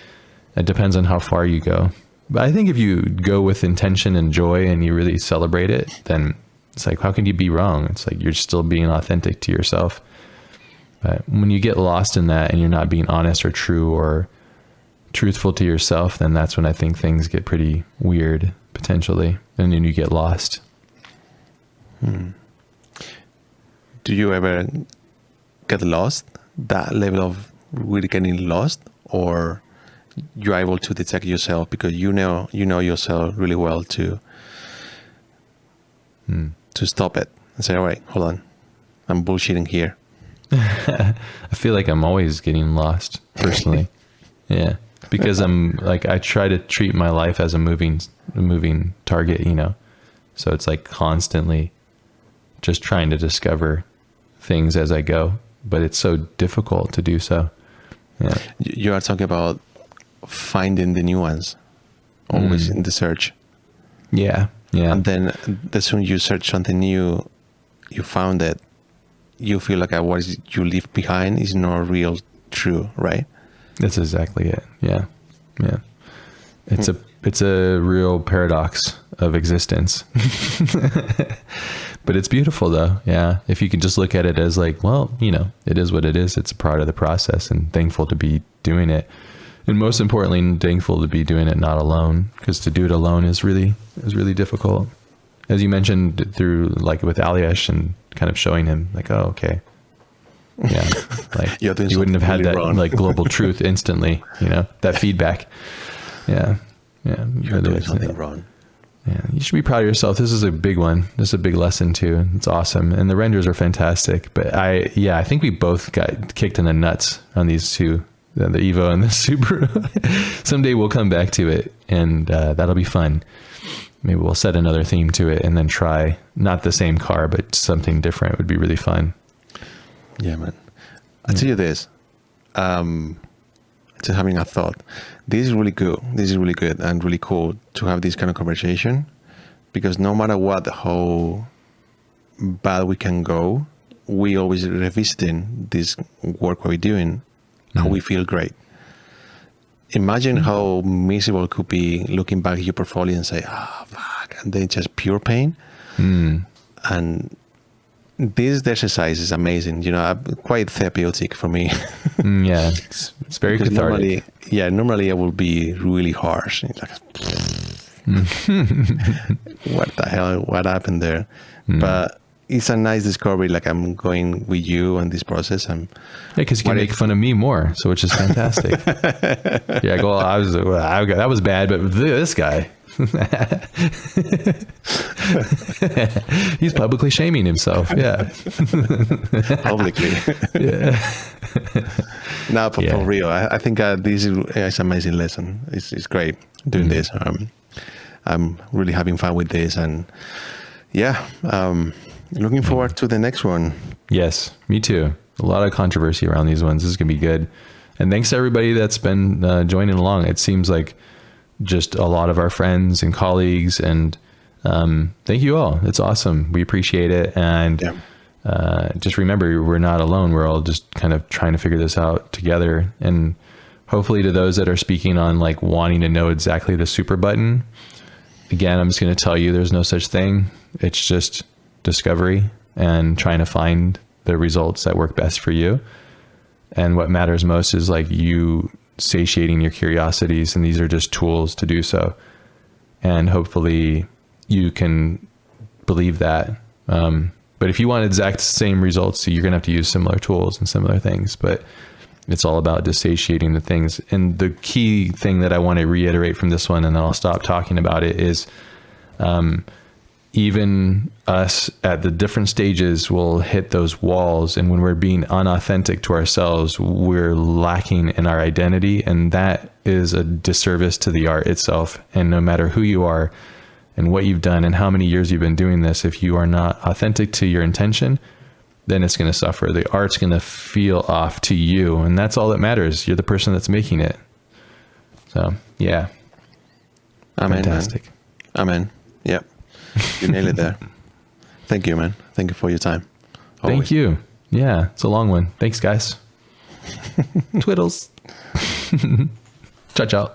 it depends on how far you go. But I think if you go with intention and joy and you really celebrate it, then it's like, how can you be wrong? It's like, you're still being authentic to yourself. But when you get lost in that and you're not being honest or true or truthful to yourself, then that's when I think things get pretty weird potentially. And then you get lost. Do you ever get lost? That level of really getting lost, or you're able to detect yourself because you know yourself really well to stop it and say, all right, hold on, I'm bullshitting here. I feel like I'm always getting lost personally. Yeah. Because I'm like, I try to treat my life as a moving target, so it's like constantly just trying to discover things as I go, but it's so difficult to do so. Yeah. You are talking about finding the new ones. always in the search. Yeah. And then as soon as you search something new, you found that you feel like what you leave behind is not real true, right? That's exactly it. Yeah. It's a real paradox of existence. But it's beautiful though. Yeah. If you can just look at it as like, well, it is what it is. It's a part of the process, and thankful to be doing it. And most importantly, thankful to be doing it not alone, because to do it alone is really difficult. As you mentioned, through like with Aliash and kind of showing him like, oh, okay. Yeah. Like you wouldn't have had that like global truth instantly, that feedback. Yeah. You're doing something wrong. Yeah. You should be proud of yourself. This is a big one. This is a big lesson too. It's awesome. And the renders are fantastic, but I think we both got kicked in the nuts on these two, the Evo and the Subaru. Someday we'll come back to it, and that'll be fun. Maybe we'll set another theme to it and then try not the same car, but something different. It would be really fun. Yeah, man. I'll tell you this. Just having a thought. This is really good. This is really good and really cool to have this kind of conversation, because no matter what, how bad we can go, we always revisiting this work we're doing, and we feel great. Imagine how miserable it could be looking back at your portfolio and say, fuck, and then just pure pain. And this exercise is amazing, quite therapeutic for me. Yeah, it's very cathartic. Normally I will be really harsh. It's like, what the hell? What happened there? But it's a nice discovery. Like, I'm going with you on this process. Because you can make fun of me more, so which is fantastic. Yeah, I go, that was bad, but this guy. He's publicly shaming himself. Yeah. Publicly. Yeah. No, but for real, I think this is an amazing lesson. It's great doing this. I'm really having fun with this, and looking forward to the next one. Yes, me too. A lot of controversy around these ones. This is gonna be good. And thanks to everybody that's been joining along. It seems like just a lot of our friends and colleagues, and thank you all. It's awesome. We appreciate it. And just remember, we're not alone. We're all just kind of trying to figure this out together. And hopefully to those that are speaking on like wanting to know exactly the super button, again, I'm just going to tell you there's no such thing. It's just discovery and trying to find the results that work best for you. And what matters most is like you satiating your curiosities, and these are just tools to do so. And hopefully you can believe that. But if you want exact same results, you're gonna have to use similar tools and similar things, but it's all about just satiating the things. And the key thing that I want to reiterate from this one, and then I'll stop talking about it, is even us at the different stages will hit those walls. And when we're being unauthentic to ourselves, we're lacking in our identity. And that is a disservice to the art itself. And no matter who you are and what you've done and how many years you've been doing this, if you are not authentic to your intention, then it's going to suffer. The art's going to feel off to you. And that's all that matters. You're the person that's making it. So, yeah. Amen. Fantastic. Man. Amen. Yep. You nailed it there. Thank you, man. Thank you for your time. Always. Thank you. Yeah, it's a long one. Thanks, guys. Twiddles. Ciao, ciao.